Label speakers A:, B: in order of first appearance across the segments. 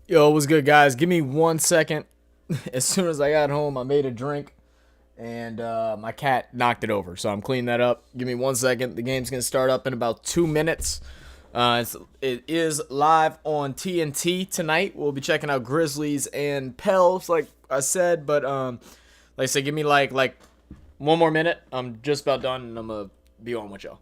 A: Yo, what's good, guys? Give me 1 second. As soon as I got home, I made a drink, and my cat knocked it over. So I'm cleaning that up. Give me 1 second. The game's gonna start up in about 2 minutes. It is live on TNT tonight. We'll be checking out Grizzlies and Pels, like I said. But like I said, give me like 1 more minute. I'm just about done, and I'm gonna be on with y'all.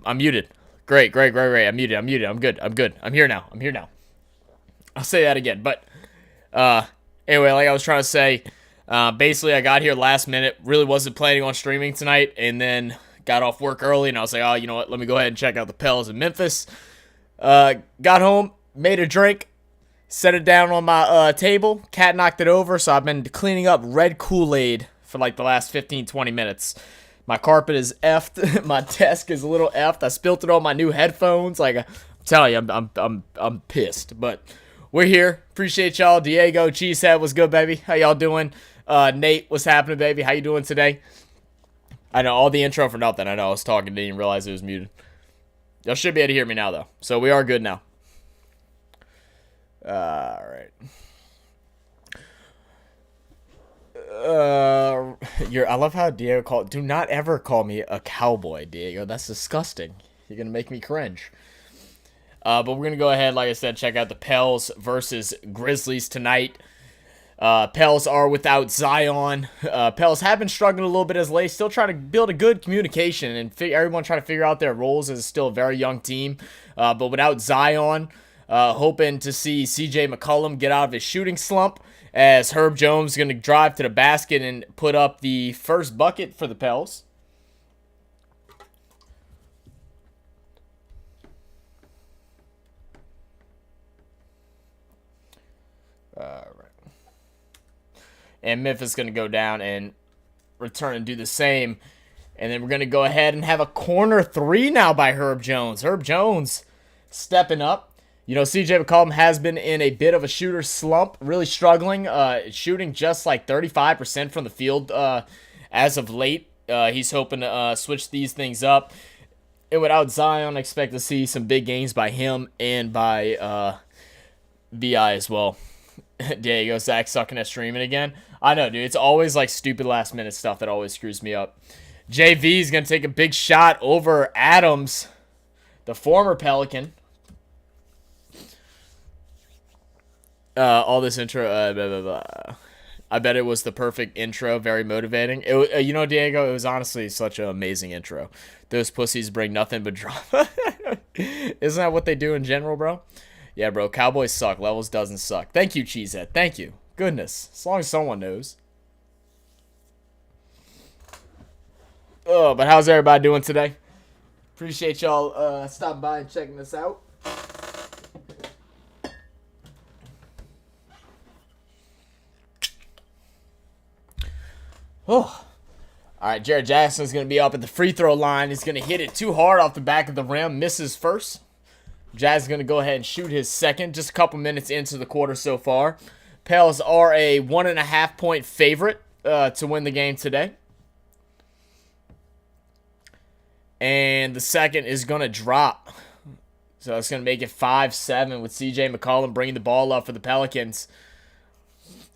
A: I'm muted. Great, great, great, great. I'm muted. I'm muted. I'm good. I'm good. I'm here now. I'm here now. I'll say that again. But uh, anyway, like I was trying to say, basically I got here last minute. Really wasn't planning on streaming tonight, and then got off work early, and I was like, oh, you know what? Let me go ahead and check out the Pels in Memphis. Got home, made a drink, set it down on my table. Cat knocked it over, so I've been cleaning up red Kool-Aid for like the last 15, 20 minutes. My carpet is effed. My desk is a little effed. I spilled it on my new headphones. Like, I'm telling you, I'm pissed. But we're here. Appreciate y'all. Diego, Cheesehead, what's good, baby? How y'all doing? Nate, what's happening, baby? How you doing today? I know, all the intro for nothing. I know, I was talking, didn't even realize it was muted. Y'all should be able to hear me now, though. So we are good now. Alright. I love how Diego called. Do not ever call me a cowboy, Diego. That's disgusting. You're gonna make me cringe. But we're gonna go ahead, like I said, check out the Pels versus Grizzlies tonight. Pels are without Zion. Pels have been struggling a little bit as late. Still trying to build a good communication and everyone trying to figure out their roles as still a very young team. But without Zion, hoping to see CJ McCollum get out of his shooting slump, as Herb Jones is going to drive to the basket and put up the first bucket for the Pels. All right. And Memphis is going to go down and return and do the same. And then we're going to go ahead and have a corner three now by Herb Jones. Herb Jones stepping up. You know, CJ McCollum has been in a bit of a shooter slump, really struggling, shooting just like 35% from the field as of late. He's hoping to switch these things up. And without Zion, I expect to see some big gains by him and by BI as well. There you go, Zach sucking at streaming again. I know, dude. It's always like stupid last-minute stuff that always screws me up. JV is going to take a big shot over Adams, the former Pelican. All this intro, blah, blah, blah. I bet it was the perfect intro, very motivating. You know, Diego, it was honestly such an amazing intro. Those pussies bring nothing but drama. Isn't that what they do in general, bro? Yeah, bro, Cowboys suck. Levels doesn't suck. Thank you, Cheesehead. Thank you. Goodness. As long as someone knows. Oh, but how's everybody doing today? Appreciate y'all stopping by and checking this out. Oh. All right, Jared Jackson's going to be up at the free throw line. He's going to hit it too hard off the back of the rim. Misses first. Jazz is going to go ahead and shoot his second. Just a couple minutes into the quarter so far. Pels are a 1.5 point favorite to win the game today. And the second is going to drop. So it's going to make it 5-7 with CJ McCollum bringing the ball up for the Pelicans.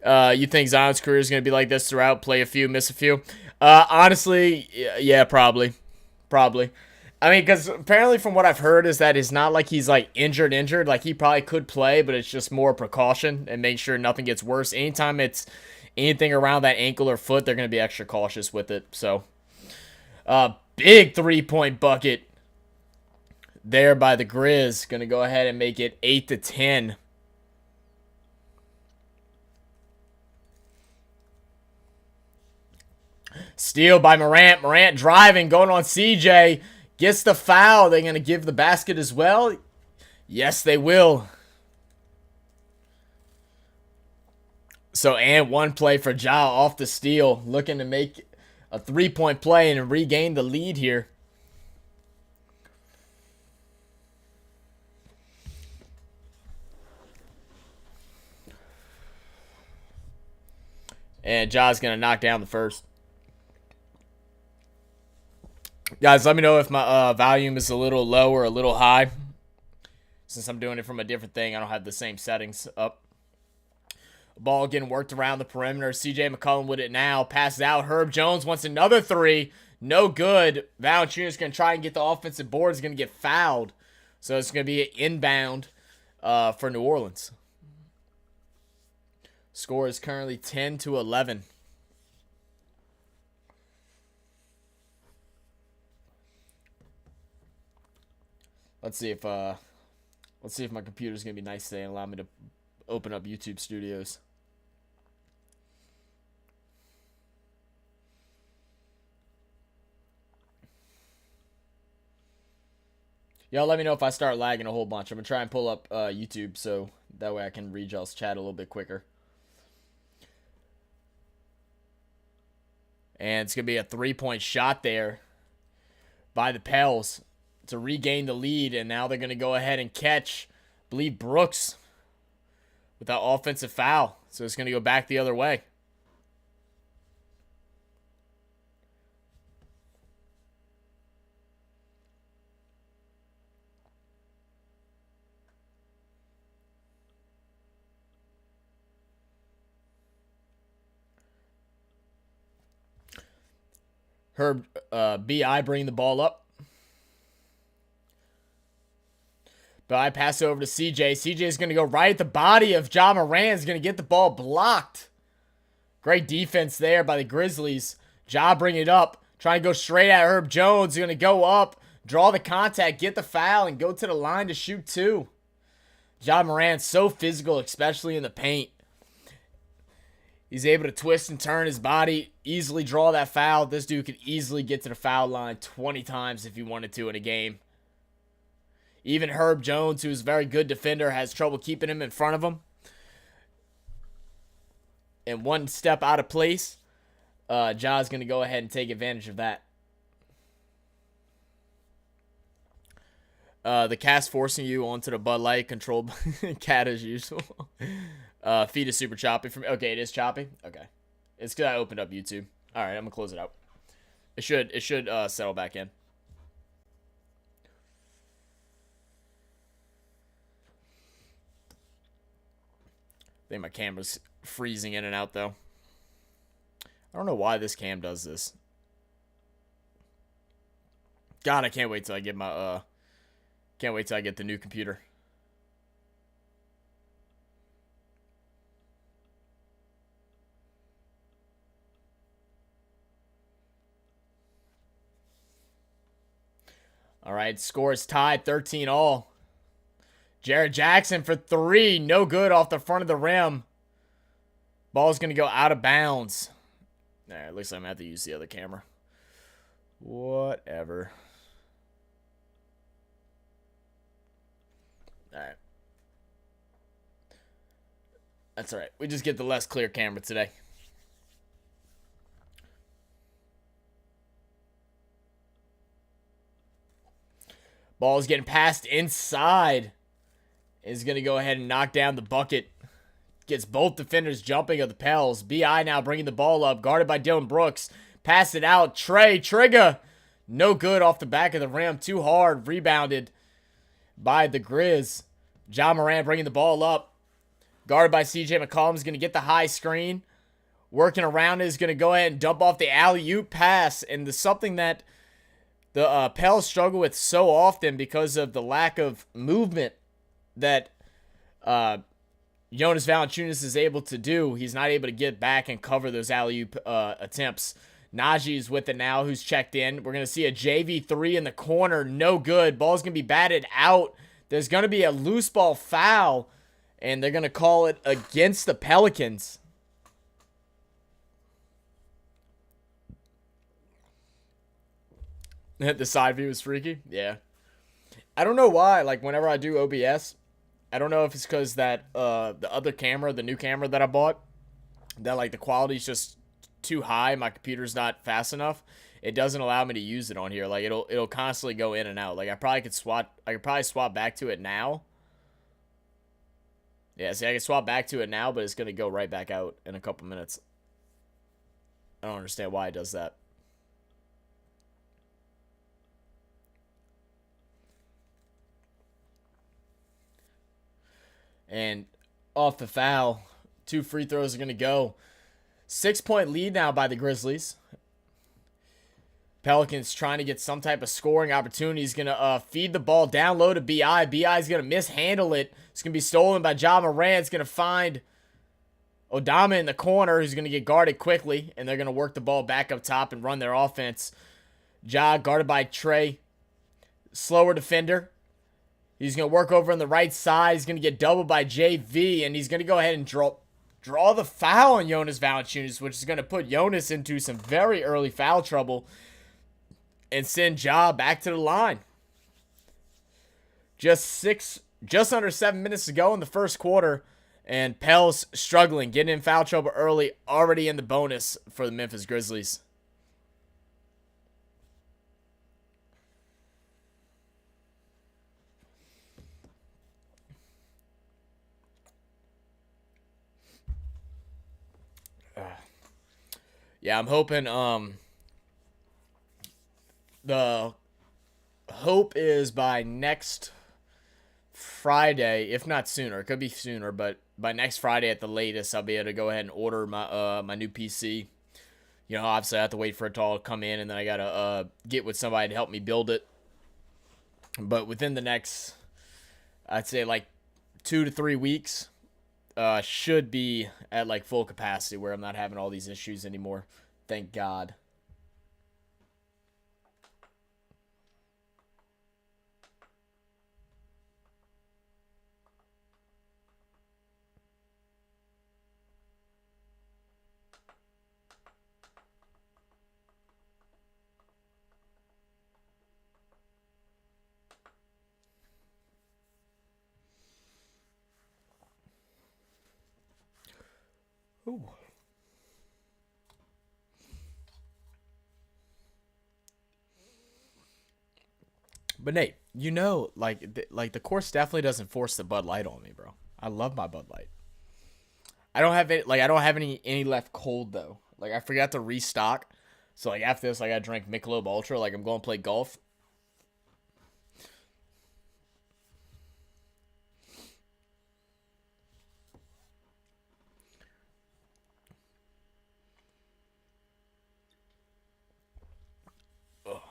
A: You think Zion's career is going to be like this throughout? Play a few, miss a few? Honestly, yeah, probably. I mean, because apparently from what I've heard is that it's not like he's like injured. Like he probably could play, but it's just more precaution and make sure nothing gets worse. Anytime it's anything around that ankle or foot, they're going to be extra cautious with it. So, big 3-point bucket there by the Grizz. Going to go ahead and make it 8-10. Steal by Morant. Morant driving, going on CJ. Gets the foul. They're going to give the basket as well. Yes, they will. So, and one play for Ja off the steal. Looking to make a 3-point play and regain the lead here. And Ja's going to knock down the first. Guys, let me know if my volume is a little low or a little high. Since I'm doing it from a different thing, I don't have the same settings up. Ball getting worked around the perimeter. CJ McCollum with it now. Passes out. Herb Jones wants another three. No good. Valanciunas going to try and get the offensive board. Is going to get fouled. So it's going to be an inbound for New Orleans. Score is currently 10-11. Let's see if my computer's gonna be nice today and allow me to open up YouTube Studios. Y'all let me know if I start lagging a whole bunch. I'm gonna try and pull up YouTube so that way I can read y'all's chat a little bit quicker. And it's going to be a 3-point shot there by the Pels to regain the lead. And now they're going to go ahead and catch, I believe, Brooks with that offensive foul. So it's going to go back the other way. Herb B.I. bringing the ball up. But I pass it over to CJ. CJ is going to go right at the body of Ja Morant. Is going to get the ball blocked. Great defense there by the Grizzlies. Ja bringing it up. Trying to go straight at Herb Jones. Going to go up, draw the contact, get the foul, and go to the line to shoot 2. Ja Morant so physical, especially in the paint. He's able to twist and turn his body, easily draw that foul. This dude could easily get to the foul line 20 times if he wanted to in a game. Even Herb Jones, who's a very good defender, has trouble keeping him in front of him. And one step out of place, Ja's going to go ahead and take advantage of that. The cast forcing you onto the Bud Light controlled by Cat as usual. Feed is super choppy for me. Okay, it is choppy. Okay, it's because I opened up YouTube. All right, I'm gonna close it out. It should settle back in. I think my camera's freezing in and out though. I don't know why this cam does this. God, I can't wait till I get my can't wait till I get the new computer. All right, score is tied, 13-all. Jared Jackson for 3, no good off the front of the rim. Ball's going to go out of bounds. All right, at least I'm going to have to use the other camera. Whatever. All right. That's all right. We just get the less clear camera today. Ball's getting passed inside. Is going to go ahead and knock down the bucket. Gets both defenders jumping of the Pels. B.I. now bringing the ball up. Guarded by Dylan Brooks. Pass it out. Trigger. No good off the back of the rim. Too hard. Rebounded by the Grizz. Ja Morant bringing the ball up. Guarded by C.J. McCollum. Is going to get the high screen. Working around is going to go ahead and dump off the alley-oop pass. And the something that the Pels struggle with so often because of the lack of movement that Jonas Valanciunas is able to do. He's not able to get back and cover those alley-oop attempts. Najee's with it now, who's checked in. We're going to see a JV3 in the corner. No good. Ball's going to be batted out. There's going to be a loose ball foul, and they're going to call it against the Pelicans. The side view is freaky. Yeah. I don't know why. Like, whenever I do OBS, I don't know if it's because that the other camera, the new camera that I bought, that, like, the quality's just too high. My computer's not fast enough. It doesn't allow me to use it on here. Like, it'll constantly go in and out. Like, I could probably swap back to it now. Yeah, see, I can swap back to it now, but it's going to go right back out in a couple minutes. I don't understand why it does that. And off the foul, 2 free throws are going to go. 6-point lead now by the Grizzlies. Pelicans trying to get some type of scoring opportunity. He's going to feed the ball down low to B.I. B.I. is going to mishandle it. It's going to be stolen by Ja Morant. It's going to find Odama in the corner, who's going to get guarded quickly. And they're going to work the ball back up top and run their offense. Ja guarded by Trey. Slower defender. He's going to work over on the right side. He's going to get doubled by JV. And he's going to go ahead and draw the foul on Jonas Valanciunas, which is going to put Jonas into some very early foul trouble and send Ja back to the line. Just under 7 minutes to go in the first quarter, and Pels struggling, getting in foul trouble early, already in the bonus for the Memphis Grizzlies. Yeah, I'm hoping. The hope is by next Friday, if not sooner. It could be sooner, but by next Friday at the latest, I'll be able to go ahead and order my new PC. You know, obviously I have to wait for it to all come in, and then I gotta get with somebody to help me build it. But within the next, I'd say like 2 to 3 weeks, should be at like full capacity where I'm not having all these issues anymore. Thank God. Ooh. But Nate, you know, like the course definitely doesn't force the Bud Light on me, bro. I love my Bud Light. I don't have it like I don't have any left cold though. Like I forgot to restock. So like after this, like I drank Michelob Ultra. Like I'm going to play golf. Ugh.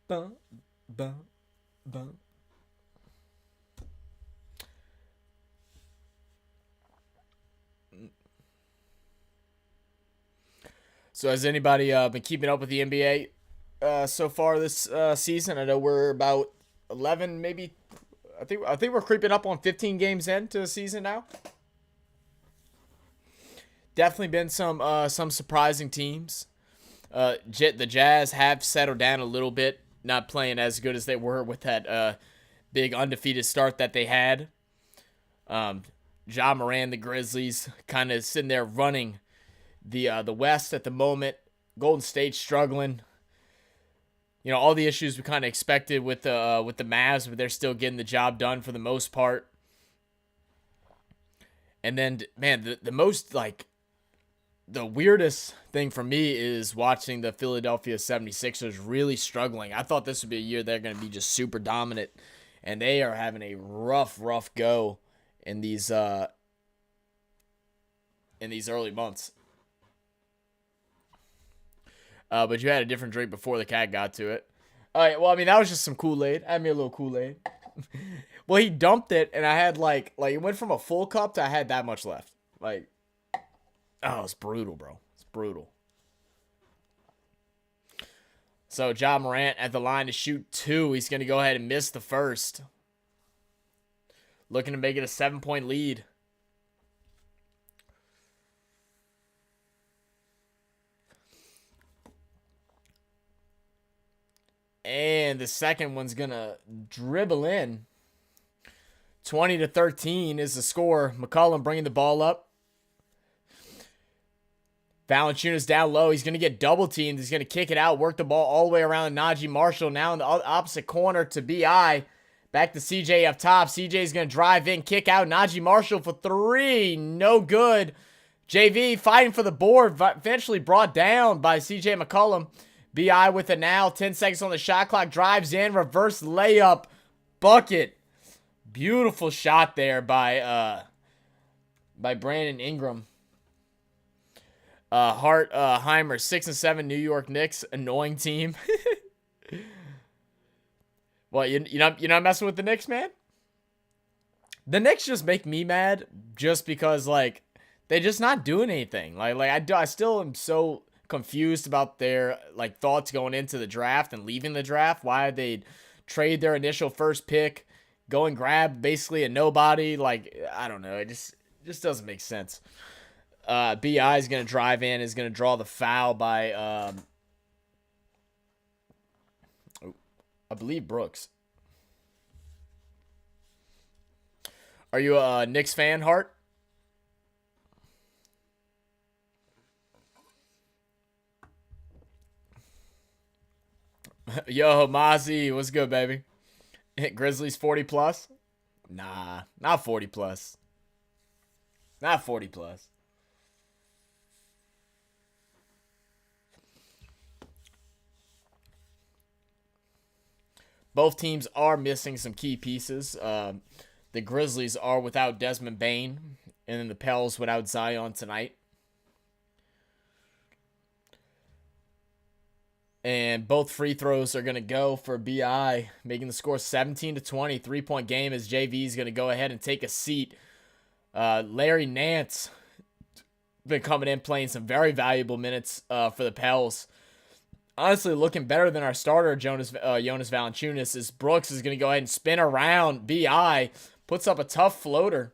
A: Bum, bum, bum. So has anybody been keeping up with the NBA so far this season? I know we're about 11, maybe. I think we're creeping up on 15 games into the season now. Definitely been some surprising teams. The Jazz have settled down a little bit, not playing as good as they were with that big undefeated start that they had. Ja Morant, the Grizzlies, kind of sitting there running the West at the moment. Golden State struggling. You know, all the issues we kind of expected with the Mavs, but they're still getting the job done for the most part. And then, man, the most like the weirdest thing for me is watching the Philadelphia 76ers really struggling. I thought this would be a year they're going to be just super dominant, and they are having a rough go in these early months. But you had a different drink before the cat got to it. All right, well, I mean, that was just some Kool-Aid. I had me a little Kool-Aid. Well, he dumped it, and I had like it went from a full cup to I had that much left. Like, oh, it's brutal, bro. It's brutal. So, Ja Morant at the line to shoot 2. He's going to go ahead and miss the first. Looking to make it a 7-point lead. And the second one's going to dribble in. 20-13 is the score. McCollum bringing the ball up. Valanciunas down low. He's going to get double teamed. He's going to kick it out, work the ball all the way around Najee Marshall. Now in the opposite corner to BI. Back to CJ up top. CJ's going to drive in, kick out. Najee Marshall for 3. No good. JV fighting for the board. Eventually brought down by CJ McCollum. BI with it now. 10 seconds on the shot clock. Drives in. Reverse layup. Bucket. Beautiful shot there by Brandon Ingram. Heimer, 6-7 New York Knicks, annoying team. Well, you're not messing with the Knicks, man? The Knicks just make me mad just because like they just not doing anything. I still am so confused about their like thoughts going into the draft and leaving the draft. Why they'd trade their initial first pick, go and grab basically a nobody. Like, I don't know. It just doesn't make sense. BI is going to drive in, is going to draw the foul by, I believe, Brooks. Are you a Knicks fan, Hart? Yo, Mozzie, what's good, baby? Grizzlies 40 plus? Nah, not 40 plus. Not 40 plus. Both teams are missing some key pieces. The Grizzlies are without Desmond Bane, and then the Pels without Zion tonight. And both free throws are going to go for BI, making the score 17-20. 3-point game as JV is going to go ahead and take a seat. Larry Nance been coming in playing some very valuable minutes for the Pels. Honestly, looking better than our starter, Jonas Valanciunas, as Brooks is going to go ahead and spin around BI, puts up a tough floater.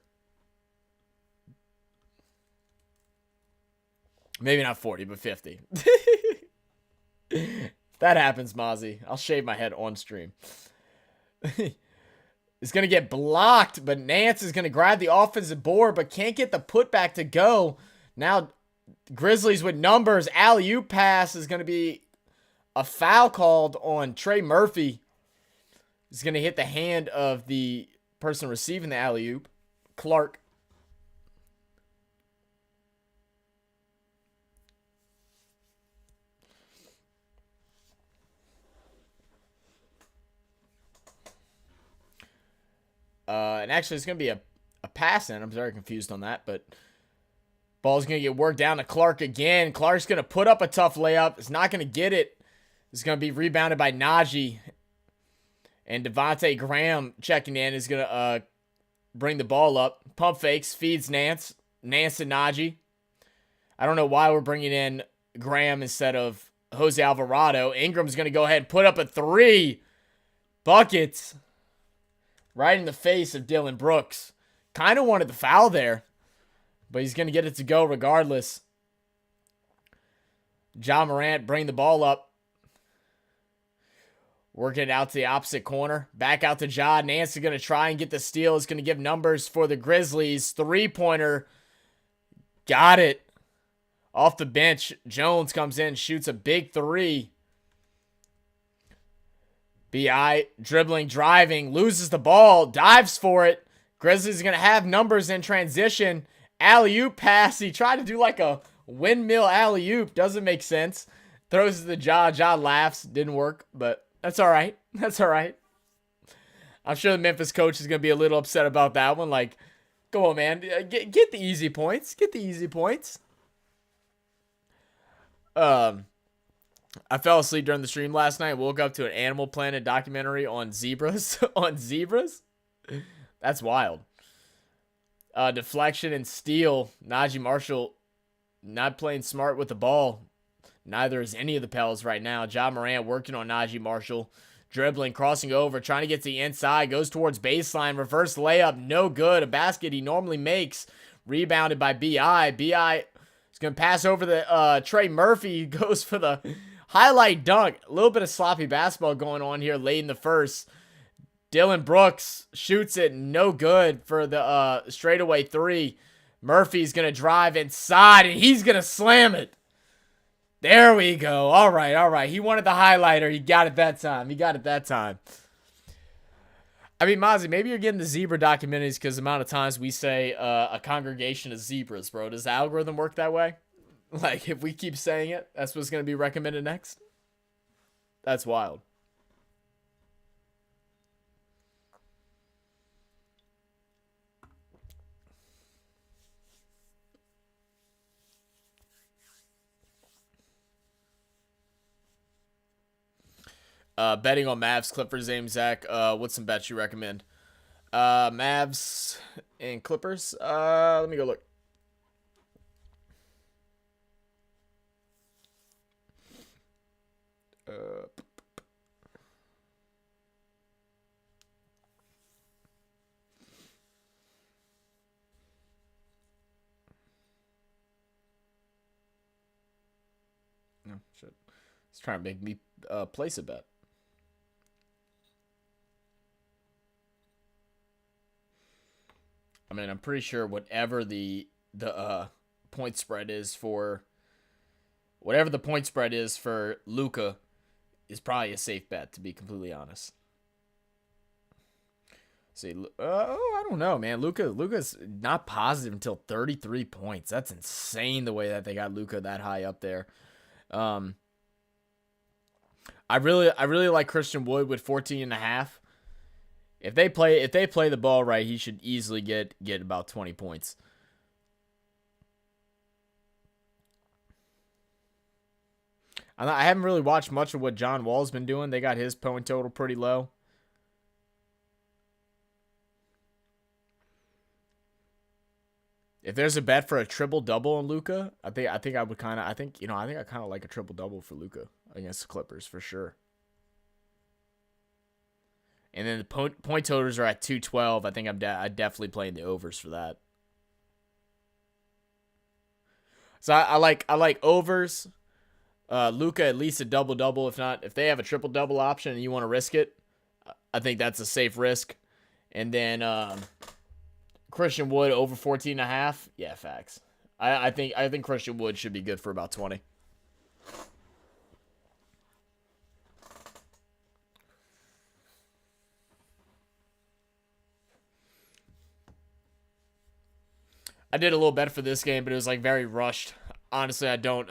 A: Maybe not 40, but 50. If that happens, Mozzie, I'll shave my head on stream. It's going to get blocked, but Nance is going to grab the offensive board, but can't get the putback to go. Now, Grizzlies with numbers. Alley-oop pass is going to be a foul called on Trey Murphy. He's going to hit the hand of the person receiving the alley-oop, Clark. And actually, it's going to be a pass in. I'm very confused on that, but ball's going to get worked down to Clark again. Clark's going to put up a tough layup. It's not going to get it. It's going to be rebounded by Najee. And Devontae Graham checking in is going to bring the ball up. Pump fakes, feeds Nance. Nance and Najee. I don't know why we're bringing in Graham instead of Jose Alvarado. Ingram's going to go ahead and put up a 3. Buckets. Right in the face of Dylan Brooks. Kind of wanted the foul there, but he's going to get it to go regardless. Ja Morant bring the ball up. Working it out to the opposite corner. Back out to Ja. Nance is going to try and get the steal. Is going to give numbers for the Grizzlies. 3-pointer. Got it. Off the bench, Jones comes in, shoots a big 3. BI dribbling, driving, loses the ball, dives for it. Grizzlies are going to have numbers in transition. Alley-oop pass. He tried to do like a windmill alley-oop. Doesn't make sense. Throws it to Ja. Ja laughs. Didn't work, but that's all right. That's all right. I'm sure the Memphis coach is going to be a little upset about that one. Like, come on, man. Get the easy points. Get the easy points. I fell asleep during the stream last night. Woke up to an Animal Planet documentary on zebras. On zebras? That's wild. Deflection and steal. Najee Marshall not playing smart with the ball. Neither is any of the Pels right now. Ja Morant working on Najee Marshall. Dribbling, crossing over, trying to get to the inside. Goes towards baseline. Reverse layup. No good. A basket he normally makes. Rebounded by B.I. B.I. is going to pass over the Trey Murphy. Goes for the highlight dunk. A little bit of sloppy basketball going on here late in the first. Dylan Brooks shoots it. No good for the straightaway 3. Murphy's going to drive inside, and he's going to slam it. There we go. All right, all right. He wanted the highlighter. He got it that time. He got it that time. I mean, Mozzie, maybe you're getting the zebra documentaries because the amount of times we say a congregation of zebras, bro. Does the algorithm work that way? Like, if we keep saying it, that's what's going to be recommended next? That's wild. Betting on Mavs, Clippers, aim Zach. What's some bets you recommend? Mavs and Clippers. Let me go look. No, shit. It's trying to make me place a bet. I mean, I'm pretty sure whatever the point spread is for Luka is probably a safe bet, to be completely honest. See, I don't know, man. Luka's not positive until 33 points. That's insane the way that they got Luka that high up there. I really like Christian Wood with 14.5. If they play the ball right, he should easily get about 20 points. I haven't really watched much of what John Wall's been doing. They got his point total pretty low. If there's a bet for a triple double on Luka, I think I kind of like a triple double for Luka against the Clippers for sure. And then the point totals are at 212. I think I'm definitely playing the overs for that. So I like overs. Luka at least a double double. If they have a triple double option and you want to risk it, I think that's a safe risk. And then Christian Wood over 14.5. Yeah, facts. I think Christian Wood should be good for about 20. I did a little bet for this game, but it was like very rushed. Honestly, I don't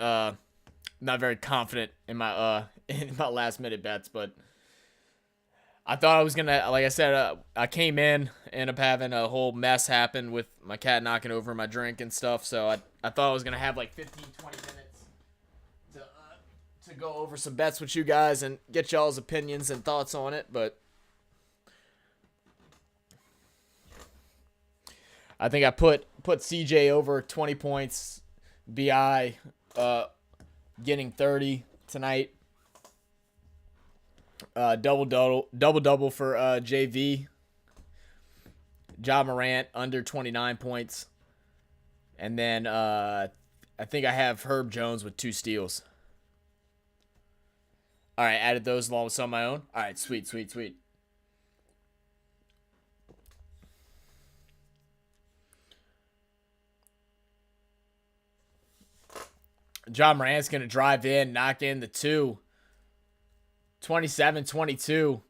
A: not very confident in my last minute bets, but I thought I was gonna, like I said, I came in, ended up having a whole mess happen with my cat knocking over my drink and stuff. So I thought I was gonna have like 15, 20 minutes to go over some bets with you guys and get y'all's opinions and thoughts on it, but I think I put CJ over 20 points, BI getting 30 tonight. Double double for JV. Ja Morant under 29 points. And then I think I have Herb Jones with 2 steals. All right, added those along with some of my own. All right, sweet. Ja Morant's going to drive in, knock in the 2. 27-22.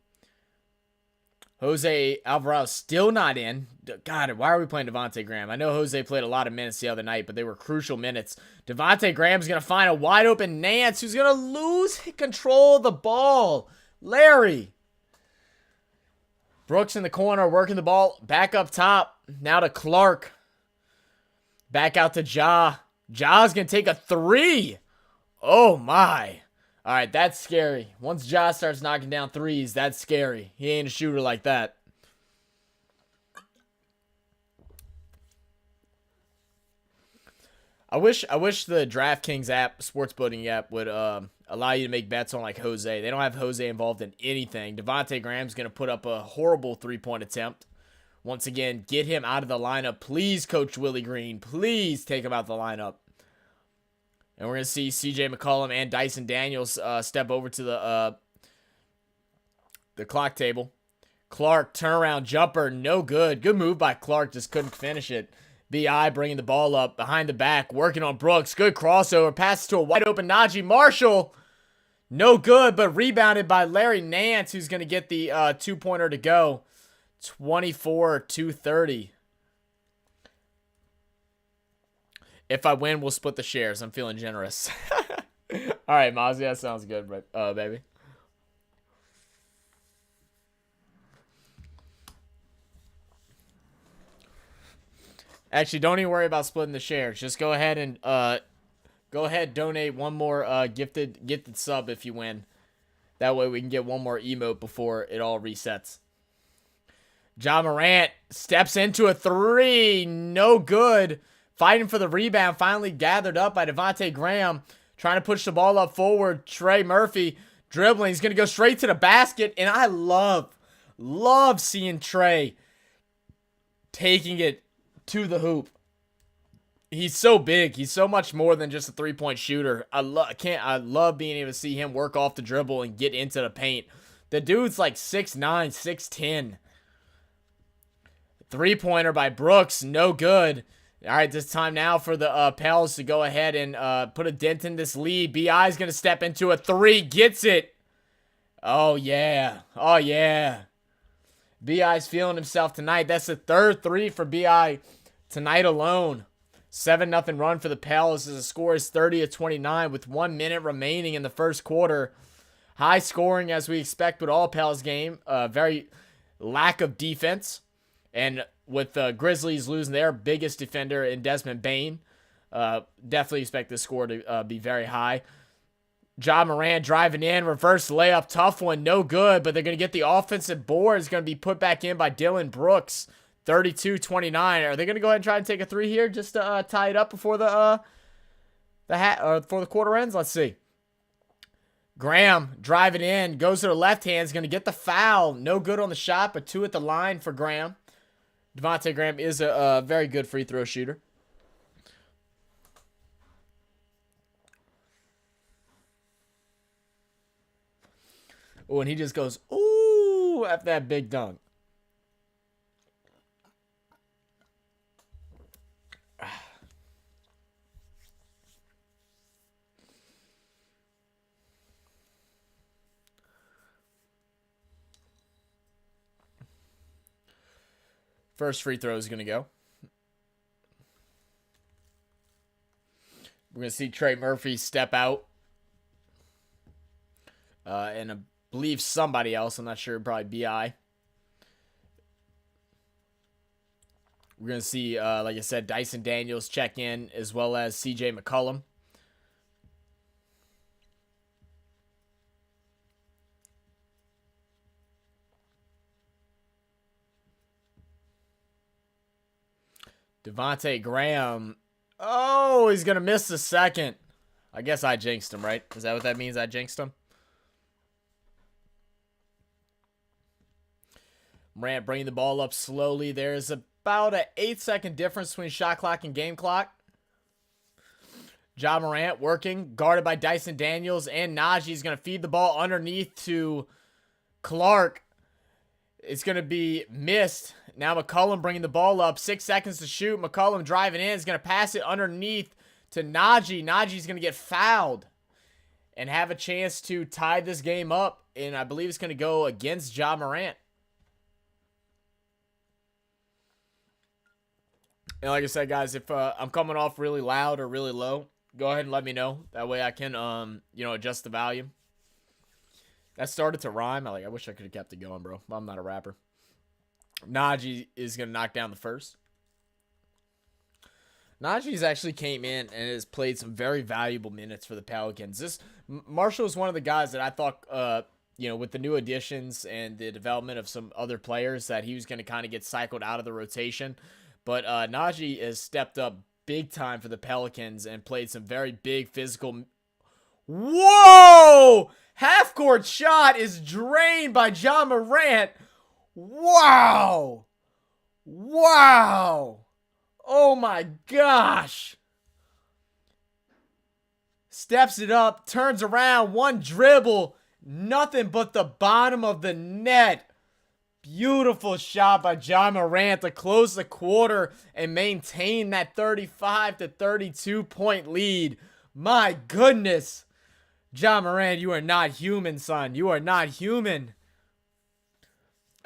A: Jose Alvarado still not in. God, why are we playing Devontae Graham? I know Jose played a lot of minutes the other night, but they were crucial minutes. Devontae Graham's going to find a wide open Nance who's going to lose control of the ball. Larry. Brooks in the corner working the ball back up top. Now to Clark. Back out to Ja. Ja's going to take a 3. Oh, my. All right, that's scary. Once Ja starts knocking down threes, that's scary. He ain't a shooter like that. I wish the DraftKings app, sportsbook app, would allow you to make bets on like Jose. They don't have Jose involved in anything. Devontae Graham's going to put up a horrible 3-point attempt. Once again, get him out of the lineup. Please, Coach Willie Green. Please take him out of the lineup. And we're going to see C.J. McCollum and Dyson Daniels step over to the clock table. Clark, turnaround jumper, no good. Good move by Clark, just couldn't finish it. B.I. bringing the ball up behind the back, working on Brooks. Good crossover, passes to a wide open Najee Marshall. No good, but rebounded by Larry Nance, who's going to get the 2-pointer to go. 24-30. If I win, we'll split the shares. I'm feeling generous. All right, Mozzie, that sounds good, baby. Actually, don't even worry about splitting the shares. Just go ahead and donate one more gifted sub if you win. That way we can get one more emote before it all resets. Ja Morant steps into a 3. No good. Fighting for the rebound. Finally gathered up by Devontae Graham. Trying to push the ball up forward. Trey Murphy dribbling. He's going to go straight to the basket. And I love seeing Trey taking it to the hoop. He's so big. He's so much more than just a 3-point shooter. I love being able to see him work off the dribble and get into the paint. The dude's like 6'9", 6'10". 3-pointer by Brooks. No good. All right, this time now for the Pels to go ahead and put a dent in this lead. B.I.'s going to step into a 3. Gets it. Oh, yeah. BI's feeling himself tonight. That's the third three for BI tonight alone. 7-0 run for the Pels as the score is 30-29 with 1 minute remaining in the first quarter. High scoring as we expect with all Pels game. Very lack of defense. And with the Grizzlies losing their biggest defender in Desmond Bane, definitely expect the score to be very high. Ja Morant driving in, reverse layup, tough one, no good, but they're going to get the offensive board. It's going to be put back in by Dylan Brooks, 32-29. Are they going to go ahead and try and take a three here just to tie it up before the quarter ends? Let's see. Graham driving in, goes to the left hand, is going to get the foul. No good on the shot, but 2 at the line for Graham. Devontae Graham is a very good free throw shooter. Oh, and he just goes, ooh, after that big dunk. First free throw is going to go. We're going to see Trey Murphy step out. And I believe somebody else. I'm not sure. Probably BI. We're going to see, like I said, Dyson Daniels check in as well as CJ McCollum. Devontae Graham. Oh, he's going to miss the second. I guess I jinxed him, right? Is that what that means? I jinxed him? Morant bringing the ball up slowly. There's about an 8-second difference between shot clock and game clock. Ja Morant working, guarded by Dyson Daniels, and Najee's going to feed the ball underneath to Clark. It's going to be missed. Now McCollum bringing the ball up. 6 seconds to shoot. McCollum driving in. Is going to pass it underneath to Najee. Najee's going to get fouled and have a chance to tie this game up. And I believe it's going to go against Ja Morant. And like I said, guys, if I'm coming off really loud or really low, go ahead and let me know. That way I can, adjust the volume. That started to rhyme. I wish I could have kept it going, bro. I'm not a rapper. Najee is going to knock down the first. Najee's actually came in and has played some very valuable minutes for the Pelicans. Marshall is one of the guys that I thought, with the new additions and the development of some other players, that he was going to kind of get cycled out of the rotation. But Najee has stepped up big time for the Pelicans and played some very big physical. Whoa! Half-court shot is drained by Ja Morant. Wow! Wow! Oh my gosh! Steps it up, turns around, one dribble, nothing but the bottom of the net. Beautiful shot by Ja Morant to close the quarter and maintain that 35-32 point lead. My goodness. Ja Morant, you are not human, son. You are not human.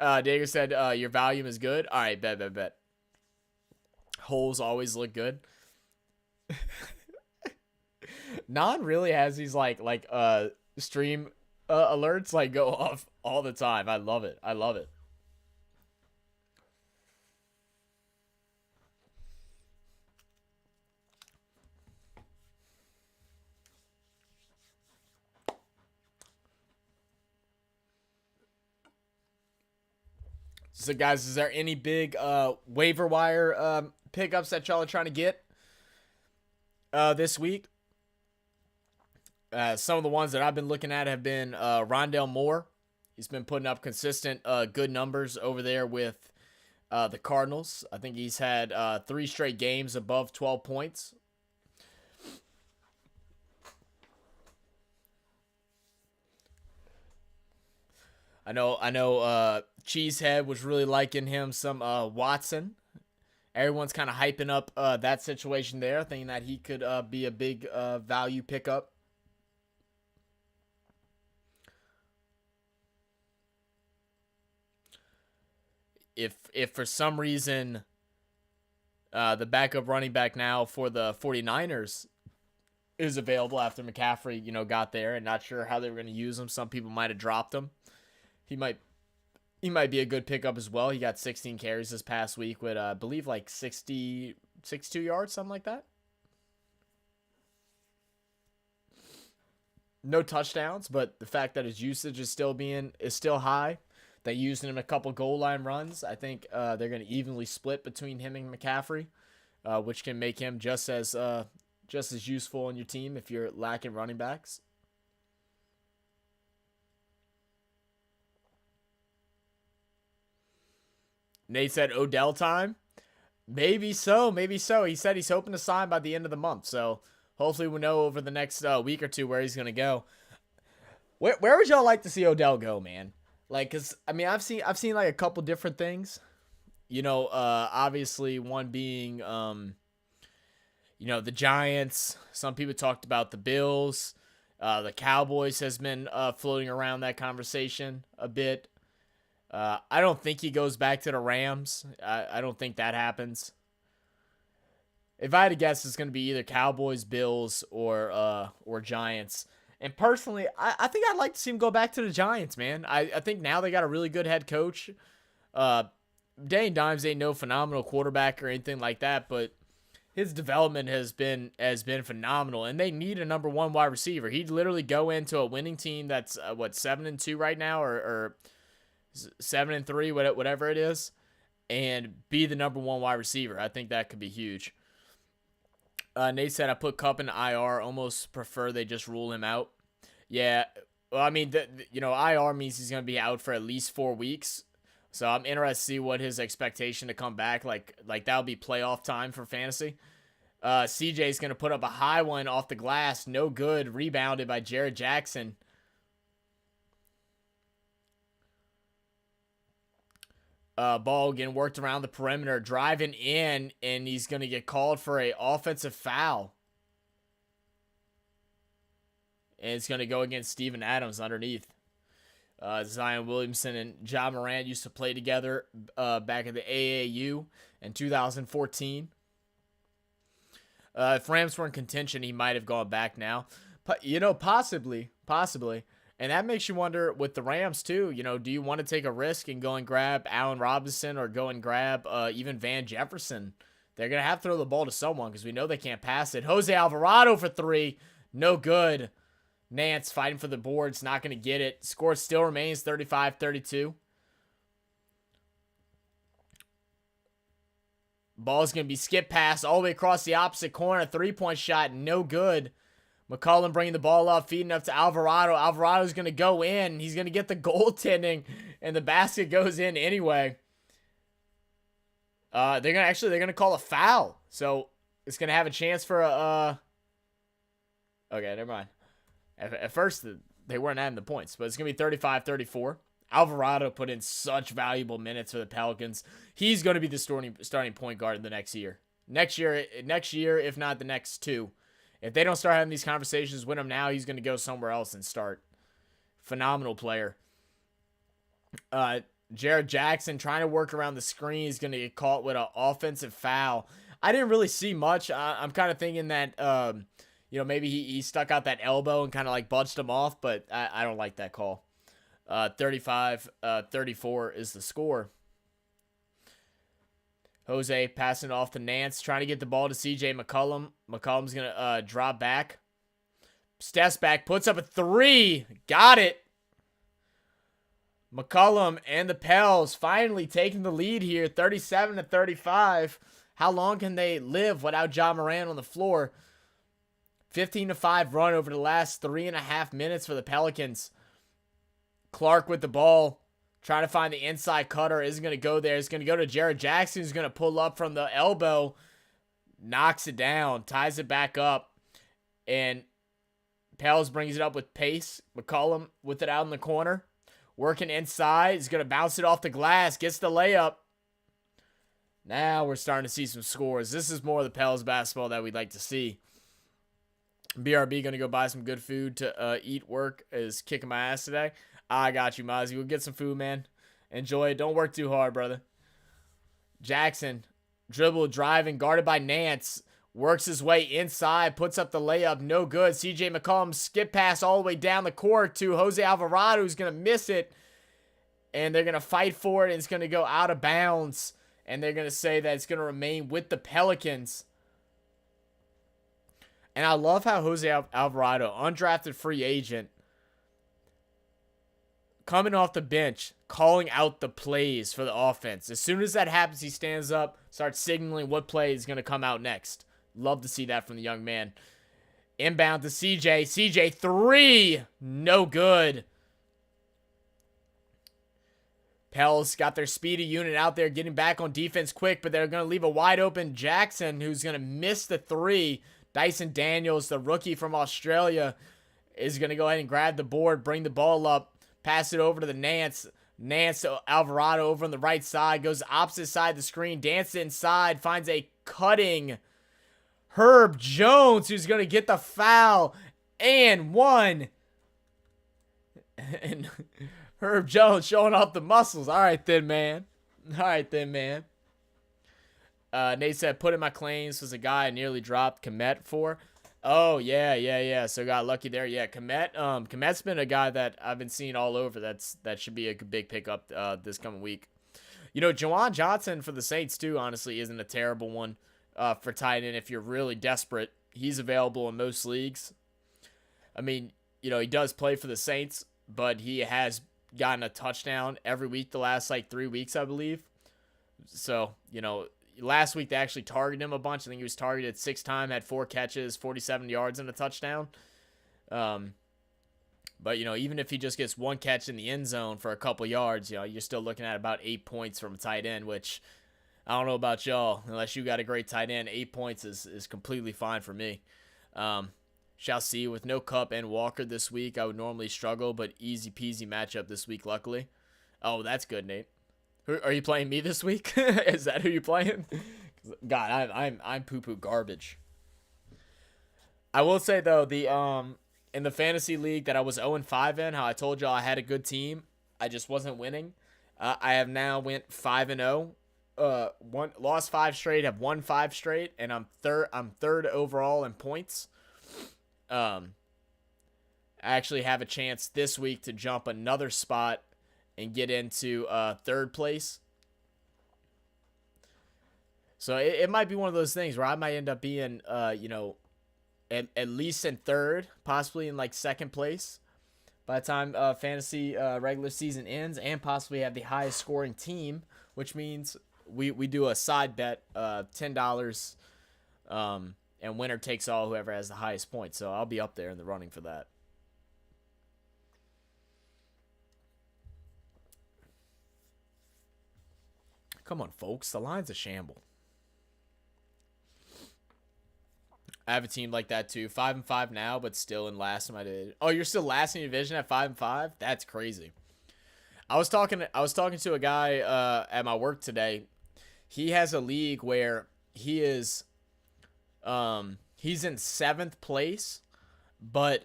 A: Dager said your volume is good. All right, bet. Holes always look good. Non really has these like stream alerts go off all the time. I love it. So, guys, is there any big waiver wire pickups that y'all are trying to get this week? Some of the ones that I've been looking at have been Rondale Moore. He's been putting up consistent good numbers over there with the Cardinals. I think he's had 3 straight games above 12 points. I know Cheesehead was really liking him some Watson. Everyone's kind of hyping up that situation there, thinking that he could be a big value pickup. if for some reason the backup running back now for the 49ers is available after McCaffrey, got there, and not sure how they were going to use him. Some people might have dropped him. He might be a good pickup as well. He got 16 carries this past week with, I believe, like 62 yards, something like that. No touchdowns, but the fact that his usage is still high. They used him in a couple goal line runs. I think they're going to evenly split between him and McCaffrey, which can make him just as useful on your team if you're lacking running backs. Nate said Odell time. Maybe so. He said he's hoping to sign by the end of the month. So hopefully we'll know over the next week or two where he's going to go. Where would y'all like to see Odell go, man? Like, cause I mean, I've seen like a couple different things. Obviously one being, the Giants. Some people talked about the Bills. The Cowboys has been floating around that conversation a bit. I don't think he goes back to the Rams. I don't think that happens. If I had to guess, it's going to be either Cowboys, Bills, or Giants. And personally, I think I'd like to see him go back to the Giants, man. I think now they got a really good head coach. Danny Dimes ain't no phenomenal quarterback or anything like that, but his development has been phenomenal, and they need a number one wide receiver. He'd literally go into a winning team that's 7-2 right now, or 7-3, whatever it is, and be the number one wide receiver. I think that could be huge. Nate said, I put Kupp in IR. Almost prefer they just rule him out. Yeah, well, I mean, IR means he's going to be out for at least 4 weeks. So I'm interested to see what his expectation to come back. Like that'll be playoff time for fantasy. CJ's going to put up a high one off the glass. No good. Rebounded by Jared Jackson. Ball getting worked around the perimeter, driving in, and he's going to get called for a offensive foul. And it's going to go against Steven Adams underneath. Zion Williamson and Ja Morant used to play together back at the AAU in 2014. If Rams were in contention, he might have gone back now. But, possibly. And that makes you wonder with the Rams, too. Do you want to take a risk and go and grab Allen Robinson or go and grab even Van Jefferson? They're going to have to throw the ball to someone because we know they can't pass it. Jose Alvarado for 3. No good. Nance fighting for the boards. Not going to get it. Score still remains 35-32. Ball's going to be skip pass all the way across the opposite corner. 3-point shot. No good. McCollum bringing the ball up, feeding up to Alvarado. Alvarado's going to go in. He's going to get the goaltending, and the basket goes in anyway. They're going to call a foul. So it's going to have a chance for a okay, never mind. At first, they weren't adding the points, but it's going to be 35-34. Alvarado put in such valuable minutes for the Pelicans. He's going to be the starting point guard in the next year. Next year, if not the next 2. If they don't start having these conversations with him now, he's going to go somewhere else and start. Phenomenal player. Jared Jackson trying to work around the screen. He's going to get caught with an offensive foul. I didn't really see much. I'm kind of thinking that, maybe he stuck out that elbow and kind of like bunched him off, but I don't like that call. 35-34 is the score. Jose passing it off to Nance, trying to get the ball to CJ McCollum. McCollum's going to drop back. Steps back, puts up a 3. Got it. McCollum and the Pels finally taking the lead here, 37-35. How long can they live without Ja Morant on the floor? 15-5 run over the last 3.5 minutes for the Pelicans. Clark with the ball. Trying to find the inside cutter. Isn't going to go there. It's going to go to Jared Jackson, who's going to pull up from the elbow. Knocks it down. Ties it back up. And Pels brings it up with pace. McCollum with it out in the corner. Working inside. He's going to bounce it off the glass. Gets the layup. Now we're starting to see some scores. This is more of the Pels basketball that we'd like to see. BRB going to go buy some good food to eat. Work is kicking my ass today. I got you, Mozzie. We'll get some food, man. Enjoy it. Don't work too hard, brother. Jackson, dribble, driving, guarded by Nance. Works his way inside, puts up the layup, no good. CJ McCollum skip pass all the way down the court to Jose Alvarado, who's going to miss it. And they're going to fight for it, and it's going to go out of bounds. And they're going to say that it's going to remain with the Pelicans. And I love how Jose Alvarado, undrafted free agent, coming off the bench, calling out the plays for the offense. As soon as that happens, he stands up, starts signaling what play is going to come out next. Love to see that from the young man. Inbound to CJ. CJ, 3. No good. Pels got their speedy unit out there getting back on defense quick, but they're going to leave a wide open Jackson who's going to miss the 3. Dyson Daniels, the rookie from Australia, is going to go ahead and grab the board, bring the ball up, pass it over to the Nance. Nance to Alvarado over on the right side, goes opposite side of the screen, dances inside, finds a cutting Herb Jones, who's going to get the foul, and 1. And Herb Jones showing off the muscles. All right, thin man. Nate said, put in my claims was a guy I nearly dropped Komet for. Oh, yeah. So got lucky there. Yeah, Komet's been a guy that I've been seeing all over. That should be a big pickup this coming week. You know, Juwan Johnson for the Saints, too, honestly, isn't a terrible one for tight end if you're really desperate. He's available in most leagues. I mean, you know, he does play for the Saints, but he has gotten a touchdown every week the last, 3 weeks, I believe. So, you know, last week they actually targeted him a bunch. I think he was targeted 6 times, had 4 catches, 47 yards, and a touchdown. But, you know, even if he just gets 1 catch in the end zone for a couple yards, you know, you're still looking at about 8 points from a tight end, which I don't know about y'all. Unless you got a great tight end, 8 points is completely fine for me. Shall see. With no Cup and Walker this week, I would normally struggle, but easy peasy matchup this week, luckily. Oh, that's good, Nate. Are you playing me this week? Is that who you're playing? God, I'm poo-poo garbage. I will say though, the in the fantasy league that I was 0-5 in, how I told y'all I had a good team, I just wasn't winning. I have now went 5-0. Lost 5 straight, have won 5 straight, and I'm third overall in points. I actually have a chance this week to jump another spot and get into 3rd place. So it might be one of those things where I might end up being, you know, at least in 3rd, possibly in 2nd place by the time fantasy regular season ends, and possibly have the highest scoring team, which means we do a side bet, $10, and winner takes all, whoever has the highest points. So I'll be up there in the running for that. Come on, folks. The line's a shamble. I have a team like that too. 5-5 now, but still in last in my division. Oh, you're still last in your division at 5-5? That's crazy. I was talking to a guy at my work today. He has a league where he is he's in 7th place, but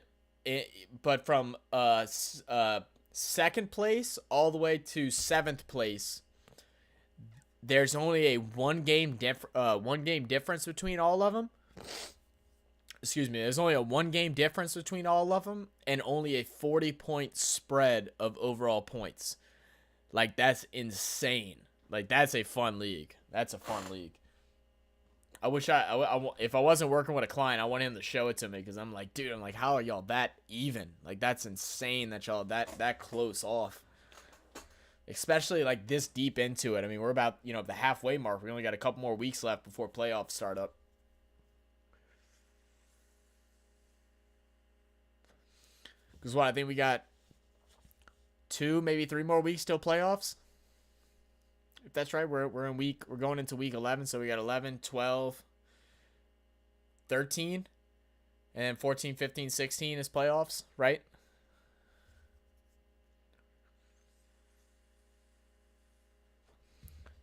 A: from 2nd place all the way to 7th place, there's only a one game difference between all of them. Excuse me. There's only a 1 game difference between all of them, and only a 40-point spread of overall points. That's insane. That's a fun league. That's a fun league. I wish if I wasn't working with a client, I want him to show it to me, because I'm like, dude, how are y'all that even? That's insane that y'all that close off. Especially this deep into it. I mean, we're about, the halfway mark. We only got a couple more weeks left before playoffs start up. Because I think we got 2, maybe 3 more weeks till playoffs. If that's right, we're going into week 11, so we got 11, 12, 13, and 14, 15, 16 is playoffs, right?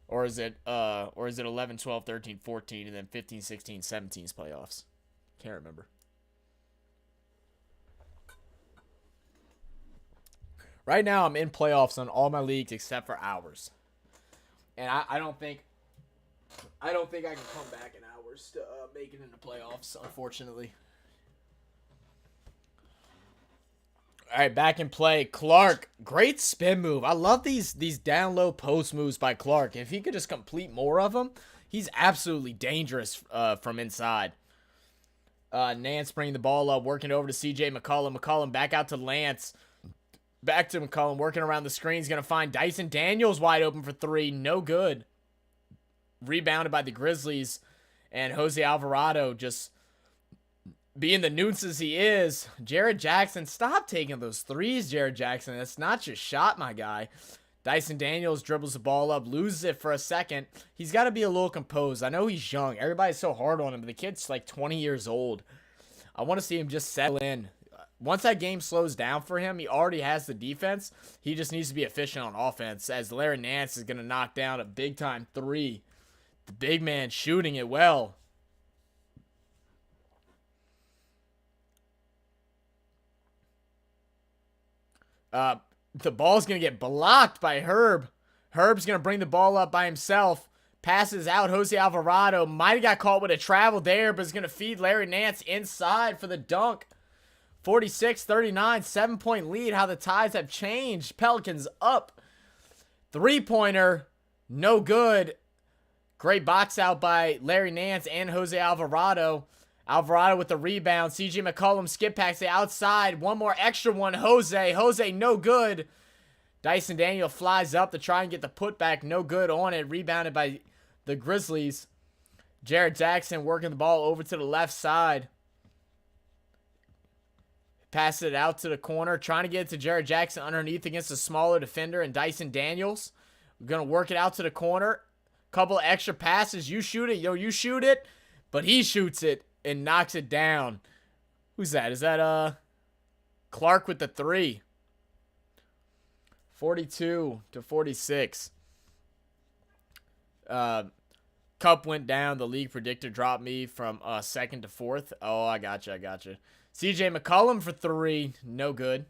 A: Or is it 11, 12, 13, 14, and then 15, 16, 17 is playoffs? Can't remember. Right now, I'm in playoffs on all my leagues except for ours. And I don't think I don't think I can come back in hours to make it into playoffs, unfortunately. All right, back in play. Clark, great spin move. I love these down low post moves by Clark. If he could just complete more of them, he's absolutely dangerous from inside. Nance bringing the ball up, working over to CJ McCollum. McCollum back out to Lance. Back to McCollum, working around the screen. He's going to find Dyson Daniels wide open for three. No good. Rebounded by the Grizzlies. And Jose Alvarado just being the nuisance he is. Jared Jackson, stop taking those threes, Jared Jackson. That's not your shot, my guy. Dyson Daniels dribbles the ball up, loses it for a second. He's got to be a little composed. I know he's young. Everybody's so hard on him, but the kid's like 20 years old. I want to see him just settle in. Once that game slows down for him, he already has the defense. He just needs to be efficient on offense, as Larry Nance is going to knock down a big-time three. The big man shooting it well. The ball's going to get blocked by Herb. Herb's going to bring the ball up by himself. Passes out. Jose Alvarado might have got caught with a travel there, but is going to feed Larry Nance inside for the dunk. 46-39, 7-point lead. How the tides have changed. Pelicans up. Three-pointer, no good. Great box out by Larry Nance and Jose Alvarado. Alvarado with the rebound. CJ McCollum skip packs the outside. One more extra one. Jose, no good. Dyson Daniel flies up to try and get the putback. No good on it. Rebounded by the Grizzlies. Jared Jackson working the ball over to the left side. Passes it out to the corner. Trying to get it to Jared Jackson underneath against a smaller defender and Dyson Daniels. We're going to work it out to the corner. Couple extra passes. You shoot it. You shoot it. But he shoots it and knocks it down. Who's that? Is that Clark with the three? 42-46. Cup went down. The league predictor dropped me from second to fourth. Oh, I gotcha. CJ McCollum for three. No good.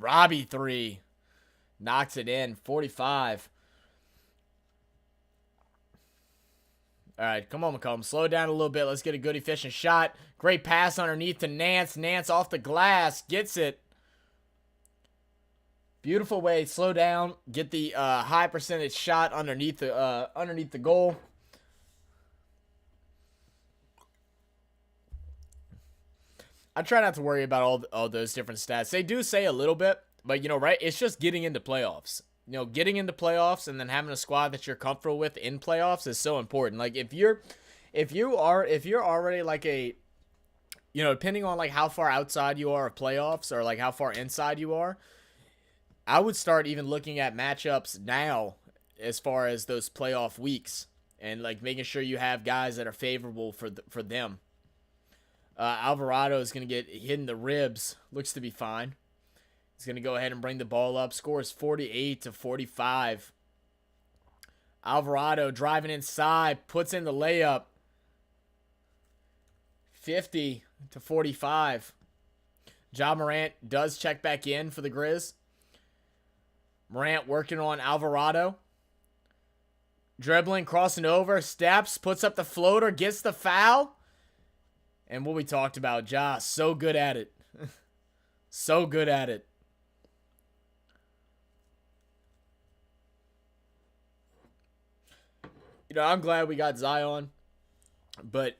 A: Robbie three. Knocks it in. 45. All right, come on, McCollum. Slow down a little bit. Let's get a good, efficient shot. Great pass underneath to Nance. Nance off the glass. Gets it. Beautiful way. Slow down. Get the high percentage shot underneath the goal. I try not to worry about all those different stats. They do say a little bit, but right? It's just getting into playoffs. Getting into playoffs and then having a squad that you're comfortable with in playoffs is so important. Like if you're already like a, depending on like how far outside you are of playoffs or like how far inside you are, I would start even looking at matchups now as far as those playoff weeks and like making sure you have guys that are favorable for them. Alvarado is going to get hit in the ribs. Looks to be fine. He's going to go ahead and bring the ball up. Scores 48-45. Alvarado driving inside. Puts in the layup. 50-45. Ja Morant does check back in for the Grizz. Morant working on Alvarado. Dribbling, crossing over. Steps. Puts up the floater. Gets the foul. And what we talked about, Ja, so good at it. So good at it. I'm glad we got Zion, but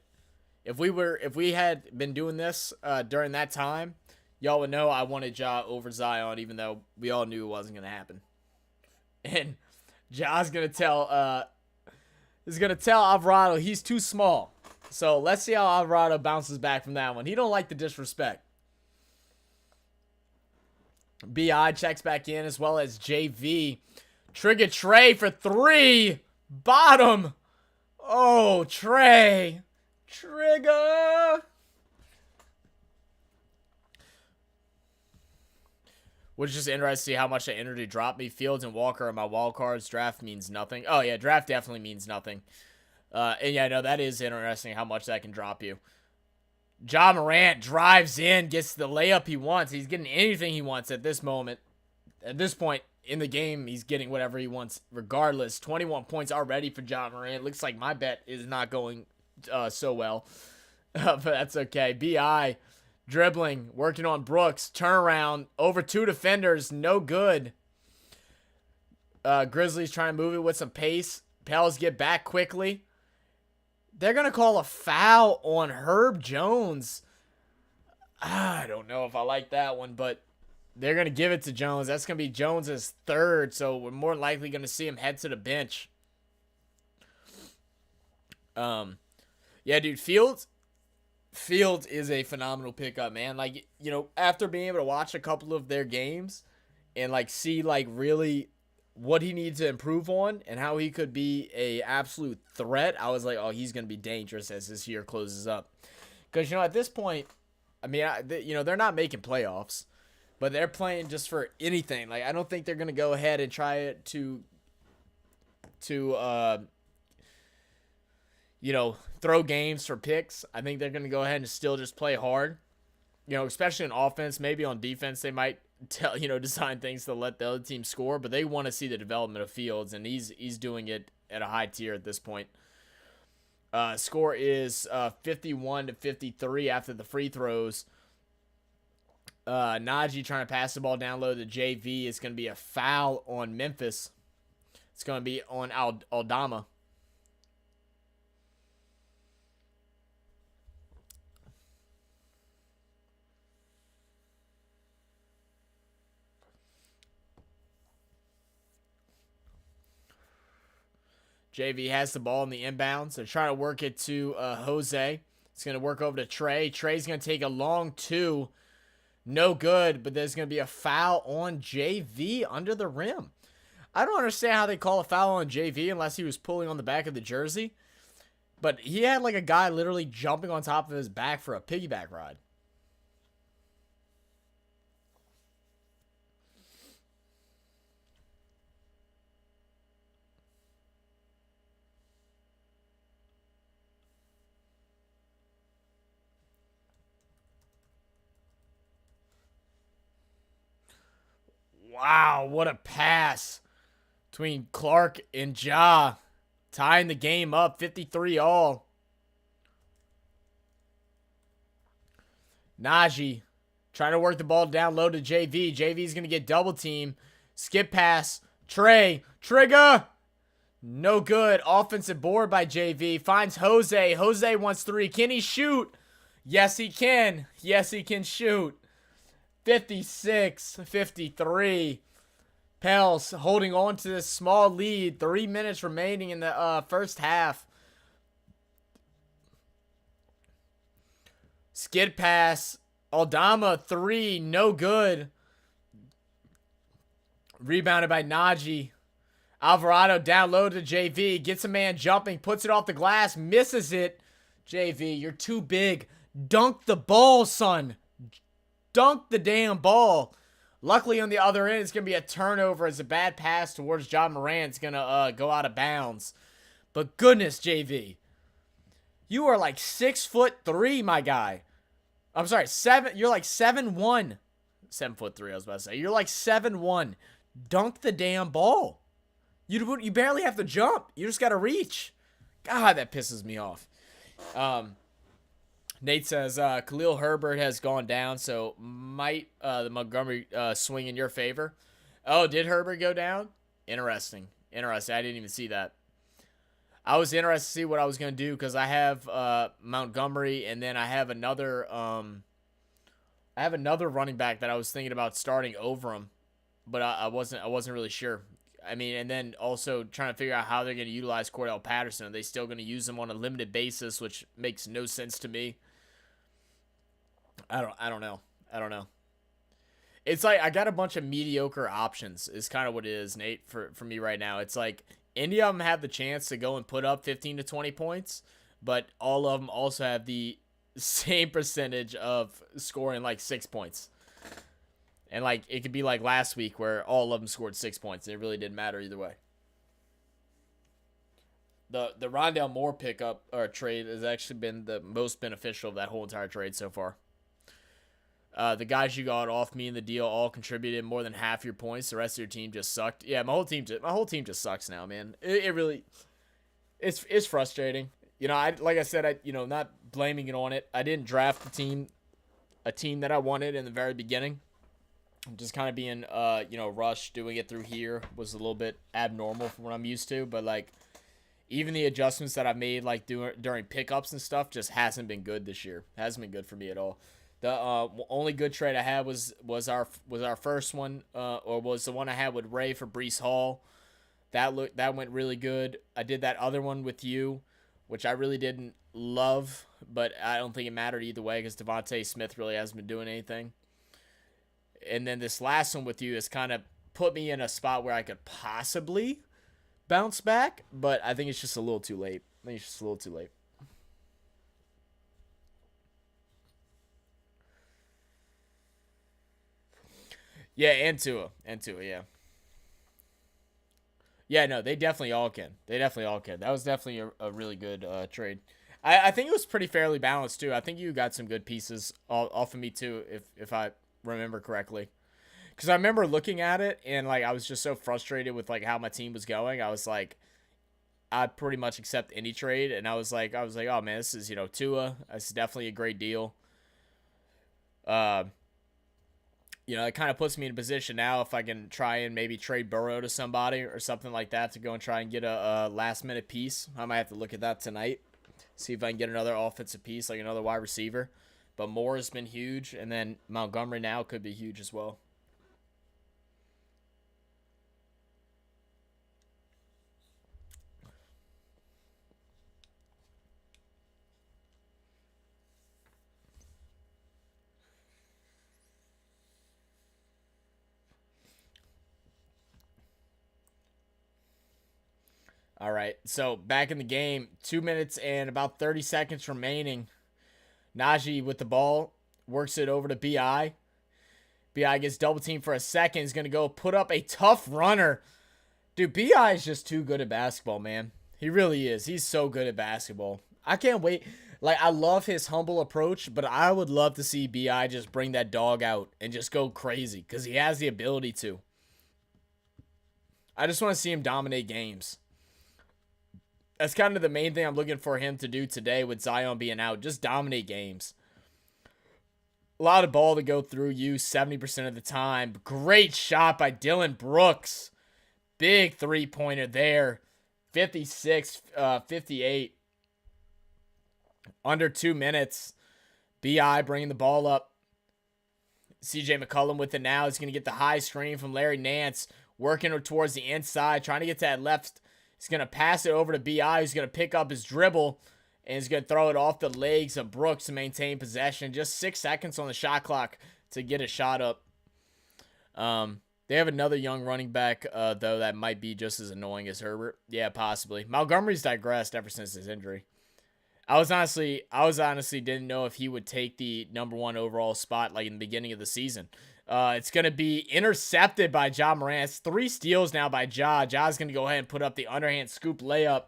A: if we had been doing this during that time, y'all would know I wanted Ja over Zion, even though we all knew it wasn't gonna happen. And Ja's gonna tell Alvarado he's too small. So let's see how Alvarado bounces back from that one. He don't like the disrespect. BI checks back in as well as JV. Trigger Trey for three. Bottom. Oh, Trey. Trigger. Which is just interesting to see how much the energy dropped me. Fields and Walker are my wild cards. Draft means nothing. Oh, yeah, draft definitely means nothing. And yeah, no, that is interesting how much that can drop you. Ja Morant drives in, gets the layup he wants. He's getting anything he wants at this moment. At this point in the game, he's getting whatever he wants regardless. 21 points already for Ja Morant. Looks like my bet is not going so well. But that's okay. B.I. dribbling, working on Brooks. Turnaround, over 2 defenders, no good. Grizzlies trying to move it with some pace. Pels get back quickly. They're going to call a foul on Herb Jones. I don't know if I like that one, but they're going to give it to Jones. That's going to be Jones' third, so we're more likely going to see him head to the bench. Yeah, dude, Fields is a phenomenal pickup, man. Like, you know, after being able to watch a couple of their games and, like, see, like, really what he needs to improve on and how he could be a absolute threat, I was like, oh, he's going to be dangerous as this year closes up. Because, you know, at this point, I mean, you know, they're not making playoffs, but they're playing just for anything. Like, I don't think they're going to go ahead and try to you know, throw games for picks. I think they're going to go ahead and still just play hard. You know, especially on offense. Maybe on defense, they might design things to let the other team score, but they want to see the development of Fields, and he's doing it at a high tier at this point. Score is 51-53 after the free throws. Najee trying to pass the ball down low to JV. Is going to be a foul on Memphis. It's going to be on Aldama. JV has the ball in the inbounds. They're trying to work it to Jose. It's going to work over to Trey. Trey's going to take a long 2. No good, but there's going to be a foul on JV under the rim. I don't understand how they call a foul on JV unless he was pulling on the back of the jersey. But he had like a guy literally jumping on top of his back for a piggyback ride. Wow, what a pass between Clark and Ja. Tying the game up, 53 all. Najee trying to work the ball down low to JV. JV's going to get double team. Skip pass. Trey. Trigger. No good. Offensive board by JV. Finds Jose. Jose wants 3. Can he shoot? Yes, he can. Yes, he can shoot. 56-53. Pels holding on to this small lead. 3 minutes remaining in the first half. Skid pass. Aldama 3. No good. Rebounded by Najee. Alvarado down low to JV. Gets a man jumping. Puts it off the glass. Misses it. JV, you're too big. Dunk the ball, son. Dunk the damn ball. Luckily, on the other end, it's going to be a turnover as a bad pass towards Ja Morant's going to go out of bounds. But goodness, JV. You are like 6'3", my guy. I'm sorry, 7. You're like 7'1". 7'3", I was about to say. You're like 7'1". Dunk the damn ball. You barely have to jump. You just got to reach. God, that pisses me off. Nate says Khalil Herbert has gone down, so might the Montgomery swing in your favor. Oh, did Herbert go down? Interesting. I didn't even see that. I was interested to see what I was going to do because I have Montgomery, and then I have another running back that I was thinking about starting over him, but I wasn't really sure. I mean, and then also trying to figure out how they're going to utilize Cordell Patterson. Are they still going to use him on a limited basis, which makes no sense to me? I don't know. It's like I got a bunch of mediocre options is kind of what it is, Nate, for me right now. It's like any of them have the chance to go and put up 15 to 20 points, but all of them also have the same percentage of scoring like 6 points. And like it could be like last week where all of them scored 6 points and it really didn't matter either way. The Rondale Moore pickup or trade has actually been the most beneficial of that whole entire trade so far. The guys you got off me in the deal all contributed more than half your points. The rest of your team just sucked. Yeah, my whole team just sucks now, man. It really it's frustrating. Like I said, not blaming it on it. I didn't draft a team that I wanted in the very beginning. Just kind of being rushed doing it through here was a little bit abnormal from what I'm used to, but like even the adjustments that I've made like during pickups and stuff just hasn't been good this year. Hasn't been good for me at all. The only good trade I had was our first one, or was the one I had with Ray for Breece Hall. That went really good. I did that other one with you, which I really didn't love, but I don't think it mattered either way because Devontae Smith really hasn't been doing anything. And then this last one with you has kind of put me in a spot where I could possibly bounce back, but I think it's just a little too late. Yeah, and Tua, yeah. Yeah, no, they definitely all can. That was definitely a really good trade. I think it was pretty fairly balanced too. I think you got some good pieces off of me too, if I remember correctly. Because I remember looking at it and like I was just so frustrated with like how my team was going. I was like, I'd pretty much accept any trade, and I was like, oh man, this is Tua. It's definitely a great deal. Uh, it kind of puts me in a position now if I can try and maybe trade Burrow to somebody or something like that to go and try and get a last minute piece. I might have to look at that tonight, see if I can get another offensive piece, like another wide receiver. But Moore has been huge, and then Montgomery now could be huge as well. All right, so back in the game, 2 minutes and about 30 seconds remaining. Najee with the ball, works it over to BI. BI gets double teamed for a second. He's going to go put up a tough runner. Dude, BI is just too good at basketball, man. He really is. He's so good at basketball. I can't wait. Like, I love his humble approach, but I would love to see BI just bring that dog out and just go crazy because he has the ability to. I just want to see him dominate games. That's kind of the main thing I'm looking for him to do today with Zion being out. Just dominate games. A lot of ball to go through you 70% of the time. Great shot by Dylan Brooks. Big three-pointer there. 58. Under 2 minutes. BI bringing the ball up. CJ McCollum with it now. He's going to get the high screen from Larry Nance. Working towards the inside. Trying to get to that left. He's going to pass it over to BI, who's going to pick up his dribble, and he's going to throw it off the legs of Brooks to maintain possession. Just 6 seconds on the shot clock to get a shot up. They have another young running back, though, that might be just as annoying as Herbert. Yeah, possibly. Montgomery's digressed ever since his injury. I was honestly didn't know if he would take the #1 overall spot like in the beginning of the season. It's going to be intercepted by Ja Morant. It's 3 steals now by Ja. Ja's going to go ahead and put up the underhand scoop layup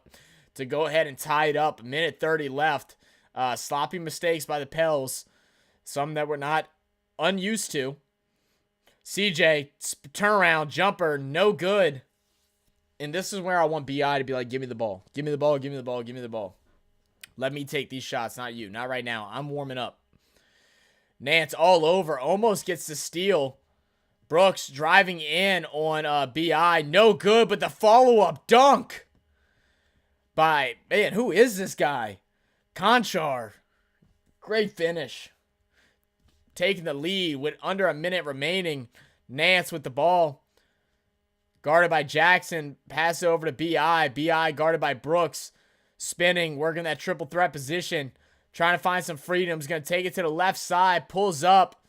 A: to go ahead and tie it up. 1:30 left. Sloppy mistakes by the Pels. Some that we're not unused to. CJ, turnaround, jumper, no good. And this is where I want BI to be like, give me the ball. Give me the ball, give me the ball, give me the ball. Let me take these shots, not you. Not right now. I'm warming up. Nance all over. Almost gets the steal. Brooks driving in on BI. No good, but the follow-up dunk by, man, who is this guy? Conchar. Great finish. Taking the lead with under a minute remaining. Nance with the ball. Guarded by Jackson. Pass it over to BI. BI guarded by Brooks. Spinning, working that triple threat position. Trying to find some freedom. He's going to take it to the left side. Pulls up.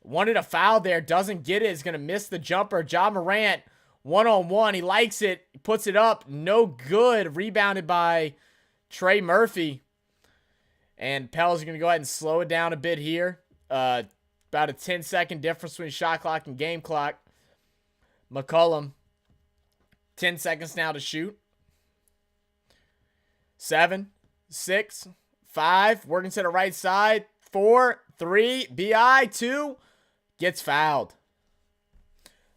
A: Wanted a foul there. Doesn't get it. He's going to miss the jumper. Ja Morant, one-on-one. He likes it. He puts it up. No good. Rebounded by Trey Murphy. And Pels are going to go ahead and slow it down a bit here. About a 10-second difference between shot clock and game clock. McCollum, 10 seconds now to shoot. 7, 6, 5, working to the right side, 4, 3, BI, 2, gets fouled.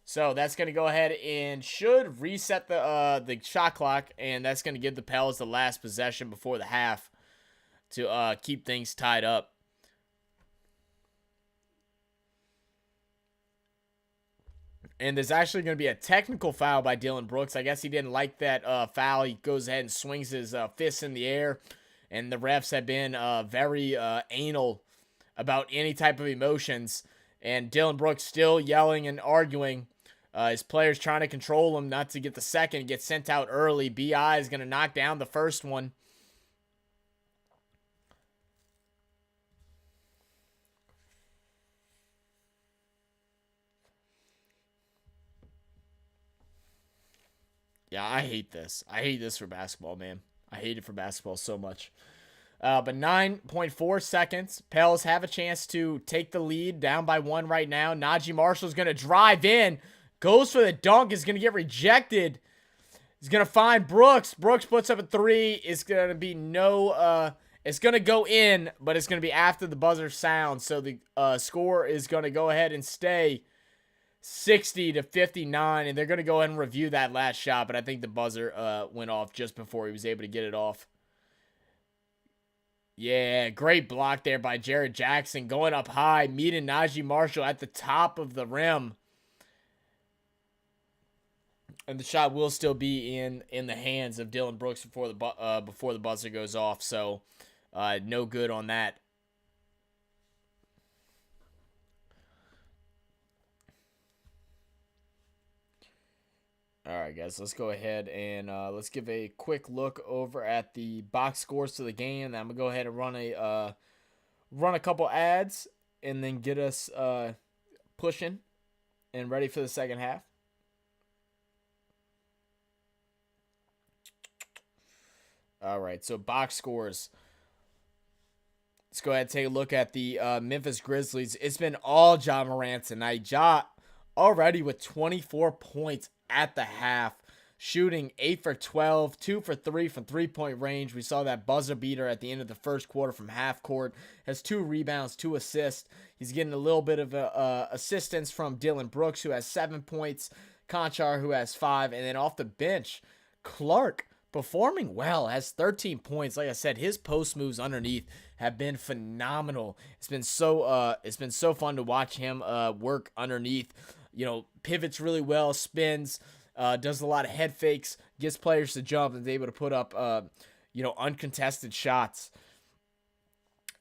A: So that's going to go ahead and should reset the shot clock, and that's going to give the Pels the last possession before the half to keep things tied up. And there's actually going to be a technical foul by Dillon Brooks. I guess he didn't like that foul. He goes ahead and swings his fists in the air. And the refs have been very anal about any type of emotions. And Dillon Brooks still yelling and arguing. His players trying to control him not to get the second. Get sent out early. BI is going to knock down the first one. Yeah, I hate this. I hate this for basketball, man. I hate it for basketball so much. But 9.4 seconds. Pels have a chance to take the lead, down by 1 right now. Najee Marshall's going to drive in. Goes for the dunk. Is going to get rejected. He's going to find Brooks. Brooks puts up a 3. It's going to be it's going to go in, but it's going to be after the buzzer sounds. So the score is going to go ahead and stay 60-59, and they're going to go ahead and review that last shot, but I think the buzzer went off just before he was able to get it off. Yeah, great block there by Jared Jackson, going up high, meeting Najee Marshall at the top of the rim. And the shot will still be in the hands of Dillon Brooks before the buzzer goes off, so no good on that. All right, guys, let's go ahead and let's give a quick look over at the box scores to the game. I'm gonna go ahead and run a couple ads and then get us pushing and ready for the second half. All right, so box scores. Let's go ahead and take a look at the Memphis Grizzlies. It's been all Ja Morant tonight. Ja already with 24 points at the half, shooting 8 for 12, 2 for 3 from three-point range. We saw that buzzer beater at the end of the first quarter from half court. Has 2 rebounds, 2 assists. He's getting a little bit of assistance from Dillon Brooks, who has 7 points, Conchar, who has 5, and then off the bench, Clark, performing well, has 13 points. Like I said, his post moves underneath have been phenomenal. It's been so fun to watch him work underneath. You know, pivots really well, spins, does a lot of head fakes, gets players to jump, and is able to put up, uncontested shots.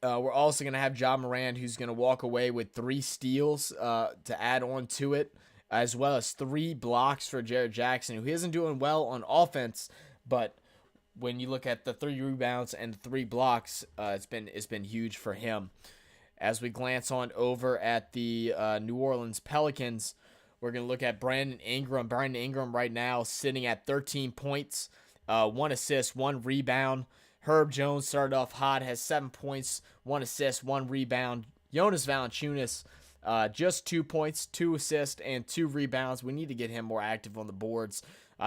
A: We're also going to have Ja Morant, who's going to walk away with 3 steals to add on to it, as well as 3 blocks for Jared Jackson, who isn't doing well on offense, but when you look at the 3 rebounds and the 3 blocks, it's been huge for him. As we glance on over at the New Orleans Pelicans, we're going to look at Brandon Ingram. Brandon Ingram right now sitting at 13 points, 1 assist, 1 rebound. Herb Jones started off hot, has 7 points, 1 assist, 1 rebound. Jonas Valanciunas, just 2 points, 2 assists, and 2 rebounds. We need to get him more active on the boards.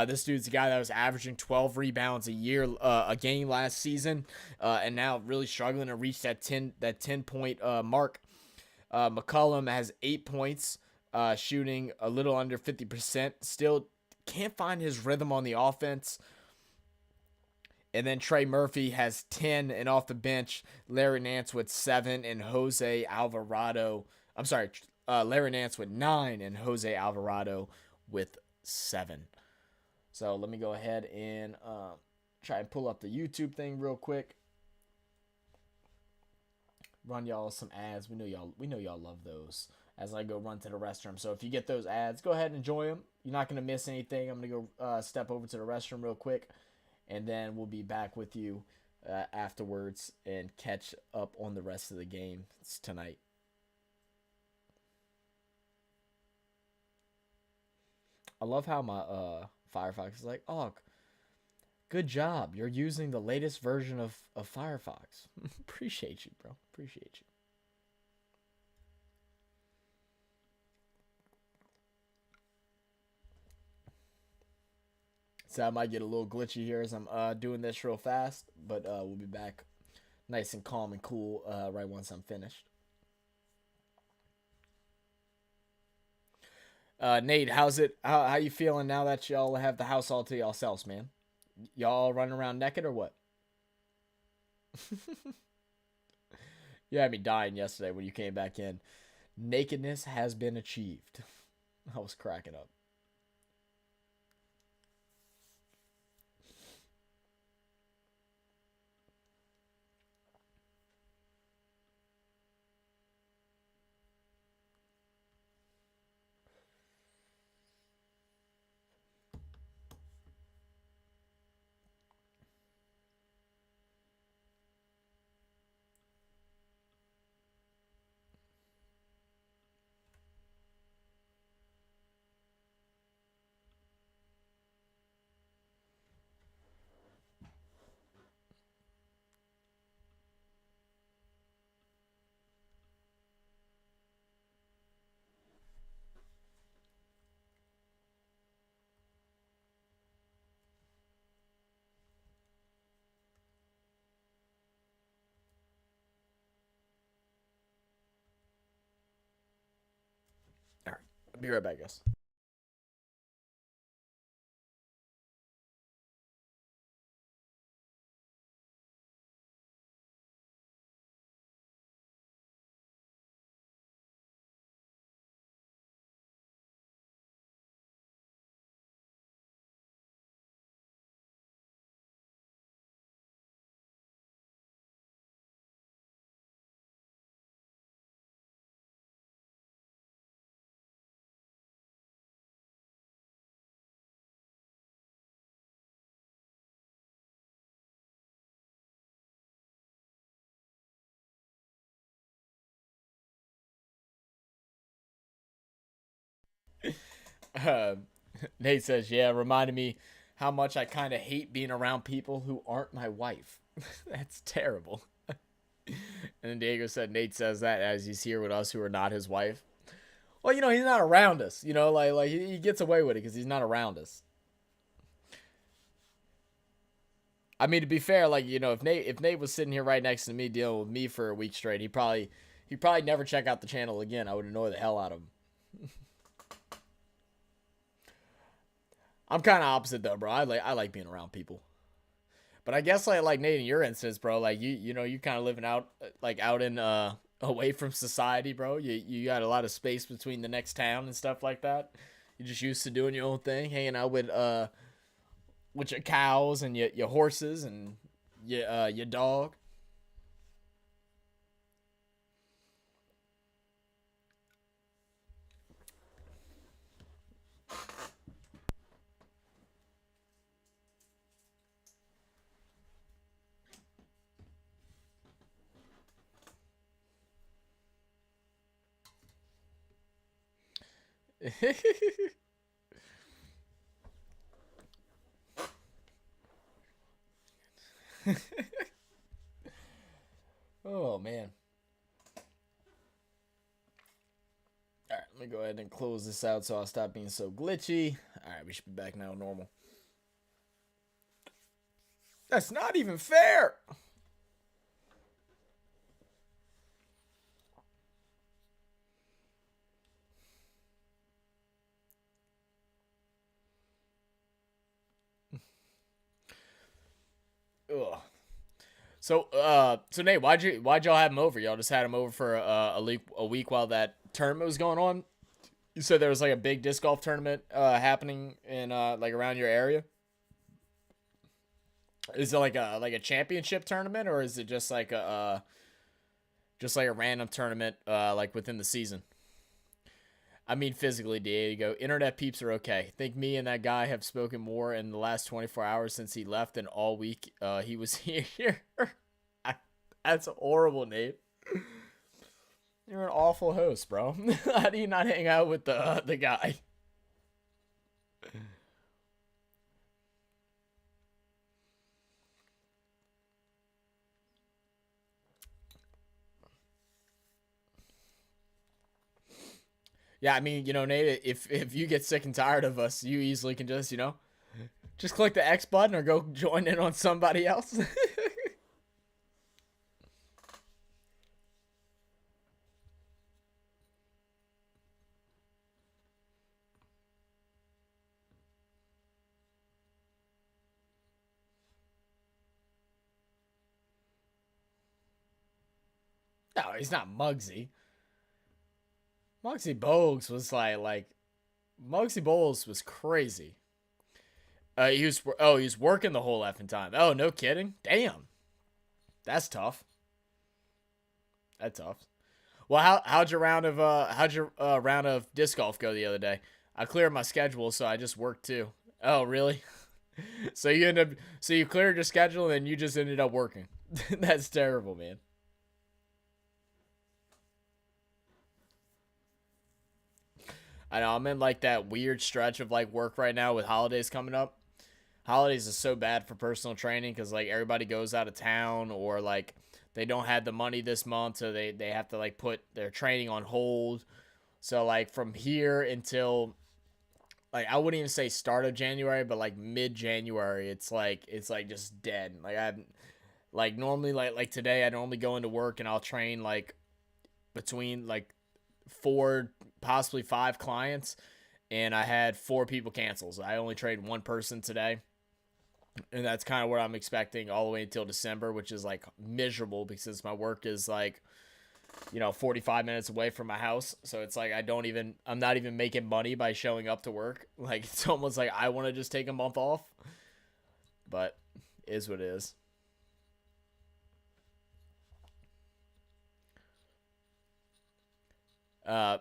A: This dude's a guy that was averaging 12 rebounds a game last season, and now really struggling to reach that 10-point mark. McCollum has 8 points, shooting a little under 50%. Still can't find his rhythm on the offense. And then Trey Murphy has 10, and off the bench, Larry Nance with 7, and Jose Alvarado. I'm sorry, Larry Nance with 9, and Jose Alvarado with 7. So let me go ahead and try and pull up the YouTube thing real quick. Run y'all some ads. We know y'all love those as I go run to the restroom. So if you get those ads, go ahead and enjoy them. You're not going to miss anything. I'm going to go step over to the restroom real quick, and then we'll be back with you afterwards and catch up on the rest of the game tonight. I love how my Firefox is like, oh, good job. You're using the latest version of Firefox. Appreciate you, bro. Appreciate you. So I might get a little glitchy here as I'm doing this real fast, but we'll be back nice and calm and cool right once I'm finished. Nate, how's it? How you feeling now that y'all have the house all to yourselves, man? Y'all running around naked or what? You had me dying yesterday when you came back in. Nakedness has been achieved. I was cracking up. All right, I'll be right back, guys. Uh, Nate says, "Yeah, reminded me how much I kind of hate being around people who aren't my wife. That's terrible." And then Diego said, "Nate says that as he's here with us who are not his wife." Well, he's not around us. Like he gets away with it because he's not around us. I mean, to be fair, like if Nate was sitting here right next to me dealing with me for a week straight, he probably never check out the channel again. I would annoy the hell out of him. I'm kind of opposite though, bro. I like being around people. But I guess like Nate in your instance, bro, like you kind of living out like out in away from society, bro. You got a lot of space between the next town and stuff like that. You're just used to doing your own thing, hanging out with your cows and your horses and your dog. Oh man. All right, let me go ahead and close this out so I'll stop being so glitchy. All right, we should be back now normal. That's not even fair. Ugh. So Nate, why'd y'all have him over? Y'all just had him over for a week while that tournament was going on. You said there was like a big disc golf tournament happening in like around your area. Is it like a championship tournament or is it just like a random tournament like within the season? I mean physically, Diego. Internet peeps are okay. Think me and that guy have spoken more in the last 24 hours since he left than all week he was here. That's horrible, Nate. You're an awful host, bro. How do you not hang out with the guy? Yeah, I mean, Nate, if you get sick and tired of us, you easily can just, Just click the X button or go join in on somebody else. No, he's not Muggsy. Muggsy Bogues was like Muggsy Bogues was crazy. He was working the whole effing time. Oh, no kidding. Damn, that's tough. That's tough. Well, how'd your round of disc golf go the other day? I cleared my schedule, so I just worked too. Oh, really? So you cleared your schedule and you just ended up working. That's terrible, man. I know I'm in like that weird stretch of like work right now with holidays coming up. Holidays is so bad for personal training because like everybody goes out of town or like they don't have the money this month, so they have to like put their training on hold. So like from here until like I wouldn't even say start of January, but like mid January, it's like just dead. Like I like normally like today I normally go into work and I'll train like between like four, possibly five clients, and I had four people cancel. So I only trained one person today, and that's kind of what I'm expecting all the way until December, which is like miserable because my work is like 45 minutes away from my house. So it's like I'm not even making money by showing up to work. Like it's almost like I want to just take a month off, but it is what it is.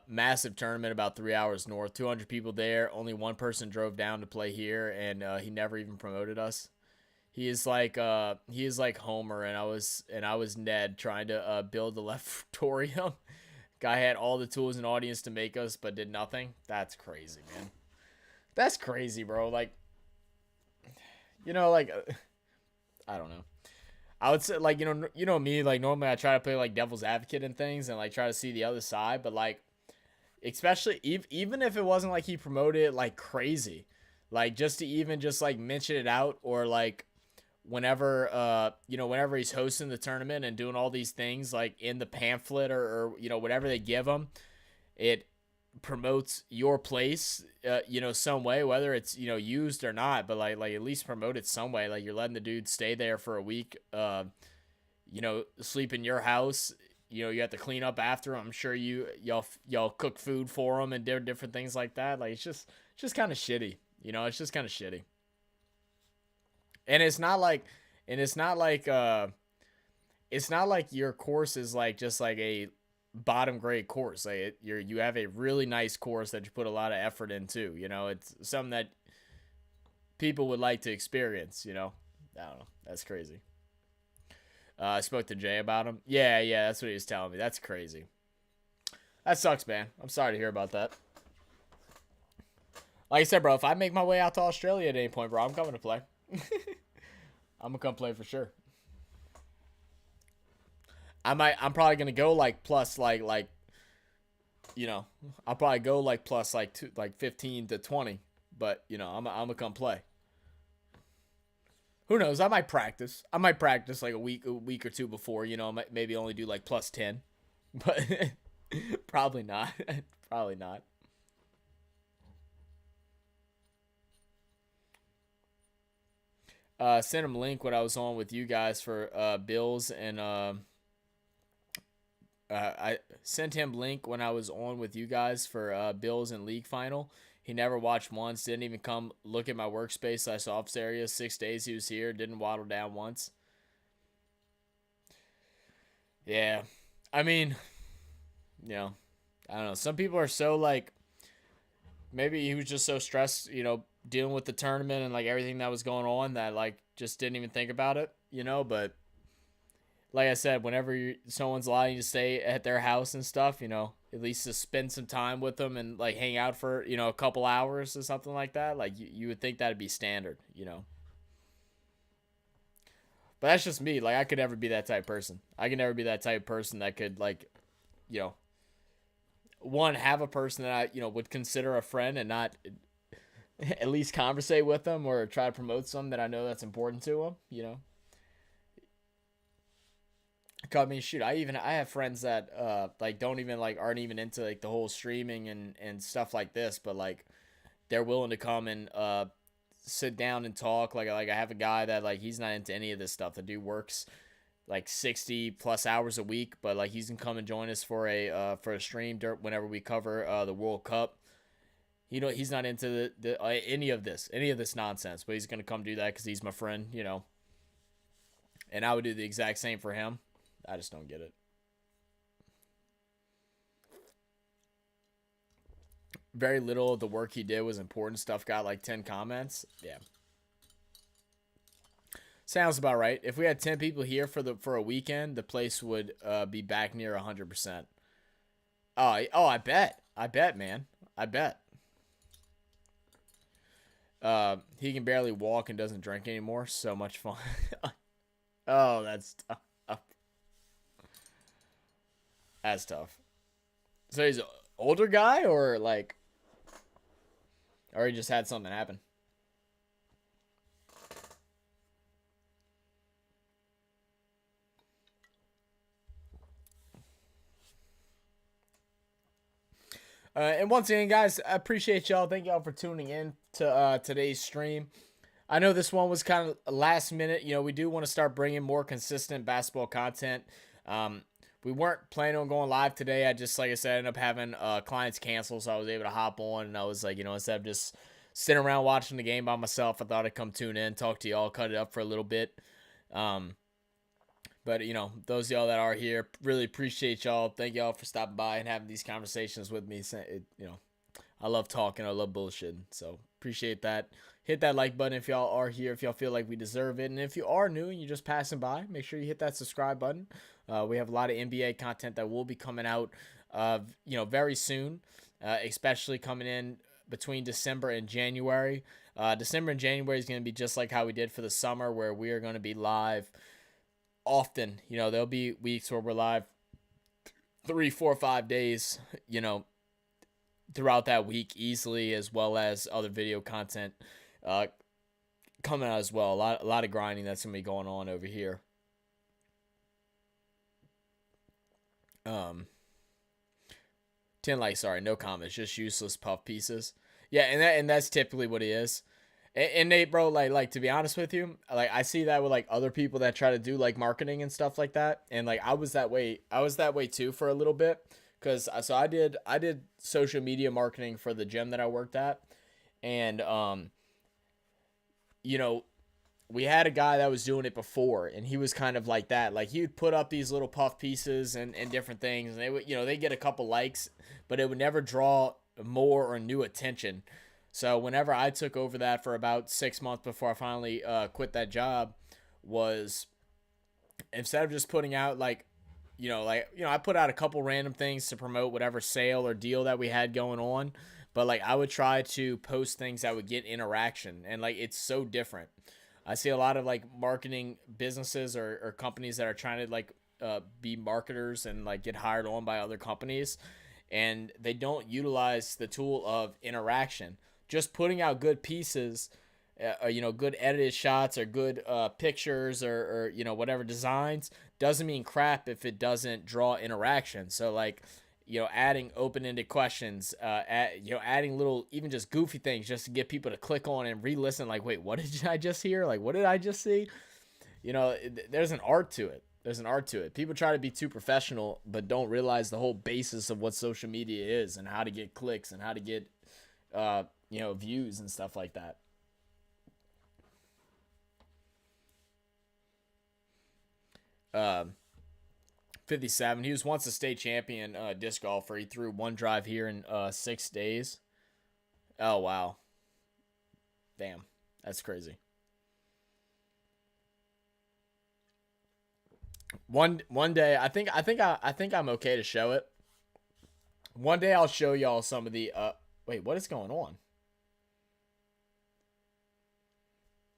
A: Massive tournament about 3 hours north, 200 people there. Only one person drove down to play here, and he never even promoted us. He is like Homer, and I was Ned trying to build the Leftorium. Guy had all the tools and audience to make us, but did nothing. That's crazy, man. That's crazy, bro. Like, like I don't know. I would say like me, like normally I try to play like devil's advocate and things and like try to see the other side, but like especially even if it wasn't like he promoted it like crazy, like just to even just like mention it out or like whenever he's hosting the tournament and doing all these things like in the pamphlet or whatever they give him, it promotes your place some way, whether it's used or not, but like at least promote it some way. Like you're letting the dude stay there for a week, sleep in your house. You have to clean up after him. I'm sure y'all cook food for him and different things like that. Like it's just kind of shitty. It's just kind of shitty. And it's not like your course is like just like a bottom grade course. Like you have a really nice course that you put a lot of effort into. It's something that people would like to experience. I don't know. That's crazy. I spoke to Jay about him. Yeah, that's what he was telling me. That's crazy. That sucks, man. I'm sorry to hear about that. Like I said, bro, if I make my way out to Australia at any point, bro, I'm coming to play. I'm gonna come play for sure. I'm probably gonna go like plus I'll probably go like plus like 15 to 20, but I'm gonna come play. Who knows? I might practice. I might practice like a week or two before. Maybe only do like plus 10, but probably not. Probably not. Sent him a link when I was on with you guys for Bills and I sent him link when I was on with you guys for Bills and league final. He never watched once. Didn't even come look at my workspace / office area. 6 days he was here. Didn't waddle down once. Yeah, I mean, I don't know. Some people are so like maybe he was just so stressed, dealing with the tournament and like everything that was going on that like just didn't even think about it, But like I said, whenever someone's allowing you to stay at their house and stuff, at least to spend some time with them and like hang out for a couple hours or something like that. Like you would think that'd be standard. But that's just me. Like I could never be that type of person. I could never be that type of person that could like, you know, one have a person that I would consider a friend and not at least conversate with them or try to promote something that I know that's important to them. I mean, shoot, I have friends that like don't even like aren't even into like the whole streaming and stuff like this, but like they're willing to come and sit down and talk. Like I have a guy that like he's not into any of this stuff. The dude works like 60 plus hours a week, but like he's gonna come and join us for a stream whenever we cover the World Cup. He's not into any of this nonsense, but he's gonna come do that because he's my friend, and I would do the exact same for him. I just don't get it. Very little of the work he did was important. Stuff got like 10 comments. Yeah, sounds about right. If we had 10 people here for a weekend, the place would be back near 100%. I bet, man. I bet. He can barely walk and doesn't drink anymore. So much fun. Oh, that's tough. That's tough. So he's an older guy, or he just had something happen. And once again, guys, I appreciate y'all. Thank y'all for tuning in to today's stream. I know this one was kind of last minute. We do want to start bringing more consistent basketball content. We weren't planning on going live today. I just, like I said, ended up having clients cancel, so I was able to hop on, and I was like, instead of just sitting around watching the game by myself, I thought I'd come tune in, talk to y'all, cut it up for a little bit. But, those of y'all that are here, really appreciate y'all. Thank y'all for stopping by and having these conversations with me. I love talking. I love bullshitting. So appreciate that. Hit that like button if y'all are here, if y'all feel like we deserve it. And if you are new and you're just passing by, make sure you hit that subscribe button. We have a lot of NBA content that will be coming out, very soon, especially coming in between December and January. December and January is going to be just like how we did for the summer, where we are going to be live often. There'll be weeks where we're live 3, 4, 5 days, throughout that week easily, as well as other video content coming out as well. A lot of grinding that's going to be going on over here. 10 likes, sorry, no comments, just useless puff pieces. Yeah, and that's typically what it is. And Nate, bro, like to be honest with you, like I see that with like other people that try to do like marketing and stuff like that, and like I was that way too for a little bit, because I did social media marketing for the gym that I worked at, and we had a guy that was doing it before, and he was kind of like that. Like he would put up these little puff pieces and different things, and they would, they get a couple likes, but it would never draw more or new attention. So whenever I took over that for about 6 months before I finally quit that job, was instead of just putting out I put out a couple random things to promote whatever sale or deal that we had going on, but like I would try to post things that would get interaction, and like it's so different. I see a lot of like marketing businesses or companies that are trying to like be marketers and like get hired on by other companies, and they don't utilize the tool of interaction. Just putting out good pieces, good edited shots or good pictures or whatever designs doesn't mean crap if it doesn't draw interaction. So like, adding open-ended questions, adding little, even just goofy things just to get people to click on and re-listen. Like, wait, what did I just hear? Like, what did I just see? There's an art to it. People try to be too professional, but don't realize the whole basis of what social media is and how to get clicks and how to get, views and stuff like that. Um, 57. He was once a state champion disc golfer. He threw one drive here in 6 days. Oh wow, damn, that's crazy. One day, I think I'm okay to show it. One day I'll show y'all some of the. Wait, what is going on?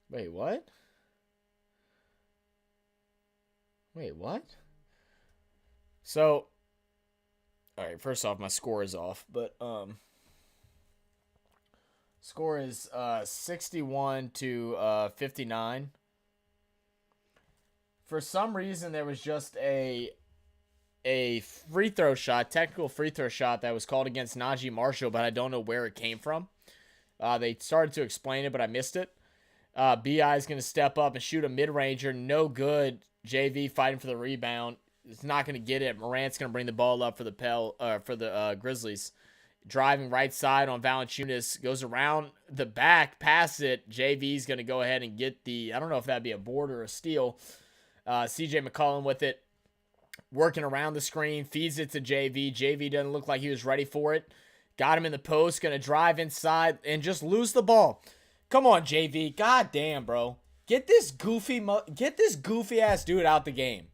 A: Wait, what? Wait, what? So, all right. First off, my score is off, but Score is 61 to 59. For some reason, there was just a free throw shot, technical free throw shot that was called against Najee Marshall, but I don't know where it came from. They started to explain it, but I missed it. BI is going to step up and shoot a mid-ranger. No good. JV fighting for the rebound. It's not going to get it. Morant's going to bring the ball up for the Grizzlies. Driving right side on Valanciunas. Goes around the back, past it. JV's going to go ahead and get I don't know if that'd be a board or a steal. CJ McCollum with it. Working around the screen. Feeds it to JV. JV doesn't look like he was ready for it. Got him in the post. Going to drive inside and just lose the ball. Come on, JV. God damn, bro. Get this goofy ass dude out the game.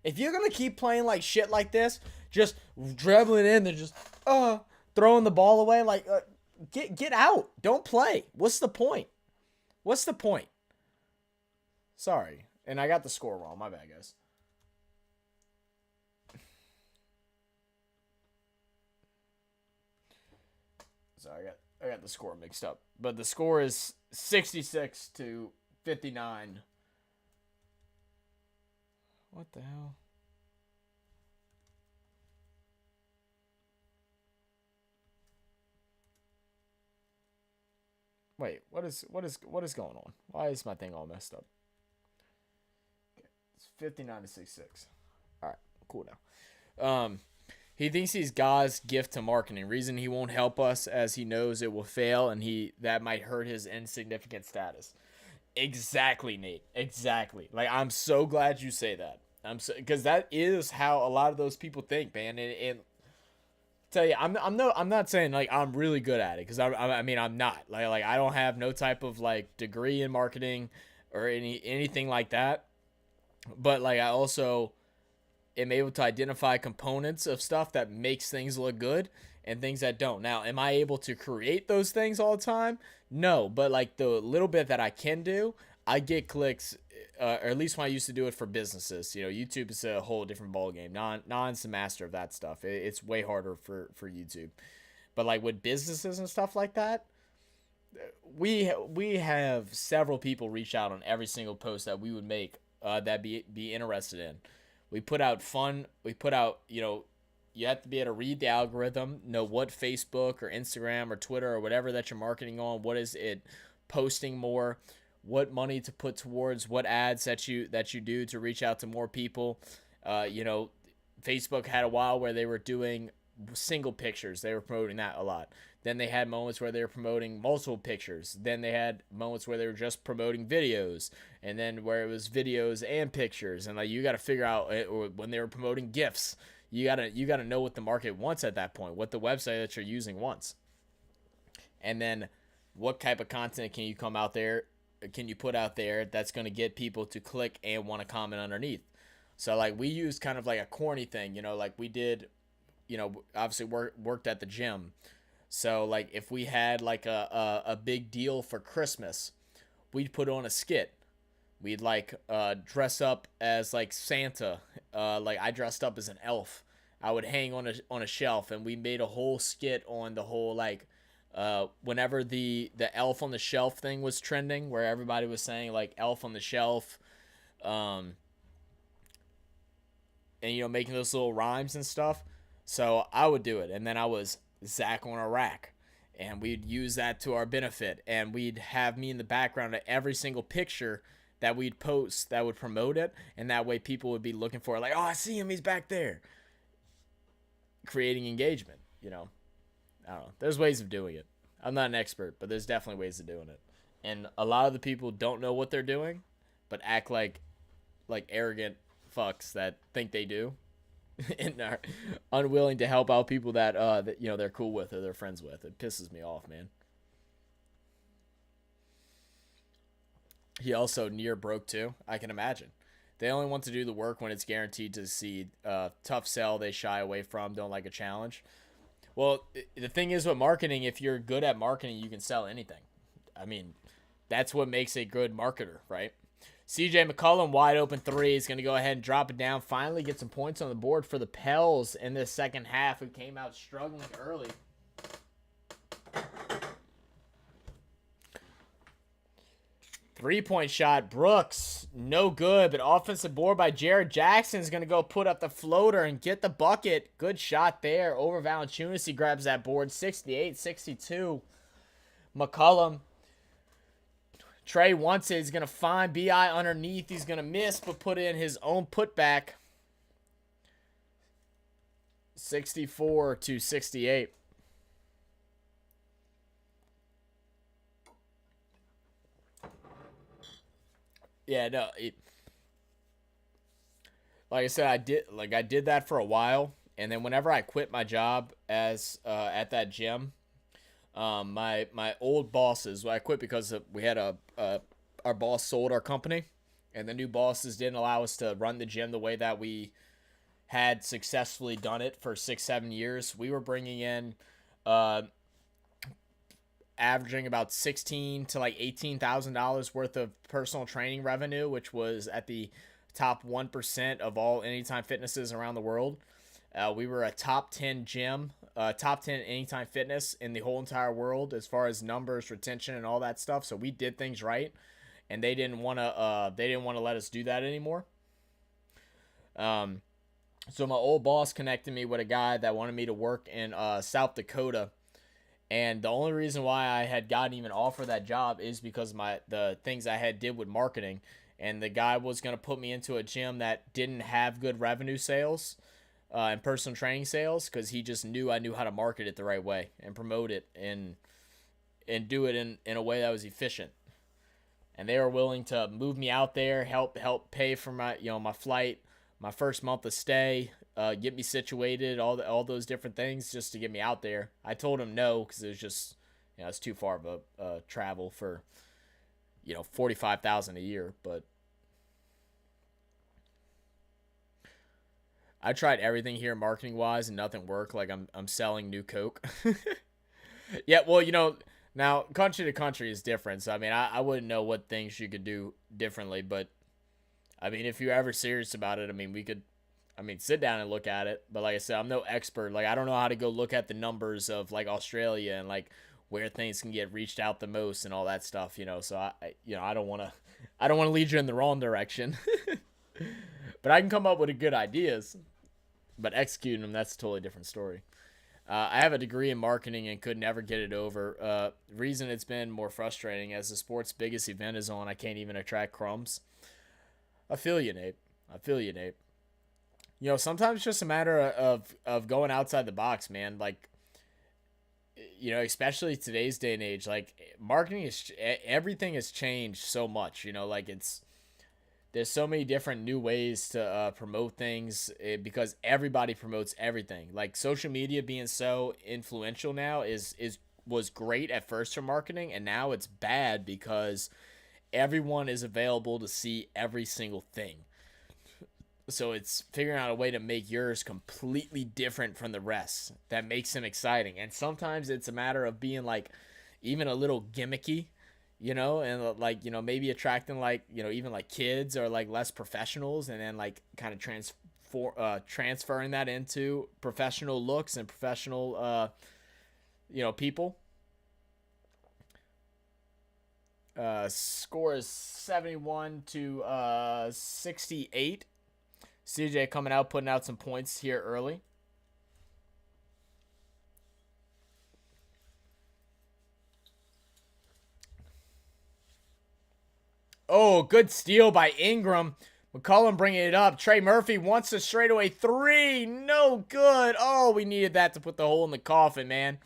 A: If you're going to keep playing like shit like this, just dribbling in and just throwing the ball away, like get out. Don't play. What's the point? What's the point? Sorry. And I got the score wrong. My bad, guys. So I got the score mixed up. But the score is 66 to 59. What the hell? Wait, what is going on? Why is my thing all messed up? Okay, it's 59 to 66. All right, cool now. He thinks he's God's gift to marketing. Reason he won't help us as he knows it will fail and that might hurt his insignificant status. Exactly, Nate. Exactly. Like, I'm so glad you say that. Because that is how a lot of those people think, man. And tell you, I'm not saying like I'm really good at it, because I mean I'm not. Like I don't have no type of like degree in marketing or anything like that. But like I also am able to identify components of stuff that makes things look good and things that don't. Now, am I able to create those things all the time? No, but like the little bit that I can do, I get clicks, or at least when I used to do it for businesses. You know, YouTube is a whole different ballgame. Non's the master of that stuff. It's way harder for YouTube. But like with businesses and stuff like that, we have several people reach out on every single post that we would make that be interested in. We put out you know, you have to be able to read the algorithm, know what Facebook or Instagram or Twitter or whatever that you're marketing on, what is it posting more, what money to put towards what ads that you do to reach out to more people. You know, Facebook had a while where they were doing single pictures. They were promoting that a lot. Then they had moments where they were promoting multiple pictures. Then they had moments where they were just promoting videos, and then where it was videos and pictures. And like you got to figure out, or when they were promoting GIFs, you gotta know what the market wants at that point, what the website that you're using wants, and then what type of content can you put out there that's going to get people to click and want to comment underneath. So like we use kind of like a corny thing, you know, like we did, you know, obviously worked at the gym. So like if we had like a big deal for Christmas, we'd put on a skit. We'd like dress up as like Santa. Like I dressed up as an elf. I would hang on a shelf, and we made a whole skit on the whole like whenever the elf on the shelf thing was trending, where everybody was saying like elf on the shelf, and you know, making those little rhymes and stuff. So I would do it, and then I was Zach on a rack, and we'd use that to our benefit, and we'd have me in the background of every single picture that we'd post that would promote it, and that way people would be looking for it, like, oh, I see him, he's back there. Creating engagement, you know. I don't know. There's ways of doing it. I'm not an expert, but there's definitely ways of doing it. And a lot of the people don't know what they're doing, but act like arrogant fucks that think they do, and are unwilling to help out people that you know they're cool with or they're friends with. It pisses me off, man. He also near broke too. I can imagine. They only want to do the work when it's guaranteed to succeed. Tough sell they shy away from. Don't like a challenge. Well, the thing is with marketing, if you're good at marketing, you can sell anything. I mean, that's what makes a good marketer, right? CJ McCollum, wide open three. He's going to go ahead and drop it down. Finally get some points on the board for the Pels in this second half, who came out struggling early. 3-point shot, Brooks, no good, but offensive board by Jared Jackson is going to go put up the floater and get the bucket. Good shot there over Valanciunas. He grabs that board, 68-62. McCollum. Trey wants it. He's going to find B.I. underneath. He's going to miss, but put in his own putback. 64-68. Yeah, no. Like I said, I did that for a while, and then whenever I quit my job as at that gym, my old bosses, well, I quit because we had our boss sold our company, and the new bosses didn't allow us to run the gym the way that we had successfully done it for 6-7 years. We were bringing in averaging about $16,000 to like $18,000 worth of personal training revenue, which was at the top 1% of all Anytime Fitnesses around the world. We were a top 10 gym, top 10 Anytime Fitness in the whole entire world as far as numbers, retention, and all that stuff. So we did things right, and they didn't want to let us do that anymore. So my old boss connected me with a guy that wanted me to work in South Dakota. And the only reason why I had gotten even offered that job is because the things I had did with marketing. And the guy was going to put me into a gym that didn't have good revenue sales and personal training sales, because he just knew I knew how to market it the right way and promote it and do it in a way that was efficient. And they were willing to move me out there, help pay for my my flight, my first month of stay, get me situated, all those different things just to get me out there. I told him no, because it was just it's too far of a travel for $45,000 a year. But I tried everything here marketing wise and nothing worked. Like I'm selling new Coke. Yeah, well, now country to country is different. So I mean, I wouldn't know what things you could do differently, but I mean, if you're ever serious about it, I mean, we could sit down and look at it. But like I said, I'm no expert. Like, I don't know how to go look at the numbers of like Australia and like where things can get reached out the most and all that stuff, So I don't want to lead you in the wrong direction. But I can come up with good ideas. But executing them, that's a totally different story. I have a degree in marketing and could never get it over. Reason it's been more frustrating, as the sport's biggest event is on, I can't even attract crumbs. I feel you, Nate. Sometimes it's just a matter of going outside the box, man. Like, especially today's day and age, like marketing everything has changed so much. There's so many different new ways to promote things because everybody promotes everything. Like, social media being so influential now was great at first for marketing, and now it's bad because everyone is available to see every single thing. So it's figuring out a way to make yours completely different from the rest that makes them exciting. And sometimes it's a matter of being like even a little gimmicky, and like, maybe attracting like, even like kids or like less professionals, and then like kind of transferring that into professional looks and professional, people. Score is 71-68. CJ coming out, putting out some points here early. Oh, good steal by Ingram. McCollum bringing it up. Trey Murphy wants a straightaway three. No good. Oh, we needed that to put the hole in the coffin, man.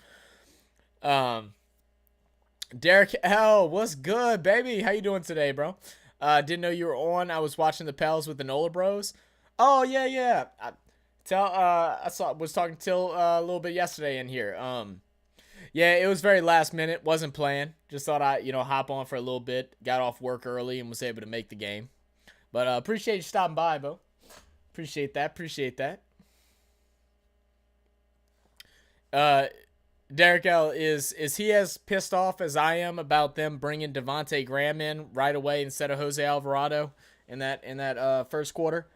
A: Derek L, what's good, baby? How you doing today, bro? Didn't know you were on. I was watching the Pels with the Nola Bros. Oh yeah. Was talking till a little bit yesterday in here. Yeah, it was very last minute. Wasn't playing. Just thought I hop on for a little bit. Got off work early and was able to make the game. But appreciate you stopping by, bro. Appreciate that. Derek L, is he as pissed off as I am about them bringing Devontae Graham in right away instead of Jose Alvarado in that first quarter?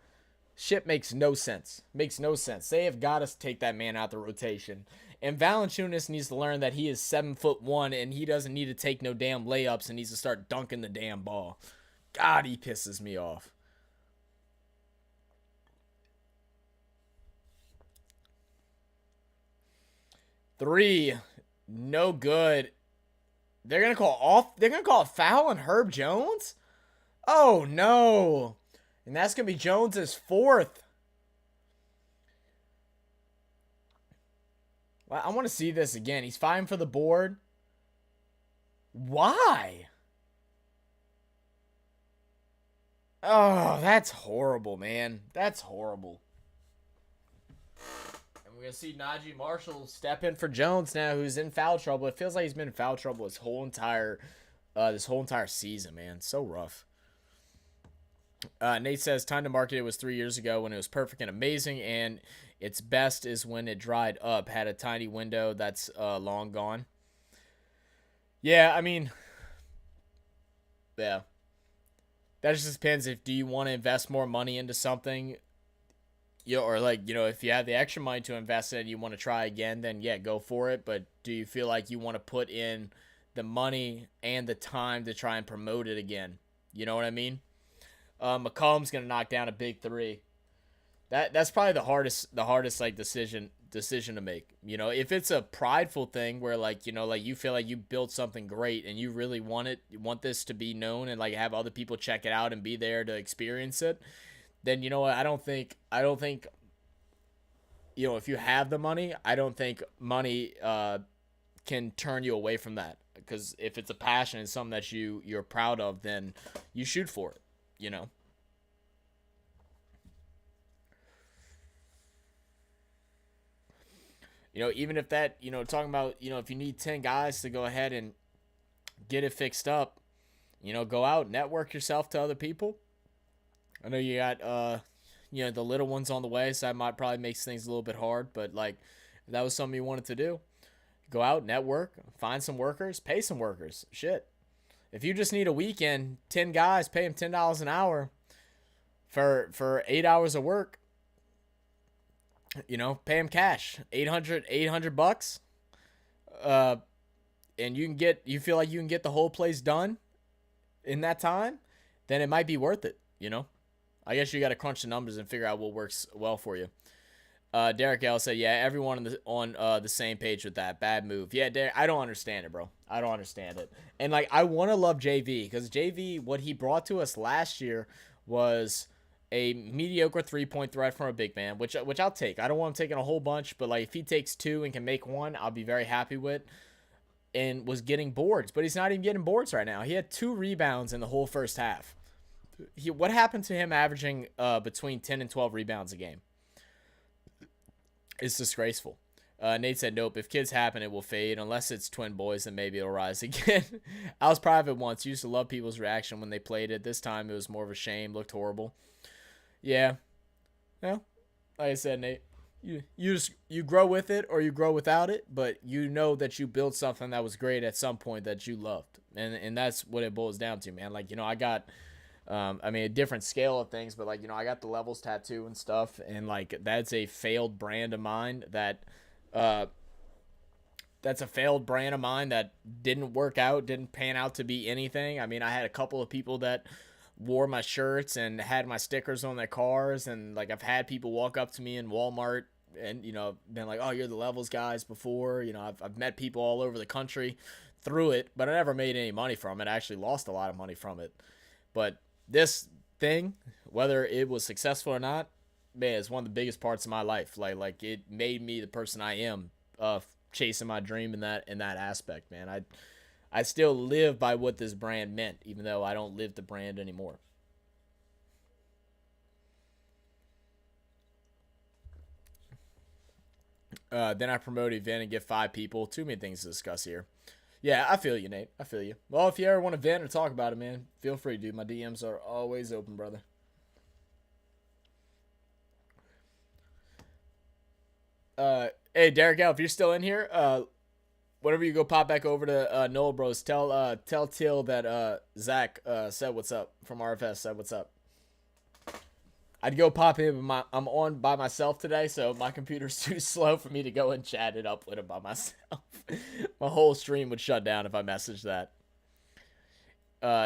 A: Shit makes no sense. Makes no sense. They have got to take that man out the rotation. And Valanciunas needs to learn that he is 7'1" and he doesn't need to take no damn layups and needs to start dunking the damn ball. God, he pisses me off. Three, no good. They're gonna call off. They're gonna call a foul on Herb Jones. Oh no! And that's gonna be Jones's fourth. Well, I want to see this again. He's fighting for the board. Why? Oh, that's horrible, man. That's horrible. And we're gonna see Najee Marshall step in for Jones now, who's in foul trouble. It feels like he's been in foul trouble this whole entire season, man. So rough. Nate says time to market it was 3 years ago when it was perfect and amazing, and its best is when it dried up. Had a tiny window that's long gone. Yeah, I mean, yeah. That just depends if do you want to invest more money into something, or like, if you have the extra money to invest in it and you want to try again, then yeah, go for it. But do you feel like you want to put in the money and the time to try and promote it again? You know what I mean? McCollum's gonna knock down a big three. That's probably the hardest like decision to make. If it's a prideful thing where like you feel like you built something great and you really want this to be known and like have other people check it out and be there to experience it, then you know what, I don't think if you have the money, I don't think money can turn you away from that, because if it's a passion and something that you're proud of, then you shoot for it. Even if that, talking about, if you need 10 guys to go ahead and get it fixed up, go out, network yourself to other people. I know you got, the little ones on the way, so that might probably makes things a little bit hard, but like, if that was something you wanted to do, go out, network, find some workers, pay some workers. Shit. If you just need a weekend, 10 guys, pay them $10 an hour for 8 hours of work. Pay them cash, $800 and you feel like you can get the whole place done in that time, then it might be worth it. I guess you got to crunch the numbers and figure out what works well for you. Derek L said, yeah, everyone on the same page with that. Bad move. Yeah, Derek, I don't understand it, bro. I don't understand it. And like, I want to love JV, because JV, what he brought to us last year was a mediocre 3-point threat from a big man, which I'll take. I don't want him taking a whole bunch, but like if he takes 2 and can make 1, I'll be very happy with. And was getting boards, but he's not even getting boards right now. He had 2 rebounds in the whole first half. What happened to him averaging between 10 and 12 rebounds a game? It's disgraceful. Nate said, nope, if kids happen, it will fade. Unless it's twin boys, then maybe it'll rise again. I was private once. Used to love people's reaction when they played it. This time it was more of a shame. Looked horrible. Yeah. Well, like I said, Nate, you grow with it or you grow without it, but you know that you built something that was great at some point that you loved. And that's what it boils down to, man. Like, I got a different scale of things, but like, I got the levels tattoo and stuff, and like that's a failed brand of mine that didn't work out, didn't pan out to be anything. I mean, I had a couple of people that wore my shirts and had my stickers on their cars, and like I've had people walk up to me in Walmart and been like, oh, you're the levels guys before. I've met people all over the country through it, but I never made any money from it. I actually lost a lot of money from it. But this thing, whether it was successful or not, man, it's one of the biggest parts of my life. Like it made me the person I am, chasing my dream in that aspect, man. I still live by what this brand meant, even though I don't live the brand anymore. Then I promote an event and get 5 people. Too many things to discuss here. Yeah, I feel you, Nate. I feel you. Well, if you ever want to vent or talk about it, man, feel free, dude. My DMs are always open, brother. Hey, Derek L, if you're still in here, whenever you go pop back over to Noel Bros, tell Till that Zach said what's up from RFS, said what's up. I'd go pop in, but I'm on by myself today, so my computer's too slow for me to go and chat it up with him by myself. My whole stream would shut down if I messaged that.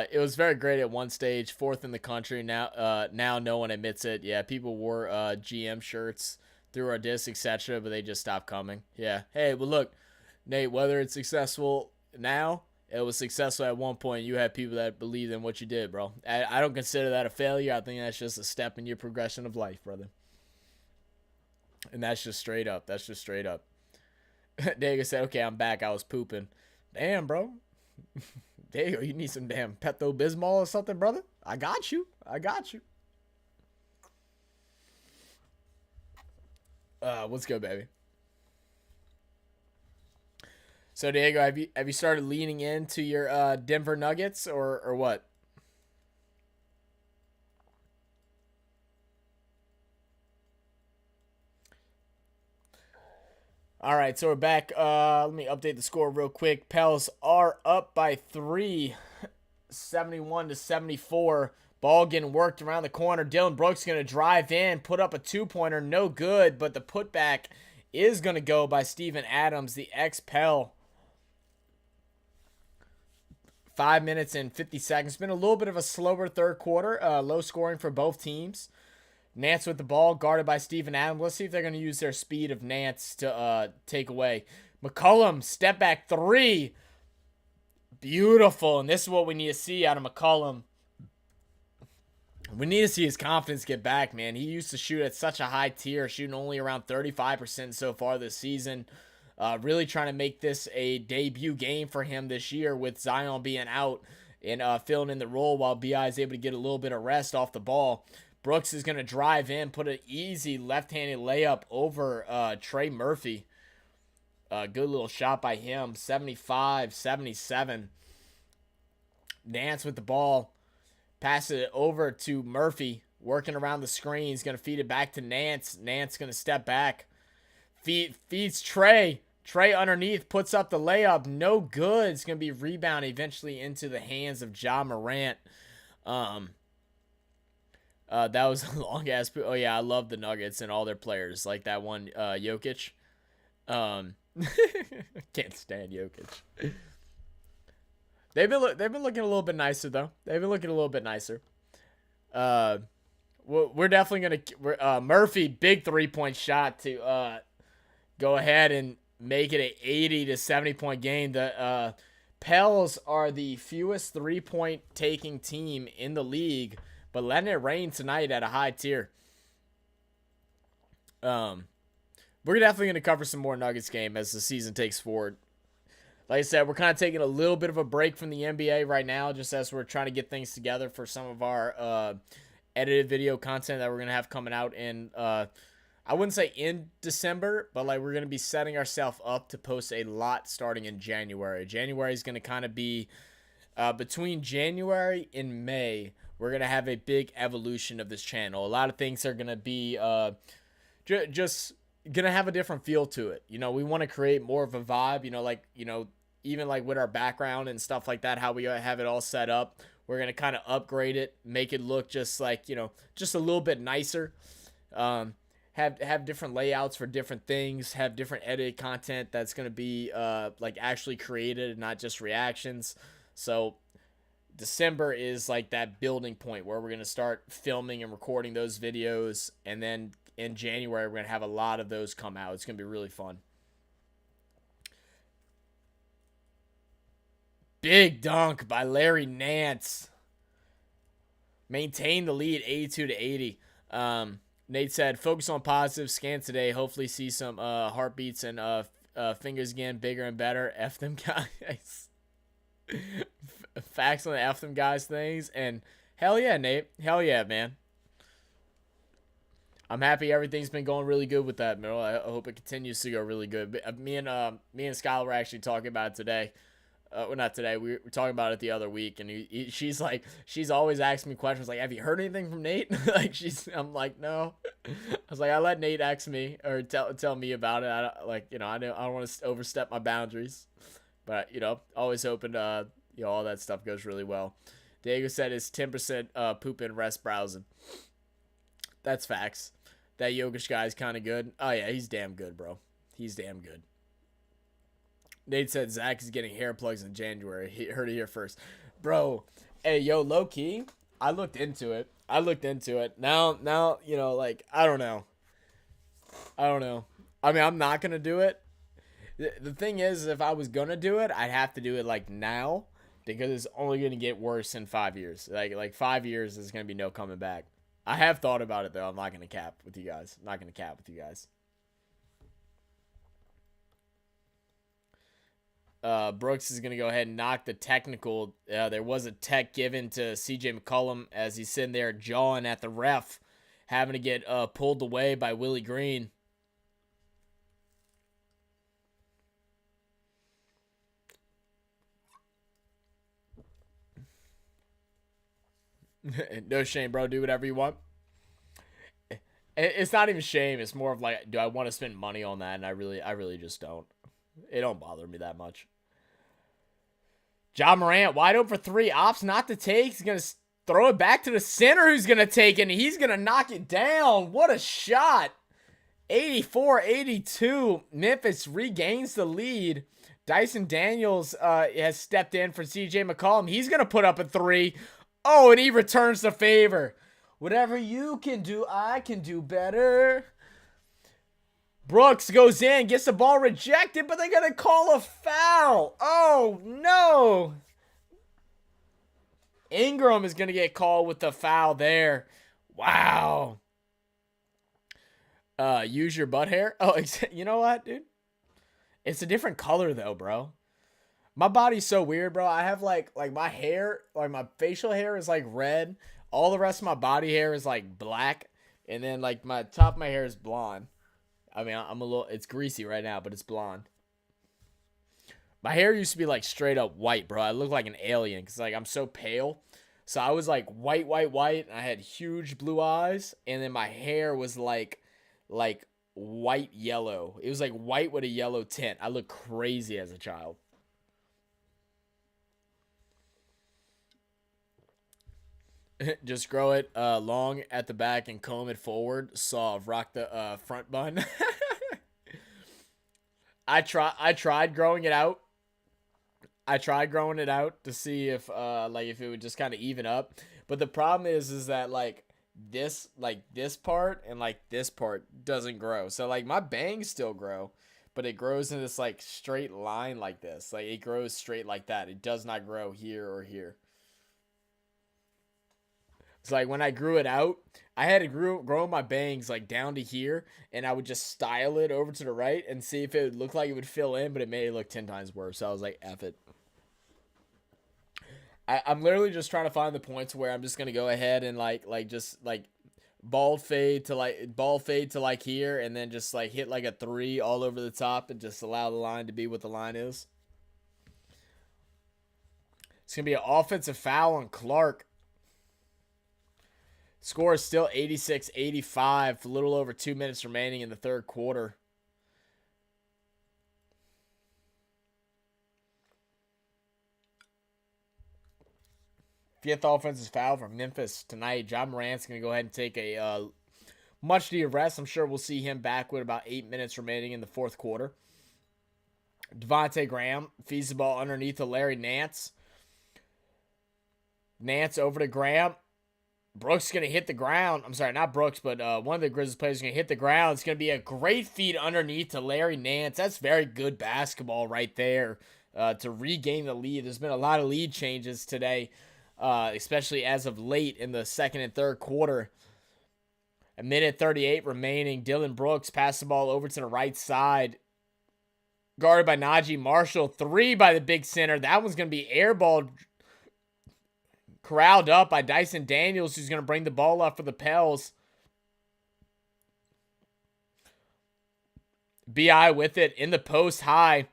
A: It was very great at one stage, fourth in the country. Now no one admits it. Yeah, people wore GM shirts through our disc, etc., but they just stopped coming. Yeah. Hey, well, look, Nate, whether it's successful now, it was successful at one point. You had people that believed in what you did, bro. I don't consider that a failure. I think that's just a step in your progression of life, brother. And that's just straight up. That's just straight up. Diego said, okay, I'm back. I was pooping. Damn, bro. Diego, you need some damn Pepto-Bismol or something, brother? I got you. I got you. Let's go, baby. So, Diego, have you started leaning into your Denver Nuggets or what? All right, so we're back. Let me update the score real quick. Pels are up by 3, 71-74. Ball getting worked around the corner. Dylan Brooks going to drive in, put up a two-pointer. No good, but the putback is going to go by Steven Adams, the ex-Pel. 5 minutes and 50 seconds. Been a little bit of a slower third quarter. Low scoring for both teams. Nance with the ball, guarded by Steven Adams. Let's see if they're going to use their speed of Nance to take away. McCollum, step back 3. Beautiful. And this is what we need to see out of McCollum. We need to see his confidence get back, man. He used to shoot at such a high tier, shooting only around 35% so far this season. Really trying to make this a debut game for him this year with Zion being out and filling in the role while B.I. is able to get a little bit of rest off the ball. Brooks is going to drive in, put an easy left-handed layup over Trey Murphy. Good little shot by him, 75-77. Nance with the ball. Passes it over to Murphy, working around the screen. He's going to feed it back to Nance. Nance going to step back. Feeds Trey. Trey underneath, puts up the layup. No good. It's going to be rebounded eventually into the hands of Ja Morant. That was a long-ass... Oh, yeah, I love the Nuggets and all their players. Like that one, Jokic. Can't stand Jokic. They've been looking a little bit nicer, though. They've been looking a little bit nicer. We're definitely going to... Murphy, big three-point shot to go ahead and make it a 80-70-point game. The Pels are the fewest three-point taking team in the league, but letting it rain tonight at a high tier. We're definitely going to cover some more Nuggets game as the season takes forward. Like I said, we're kind of taking a little bit of a break from the NBA right now, just as we're trying to get things together for some of our edited video content that we're going to have coming out in, I wouldn't say in December, but like we're going to be setting ourselves up to post a lot starting in January. January is going to kind of be between January and May. We're going to have a big evolution of this channel. A lot of things are going to be just going to have a different feel to it. You know, we want to create more of a vibe, even like with our background and stuff like that, how we have it all set up. We're going to kind of upgrade it, make it look just like, just a little bit nicer. Have different layouts for different things, have different edited content that's going to be like actually created and not just reactions. So December is like that building point where we're going to start filming and recording those videos, and then in January we're going to have a lot of those come out. It's going to be really fun. Big dunk by Larry Nance. Maintain the lead 82-80. Nate said, focus on positive, scan today. Hopefully see some heartbeats and fingers again, bigger and better. F them guys. Facts on the F them guys things. And hell yeah, Nate. Hell yeah, man. I'm happy everything's been going really good with that, Middle. I hope it continues to go really good. Me and Skylar were actually talking about it today. Well, not today. We were talking about it the other week, and she's always asking me questions like, "Have you heard anything from Nate?" I'm like, no. I was like, I let Nate ask me or tell me about it. I don't want to overstep my boundaries, but always hoping all that stuff goes really well. Diego said it's 10% poop and rest browsing. That's facts. That Jokic guy's kind of good. Oh, yeah, he's damn good, bro. He's damn good. Nate said Zach is getting hair plugs in January. He heard it here first. Bro, hey, yo, low-key, I looked into it. Now, you know, like, I don't know. I mean, I'm not going to do it. The thing is, if I was going to do it, I'd have to do it, like, now. Because it's only going to get worse in 5 years. Like 5 years is going to be no coming back. I have thought about it, though. I'm not going to cap with you guys. Brooks is going to go ahead and knock the technical. There was a tech given to CJ McCollum as he's sitting there jawing at the ref, having to get pulled away by Willie Green. No shame, bro. Do whatever you want. It's not even shame. It's more of like, do I want to spend money on that? And I really just don't. It don't bother me that much. Ja Morant, wide open for three. Ops not to take. He's going to throw it back to the center who's going to take it. And he's going to knock it down. What a shot. 84-82. Memphis regains the lead. Dyson Daniels has stepped in for CJ McCollum. He's going to put up a three. Oh, and he returns the favor. Whatever you can do, I can do better. Brooks goes in, gets the ball rejected, but they're going to call a foul. Oh, no. Ingram is going to get called with the foul there. Wow. Use your butt hair. Oh, you know what, dude? It's a different color, though, bro. My body's so weird, bro. I have, like my hair, like, my facial hair is, like, red. All the rest of my body hair is, like, black. And then, like, my top of my hair is blonde. I mean, I'm a little, it's greasy right now, but it's blonde. My hair used to be, like, straight up white, bro. I look like an alien because, like, I'm so pale. So I was, like, white. And I had huge blue eyes. And then my hair was, like white yellow. It was, like, white with a yellow tint. I looked crazy as a child. Just grow it long at the back and comb it forward. Rock the front bun. I tried growing it out. To see if if it would just kind of even up. But the problem is that this part and this part doesn't grow. So like my bangs still grow, but it grows in this like straight line like this. Like it grows straight like that. It does not grow here or here. So like when I grew it out, I had to grow my bangs like down to here, and I would just style it over to the right and see if it would look like it would fill in, but it made it look 10 times worse. So I was like, F it. I'm literally just trying to find the points where I'm just gonna go ahead and just bald fade to like here, and then just like hit like a 3 all over the top and just allow the line to be what the line is. It's gonna be an offensive foul on Clark. Score is still 86-85, a little over 2 minutes remaining in the third quarter. Fifth offensive foul for Memphis tonight. Ja Morant's going to go ahead and take a much needed rest. I'm sure we'll see him back with about 8 minutes remaining in the fourth quarter. Devontae Graham feeds the ball underneath to Larry Nance. Nance over to Graham. Brooks is going to hit the ground. I'm sorry, not Brooks, but one of the Grizzlies players is going to hit the ground. It's going to be a great feed underneath to Larry Nance. That's very good basketball right there to regain the lead. There's been a lot of lead changes today, especially as of late in the second and third quarter. A minute 38 remaining. Dylan Brooks passed the ball over to the right side. Guarded by Najee Marshall. 3 by the big center. That one's going to be airballed. Corralled up by Dyson Daniels, who's going to bring the ball up for the Pels. B.I. with it in the post high.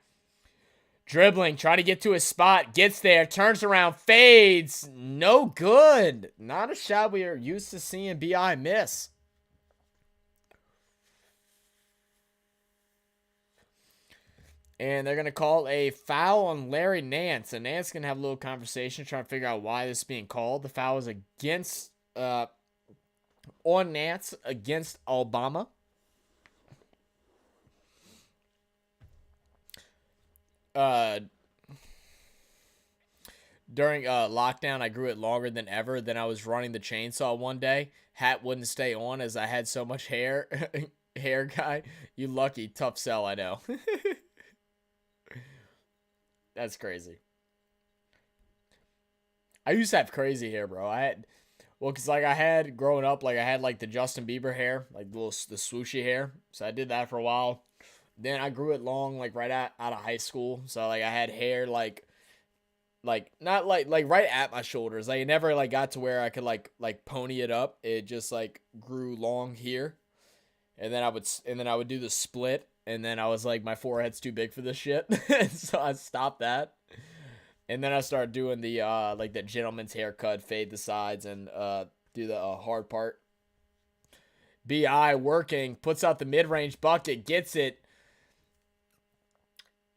A: Dribbling, trying to get to his spot. Gets there, turns around, fades. No good. Not a shot we are used to seeing B.I. miss. And they're going to call a foul on Larry Nance. And Nance going to have a little conversation trying to figure out why this is being called. The foul is against on Nance against Alabama. During lockdown, I grew it longer than ever. Then I was running the chainsaw one day. Hat wouldn't stay on as I had so much hair. Hair guy, you lucky. Tough sell, I know. That's crazy. I used to have crazy hair, bro. Cause like I had growing up, like I had like the Justin Bieber hair, like the swooshy hair. So I did that for a while. Then I grew it long, like right out of high school. So like I had hair like not like right at my shoulders. Like it never like got to where I could like pony it up. It just like grew long here, and then I would do the split, and then I was like, my forehead's too big for this shit, so I stopped that. And then I started doing the like the gentleman's haircut, fade the sides, and do the hard part. Bi working, puts out the mid range bucket, gets it.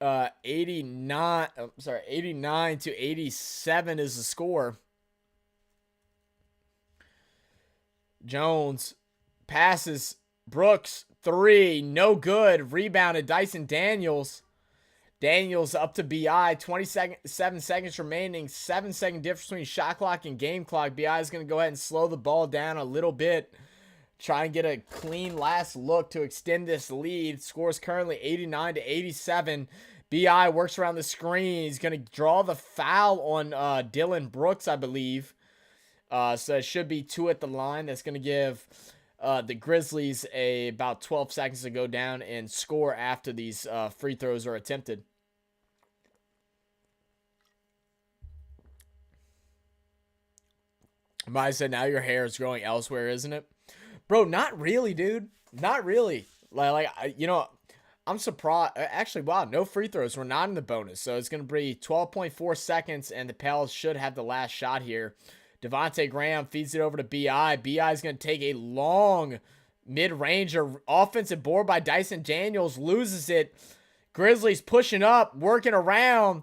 A: 89 to 87 is the score. Jones passes Brooks, 3, no good. Rebounded Dyson Daniels. Daniels up to BI, 7 seconds remaining. 7-second difference between shot clock and game clock. BI is going to go ahead and slow the ball down a little bit. Try and get a clean last look to extend this lead. Scores currently 89 to 87. BI works around the screen. He's going to draw the foul on Dylan Brooks, I believe. So it should be 2 at the line. That's going to give the Grizzlies about 12 seconds to go down and score after these free throws are attempted. I said, now your hair is growing elsewhere, isn't it? Bro, not really, dude. Not really. I'm surprised. Actually, wow, no free throws. We're not in the bonus. So it's going to be 12.4 seconds, and the Pels should have the last shot here. Devontae Graham feeds it over to B.I. B.I. is going to take a long mid-ranger. Offensive board by Dyson Daniels. Loses it. Grizzlies pushing up, working around.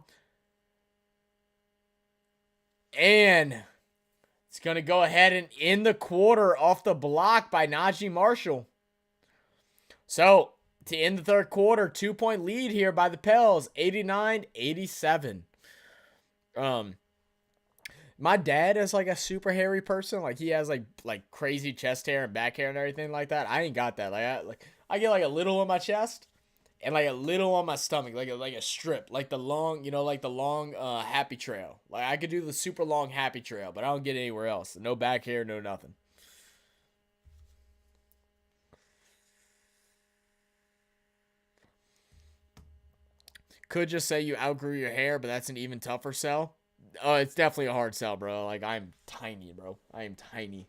A: And it's going to go ahead and end the quarter off the block by Najee Marshall. So, to end the third quarter, 2-point lead here by the Pels, 89-87. My dad is like a super hairy person. Like he has like crazy chest hair and back hair and everything like that. I ain't got that. I get like a little on my chest and like a little on my stomach, like a strip, like the long, happy trail. Like I could do the super long happy trail, but I don't get anywhere else. No back hair, no nothing. Could just say you outgrew your hair, but that's an even tougher sell. Oh, it's definitely a hard sell, bro. Like, I'm tiny, bro. I am tiny.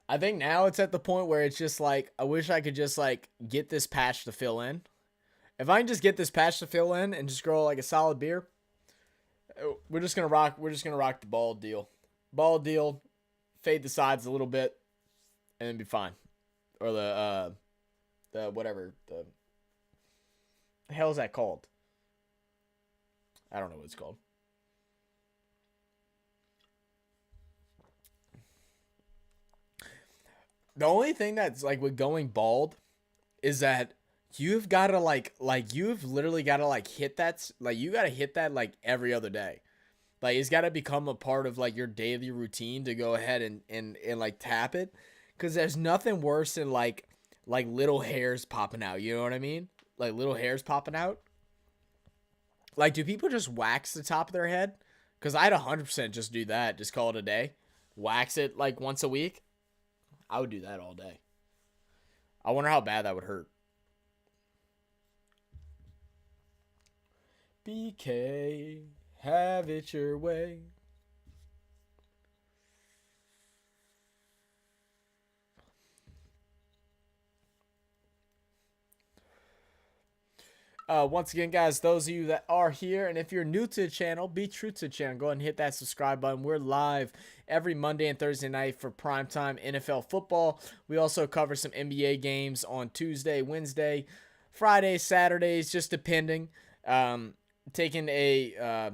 A: I think now it's at the point where it's just like, I wish I could just like get this patch to fill in. If I can just get this patch to fill in and just grow like a solid beard, we're just gonna rock the bald deal. Bald deal, fade the sides a little bit, and then be fine. Or the whatever the hell is that called? I don't know what it's called. The only thing that's like with going bald is that you've got to like you've literally got to like hit that, like you got to hit that like every other day. Like it's got to become a part of like your daily routine to go ahead and like tap it, cuz there's nothing worse than like little hairs popping out, you know what I mean? Like little hairs popping out. Like do people just wax the top of their head? Cuz I'd 100% just do that, just call it a day. Wax it like once a week. I would do that all day. I wonder how bad that would hurt. BK, have it your way. Once again, guys, those of you that are here, and if you're new to the channel, be true to the channel. Go ahead and hit that subscribe button. We're live every Monday and Thursday night for primetime NFL football. We also cover some NBA games on Tuesday, Wednesday, Fridays, Saturdays, just depending. Taking a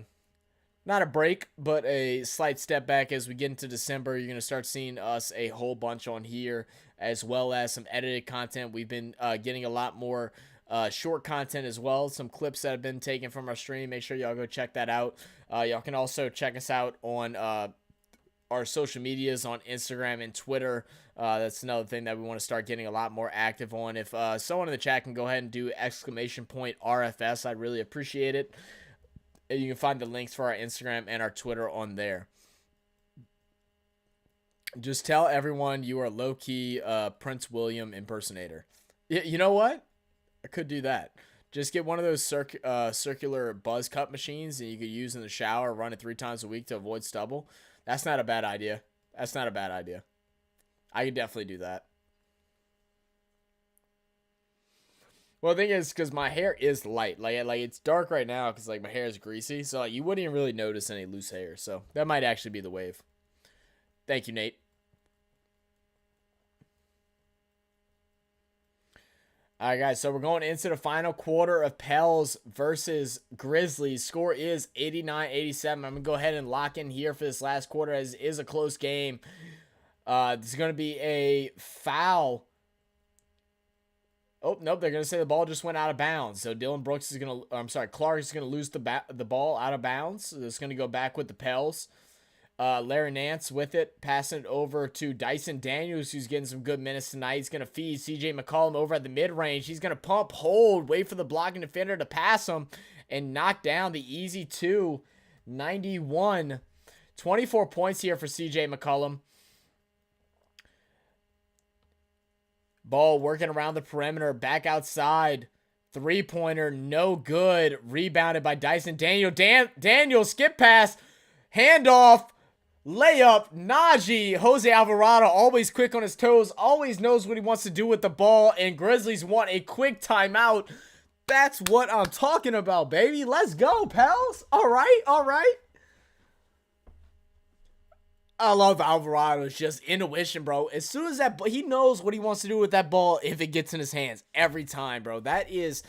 A: not a break, but a slight step back as we get into December. You're going to start seeing us a whole bunch on here, as well as some edited content. We've been getting a lot more short content as well. Some clips that have been taken from our stream. Make sure y'all go check that out. Y'all can also check us out on our social medias on Instagram and Twitter. That's another thing that we want to start getting a lot more active on. If someone in the chat can go ahead and do !RFS, I'd really appreciate it. You can find the links for our Instagram and our Twitter on there. Just tell everyone you are low-key Prince William impersonator. You know what? I could do that. Just get one of those circular buzz cut machines that you could use in the shower, run it 3 times a week to avoid stubble. That's not a bad idea. That's not a bad idea. I could definitely do that. Well, the thing is, because my hair is light. Like it's dark right now because like my hair is greasy. So like, you wouldn't even really notice any loose hair. So that might actually be the wave. Thank you, Nate. All right, guys, so we're going into the final quarter of Pels versus Grizzlies. Score is 89-87. I'm going to go ahead and lock in here for this last quarter as it is a close game. There's going to be a foul. Oh, nope, they're going to say the ball just went out of bounds. So Dylan Brooks is going to, Clark is going to lose the ball out of bounds. So it's going to go back with the Pels. Larry Nance with it, passing it over to Dyson Daniels, who's getting some good minutes tonight. He's going to feed CJ McCollum over at the mid-range. He's going to pump, hold, wait for the blocking defender to pass him, and knock down the easy 2. 91. 24 points here for CJ McCollum. Ball working around the perimeter, back outside. 3-pointer, no good. Rebounded by Dyson Daniel. Daniel, skip pass, handoff. Layup, Najee, Jose Alvarado, always quick on his toes, always knows what he wants to do with the ball, and Grizzlies want a quick timeout. That's what I'm talking about, baby. Let's go, pals. All right, all right. I love Alvarado's just intuition, bro. As soon as he knows what he wants to do with that ball if it gets in his hands every time, bro. That is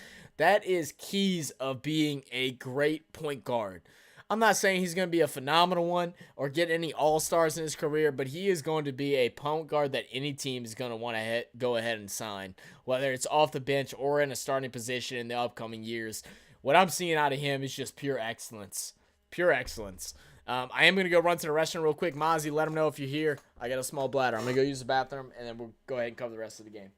A: keys of being a great point guard. I'm not saying he's going to be a phenomenal one or get any all-stars in his career, but he is going to be a point guard that any team is going to want to go ahead and sign, whether it's off the bench or in a starting position in the upcoming years. What I'm seeing out of him is just pure excellence. Pure excellence. I am going to go run to the restroom real quick. Mozzie, let him know if you're here. I got a small bladder. I'm going to go use the bathroom, and then we'll go ahead and cover the rest of the game.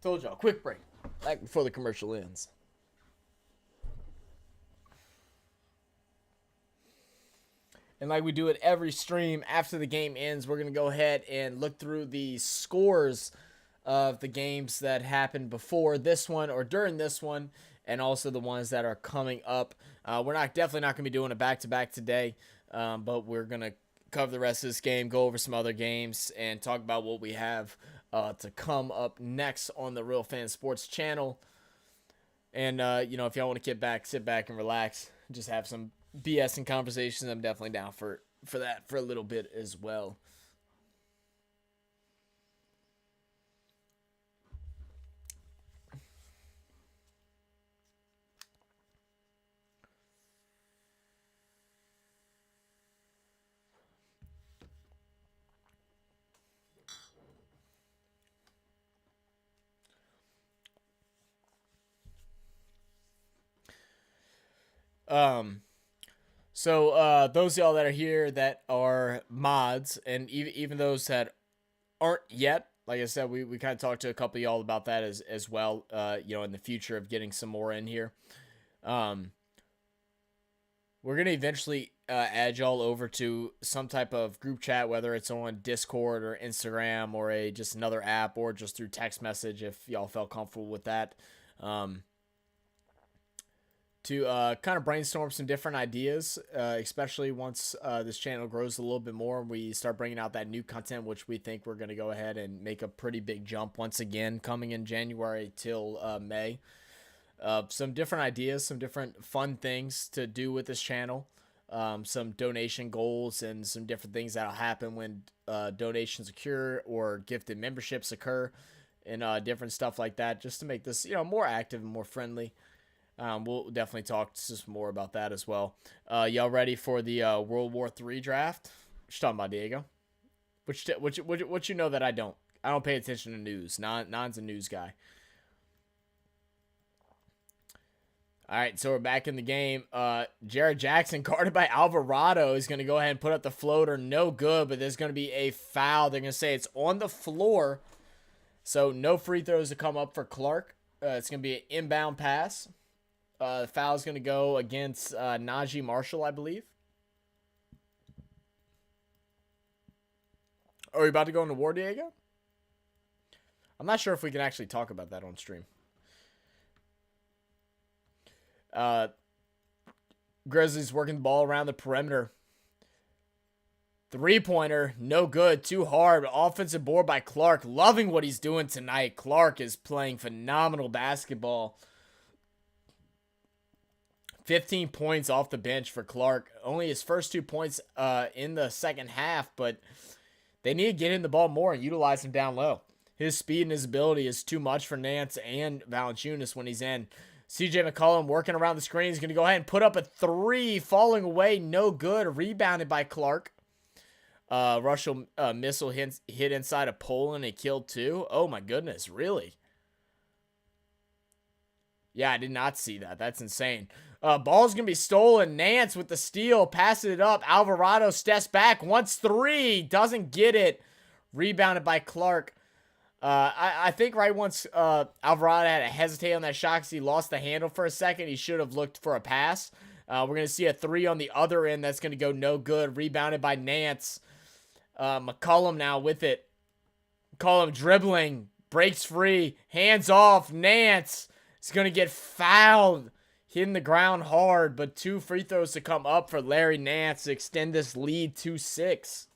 A: Told y'all, quick break. Back before the commercial ends. And like we do at every stream, after the game ends, we're going to go ahead and look through the scores of the games that happened before this one or during this one, and also the ones that are coming up. We're definitely not going to be doing a back-to-back today, but we're going to cover the rest of this game, go over some other games, and talk about what we have to come up next on the Real Fan Sports channel. And, if y'all want to sit back and relax, just have some BS and conversations, I'm definitely down for that for a little bit as well. So those of y'all that are here that are mods, and even those that aren't yet, like I said, we kind of talked to a couple of y'all about that as well, in the future of getting some more in here. We're going to eventually add y'all over to some type of group chat, whether it's on Discord or Instagram or just another app or just through text message if y'all felt comfortable with that. To kind of brainstorm some different ideas, especially once this channel grows a little bit more and we start bringing out that new content, which we think we're going to go ahead and make a pretty big jump once again coming in January till May. Some different ideas, some different fun things to do with this channel, some donation goals and some different things that'll happen when donations occur or gifted memberships occur and different stuff like that, just to make this, more active and more friendly. We'll definitely talk just more about that as well. Y'all ready for the World War III draft? What you talking about, Diego? What you know that I don't? I don't pay attention to news. Non's a news guy. All right, so we're back in the game. Jared Jackson, guarded by Alvarado, is going to go ahead and put up the floater. No good, but there's going to be a foul. They're going to say it's on the floor. So no free throws to come up for Clark. It's going to be an inbound pass. The foul is going to go against Najee Marshall, I believe. Are we about to go into war, Diego? I'm not sure if we can actually talk about that on stream. Grizzlies working the ball around the perimeter. Three-pointer, no good, too hard. Offensive board by Clark. Loving what he's doing tonight. Clark is playing phenomenal basketball. 15 points off the bench for Clark. Only his first 2 points in the second half, but they need to get him the ball more and utilize him down low. His speed and his ability is too much for Nance and Valanciunas when he's in. CJ McCollum working around the screen. He's going to go ahead and put up a three. Falling away, no good. Rebounded by Clark. Russell missile hit inside of Poland and killed two. Oh my goodness, really? Yeah, I did not see that. That's insane. Ball's going to be stolen. Nance with the steal. Passing it up. Alvarado steps back. Wants three. Doesn't get it. Rebounded by Clark. I think right once Alvarado had to hesitate on that shot because he lost the handle for a second, he should have looked for a pass. We're going to see a three on the other end that's going to go no good. Rebounded by Nance. McCollum now with it. McCollum dribbling. Breaks free. Hands off. Nance is going to get fouled. Hitting the ground hard, but 2 free throws to come up for Larry Nance to extend this lead to 6.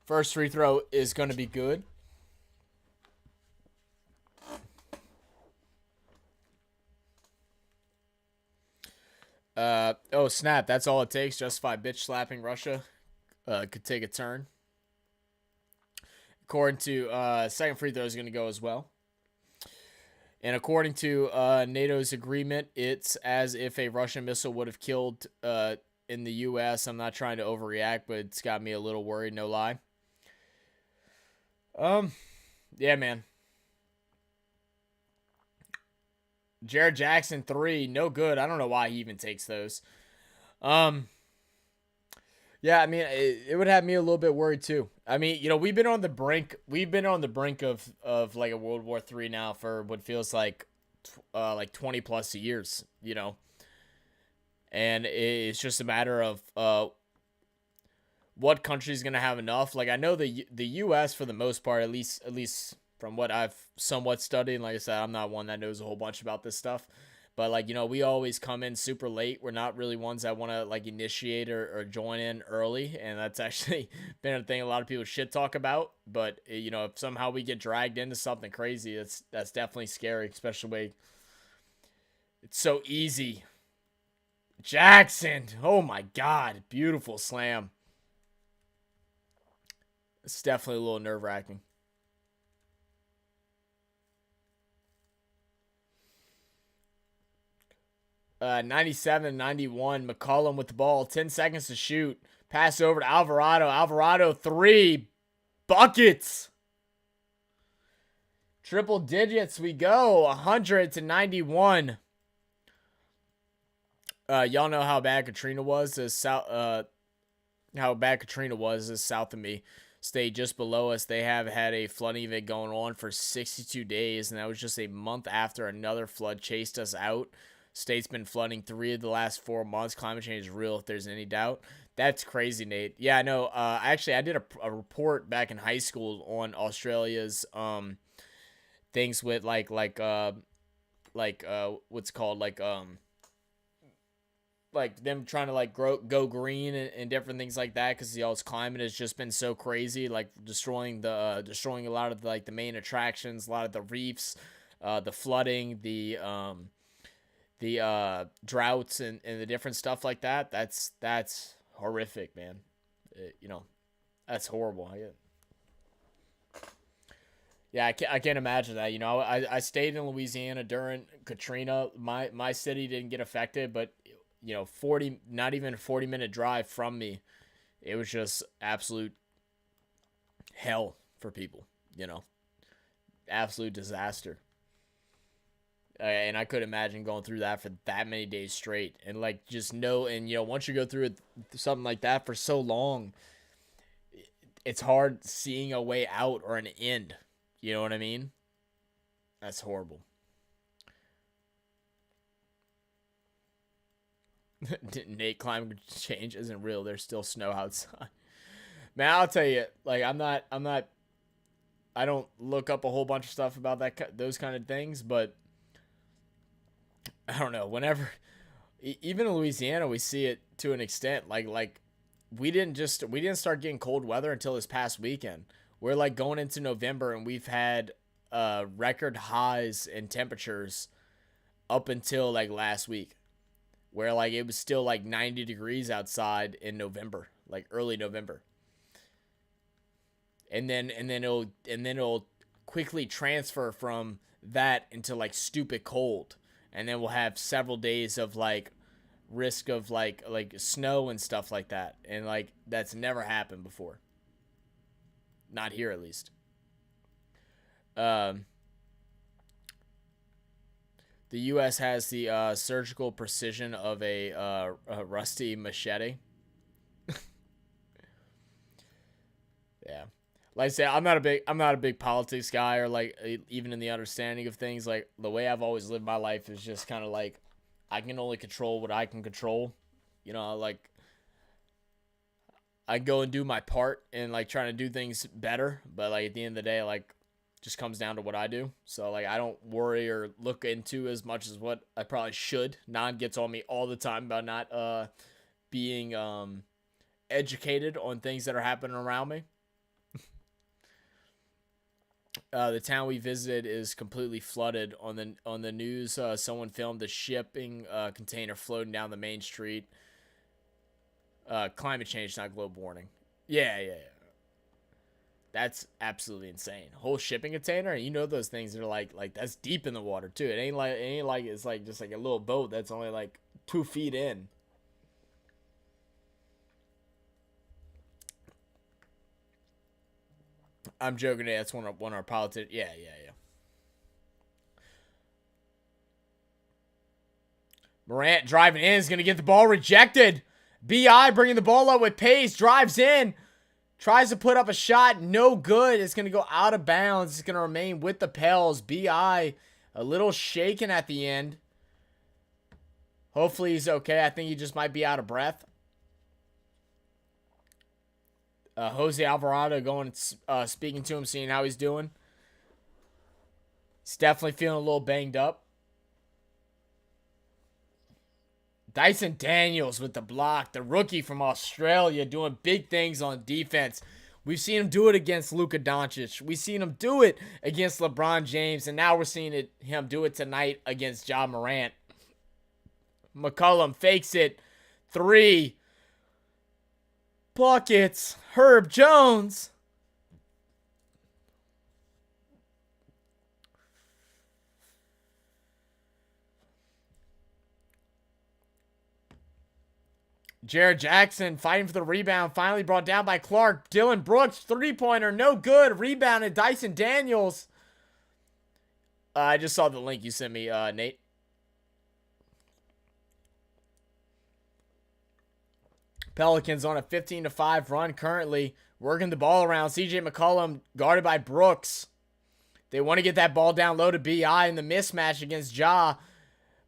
A: First free throw is going to be good. Oh, snap. That's all it takes. Justified bitch slapping Russia. Could take a turn. According to second free throw is going to go as well. And according to NATO's agreement, it's as if a Russian missile would have killed in the U.S. I'm not trying to overreact, but it's got me a little worried, no lie. Yeah, man. Jared Jackson 3, no good. I don't know why he even takes those. Yeah, I mean, it would have me a little bit worried too. I mean, we've been on the brink of like a World War III now for what feels like 20 plus years, and it's just a matter of what country's gonna have enough. Like, I know the U.S. for the most part, at least from what I've somewhat studied. And like I said, I'm not one that knows a whole bunch about this stuff, but like, we always come in super late. We're not really ones that want to like initiate or join in early, and that's actually been a thing a lot of people shit talk about. But if somehow we get dragged into something crazy, that's definitely scary, especially when it's so easy. Jackson, oh my God, beautiful slam. It's definitely a little nerve-wracking. Uh, 97-91, McCollum with the ball. 10 seconds to shoot. Pass over to Alvarado. Alvarado, 3. Buckets. Triple digits we go. 100 to 91. Y'all know how bad Katrina was. How bad Katrina was is south of me. Stayed just below us. They have had a flooding event going on for 62 days, and that was just a month after another flood chased us out. State's been flooding 3 of the last 4 months. Climate change is real, if there's any doubt. That's crazy, Nate. Yeah, I know. Actually, I did a report back in high school on Australia's things with what's called like them trying to like go green and different things like that, because y'all's climate has just been so crazy, like destroying a lot of the main attractions, a lot of the reefs, the flooding, the droughts and the different stuff like that. That's horrific, man. That's horrible. I can't imagine that. I stayed in Louisiana during Katrina. My city didn't get affected, but 40, not even a 40-minute drive from me, it was just absolute hell for people, absolute disaster. And I couldn't imagine going through that for that many days straight. And once you go through something like that for so long, it's hard seeing a way out or an end. You know what I mean? That's horrible. Nate, climate change isn't real. There's still snow outside. Man, I'll tell you, I don't look up a whole bunch of stuff about those kind of things, but I don't know. Whenever, even in Louisiana, we see it to an extent. We didn't start getting cold weather until this past weekend. We're going into November, and we've had record highs in temperatures up until last week, where it was still 90 degrees outside in November, early November. And then it'll quickly transfer from that into stupid cold. And then we'll have several days of risk of snow and stuff like that. And that's never happened before. Not here, at least. The U.S. has the surgical precision of a rusty machete. Yeah, like I said, I'm not a big politics guy, or even in the understanding of things. The way I've always lived my life is just kind of I can only control what I can control. I go and do my part in trying to do things better, but at the end of the day, just comes down to what I do. So I don't worry or look into as much as what I probably should. Non gets on me all the time about not being educated on things that are happening around me. The town we visited is completely flooded. On the news, someone filmed a shipping container floating down the main street. Climate change, not global warming. Yeah. That's absolutely insane. Whole shipping container, those things are that's deep in the water too. It ain't like it's just a little boat that's only 2 feet in. I'm joking. That's one of our politicians. Yeah. Morant driving in is gonna get the ball rejected. BI bringing the ball up with pace, drives in. Tries to put up a shot, no good. It's going to go out of bounds. It's going to remain with the Pels. BI a little shaken at the end. Hopefully he's okay. I think he just might be out of breath. Jose Alvarado going speaking to him, seeing how he's doing. He's definitely feeling a little banged up. Dyson Daniels with the block, the rookie from Australia, doing big things on defense. We've seen him do it against Luka Doncic. We've seen him do it against LeBron James, and now we're seeing him do it tonight against Ja Morant. McCollum fakes it. 3. Buckets. Herb Jones. Jared Jackson fighting for the rebound. Finally brought down by Clark. Dylan Brooks, three-pointer, no good. Rebounded Dyson Daniels. I just saw the link you sent me, Nate. Pelicans on a 15-5 run currently. Working the ball around. CJ McCollum guarded by Brooks. They want to get that ball down low to BI in the mismatch against Ja.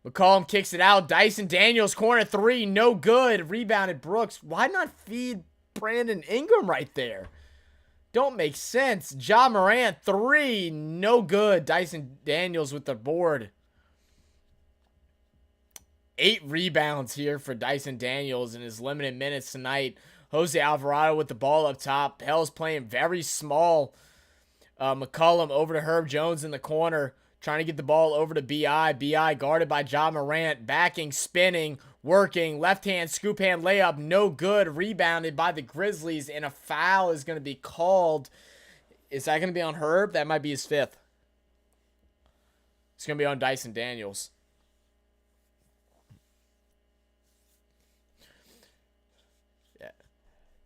A: McCollum kicks it out. Dyson Daniels, corner three, no good. Rebounded Brooks. Why not feed Brandon Ingram right there? Don't make sense. Ja Morant, three, no good. Dyson Daniels with the board. 8 rebounds here for Dyson Daniels in his limited minutes tonight. Jose Alvarado with the ball up top. Pell's playing very small. McCollum over to Herb Jones in the corner. Trying to get the ball over to B.I. B.I. guarded by Ja Morant. Backing, spinning, working. Left hand, scoop hand layup. No good. Rebounded by the Grizzlies. And a foul is going to be called. Is that going to be on Herb? That might be his 5th. It's going to be on Dyson Daniels.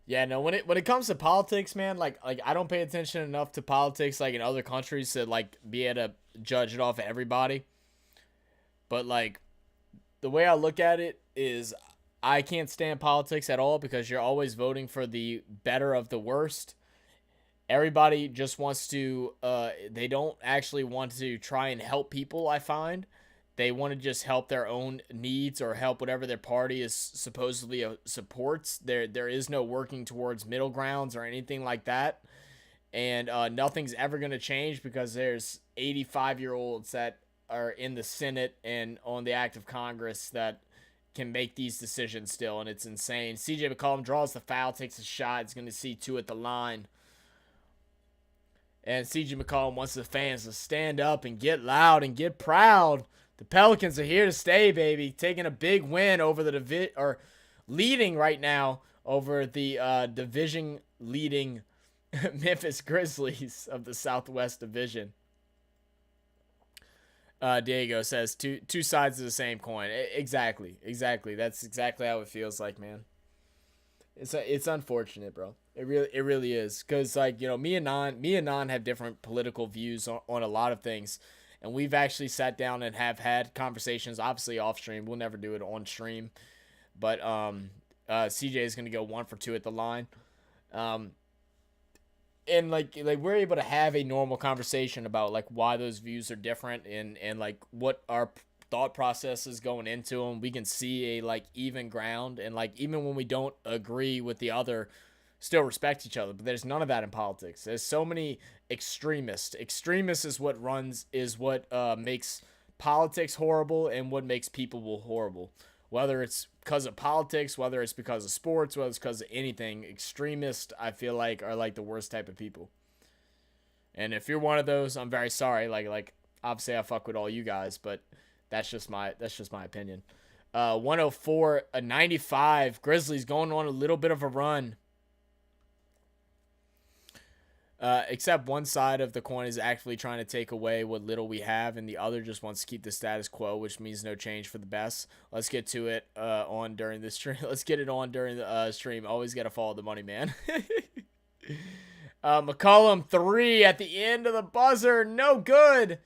A: Yeah, no, when it comes to politics, man, like I don't pay attention enough to politics like in other countries to like be able to judge it off of everybody. But like the way I look at it is I can't stand politics at all because you're always voting for the better of the worst. Everybody just wants to they don't actually want to try and help people, I find. They want to just help their own needs or help whatever their party is supposedly supports. There is no working towards middle grounds or anything like that. And nothing's ever going to change because there's 85-year-olds that are in the Senate and on the act of Congress that can make these decisions still, and it's insane. CJ McCollum draws the foul, takes a shot. It's going to see 2 at the line. And CJ McCollum wants the fans to stand up and get loud and get proud. The Pelicans are here to stay, baby. Taking a big win over the leading right now over the division-leading Memphis Grizzlies of the Southwest Division. Diego says two sides of the same coin. Exactly. That's exactly how it feels like, man. It's unfortunate, bro. It really is, because like, you know, me and Non have different political views on a lot of things. And we've actually sat down and have had conversations, obviously off stream. We'll never do it on stream. But CJ is going to go 1 for 2 at the line. And like we're able to have a normal conversation about like why those views are different and like what our thought process is going into them. We can see a like even ground, and like even when we don't agree with the other, still respect each other. But there's none of that in politics. There's so many extremists. Extremists is what makes politics horrible and what makes people horrible. Whether it's because of politics, whether it's because of sports, whether it's because of anything, extremists, I feel like, are like the worst type of people. And if you're one of those, I'm very sorry. Like obviously I fuck with all you guys, but that's just my opinion. 104-95. Grizzlies going on a little bit of a run. Except one side of the coin is actually trying to take away what little we have, and the other just wants to keep the status quo, which means no change for the best. Let's get to it on during the stream. Let's get it on during the stream. Always got to follow the money, man. McCollum 3 at the end of the buzzer. No good.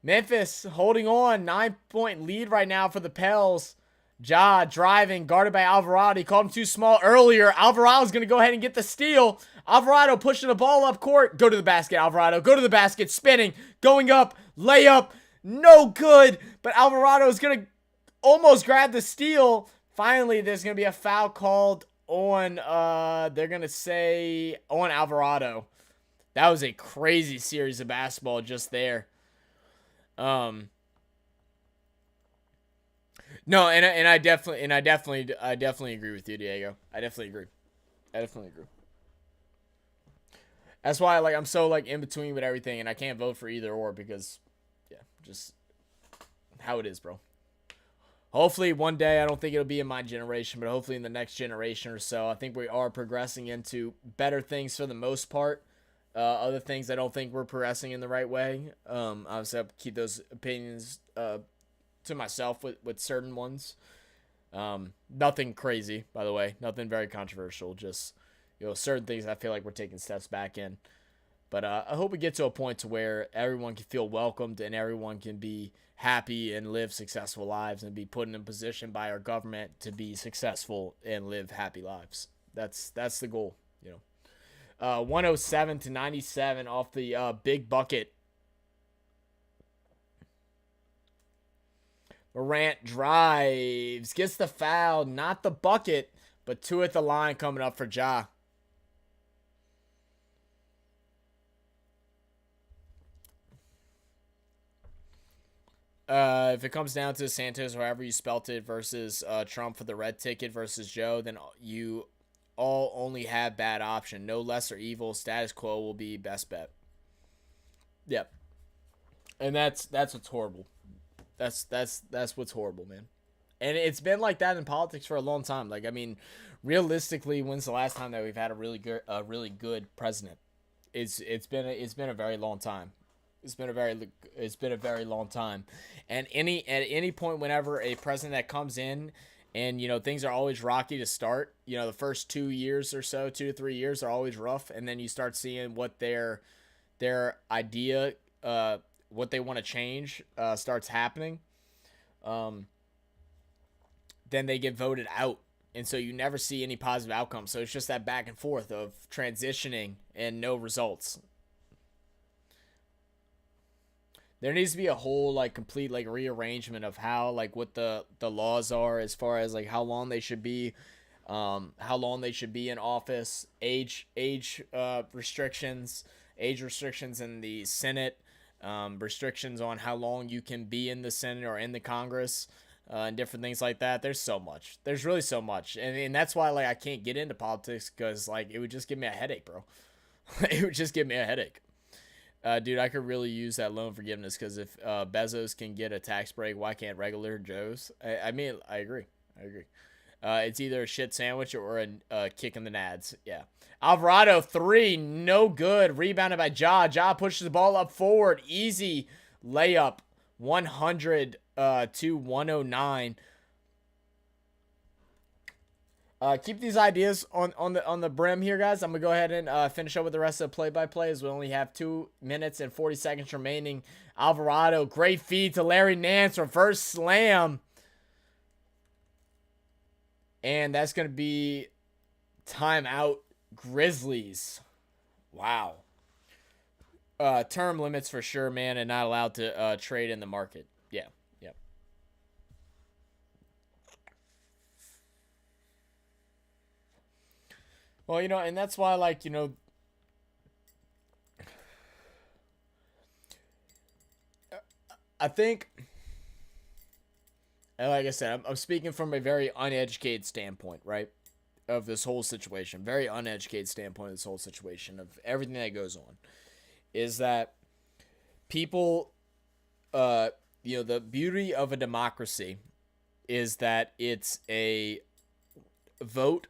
A: Memphis holding on. 9-point lead right now for the Pels. Ja driving, guarded by Alvarado. He called him too small earlier. Alvarado's going to go ahead and get the steal. Alvarado pushing the ball up court. Go to the basket, Alvarado. Go to the basket. Spinning. Going up. Layup. No good. But Alvarado is going to almost grab the steal. Finally, there's going to be a foul called on, they're going to say, on Alvarado. That was a crazy series of basketball just there. No, and I definitely agree with you, Diego. I definitely agree. That's why like I'm so like in between with everything, and I can't vote for either or because, yeah, just how it is, bro. Hopefully one day, I don't think it'll be in my generation, but hopefully in the next generation or so, I think we are progressing into better things for the most part. Other things I don't think we're progressing in the right way. Obviously, I'll keep those opinions to myself with certain ones. Nothing crazy, by the way. Nothing very controversial. Just, certain things I feel like we're taking steps back in. But I hope we get to a point to where everyone can feel welcomed and everyone can be happy and live successful lives and be put in a position by our government to be successful and live happy lives. That's the goal, 107 to 97 off the big bucket. Morant drives, gets the foul, not the bucket, but 2 at the line coming up for Ja. If it comes down to Santos, however you spelt it, versus Trump for the red ticket versus Joe, then you all only have bad option. No lesser evil. Status quo will be best bet. Yep. And that's what's horrible. That's what's horrible, man. And it's been like that in politics for a long time. Like, I mean, realistically, when's the last time that we've had a really good president? It's been a very long time. It's been a very long time. And at any point whenever a president that comes in and things are always rocky to start, the first 2 years or so, 2 to 3 years are always rough, and then you start seeing what their idea what they want to change starts happening. Then they get voted out. And so you never see any positive outcomes. So it's just that back and forth of transitioning and no results. There needs to be a whole complete rearrangement of how what the laws are as far as how long they should be in office, age restrictions in the Senate, restrictions on how long you can be in the Senate or in the Congress, and different things like that. There's so much. There's really so much, and that's why I can't get into politics because it would just give me a headache, bro. It would just give me a headache. Dude, I could really use that loan forgiveness because if Bezos can get a tax break, why can't regular Joes? I mean, I agree. It's either a shit sandwich or a kick in the nads. Yeah. Alvarado, 3, no good. Rebounded by Ja. Ja pushes the ball up forward. Easy layup, 100 to 109. Keep these ideas on the brim here, guys. I'm gonna go ahead and finish up with the rest of the play-by-play as we only have 2 minutes and 40 seconds remaining. Alvarado, great feed to Larry Nance, reverse slam, and that's gonna be timeout. Grizzlies. Wow. Term limits for sure, man, and not allowed to trade in the market. Yeah. Well, and that's why, I think, and like I said, I'm speaking from a very uneducated standpoint, right, of this whole situation. Very uneducated standpoint of this whole situation, of everything that goes on, is that people, the beauty of a democracy is that it's a vote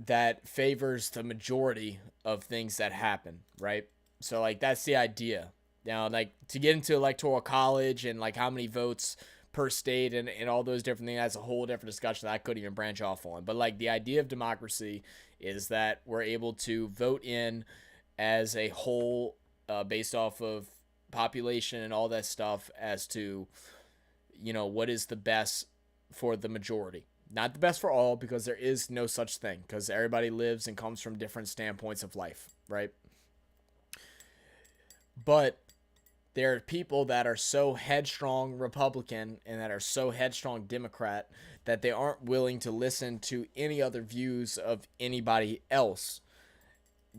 A: that favors the majority of things that happen, right? So that's the idea. Now, to get into electoral college and how many votes per state and all those different things, that's a whole different discussion that I couldn't even branch off on. But the idea of democracy is that we're able to vote in as a whole based off of population and all that stuff as to what is the best for the majority. Not the best for all, because there is no such thing, because everybody lives and comes from different standpoints of life, right? But there are people that are so headstrong Republican and that are so headstrong Democrat that they aren't willing to listen to any other views of anybody else,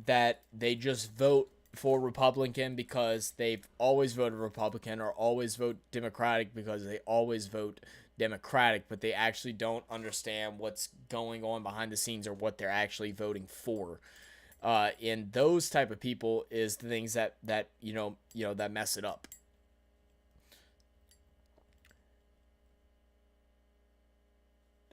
A: that they just vote for Republican because they've always voted Republican, or always vote Democratic because they always vote Democratic, but they actually don't understand what's going on behind the scenes or what they're actually voting for. And those type of people is the things that that mess it up.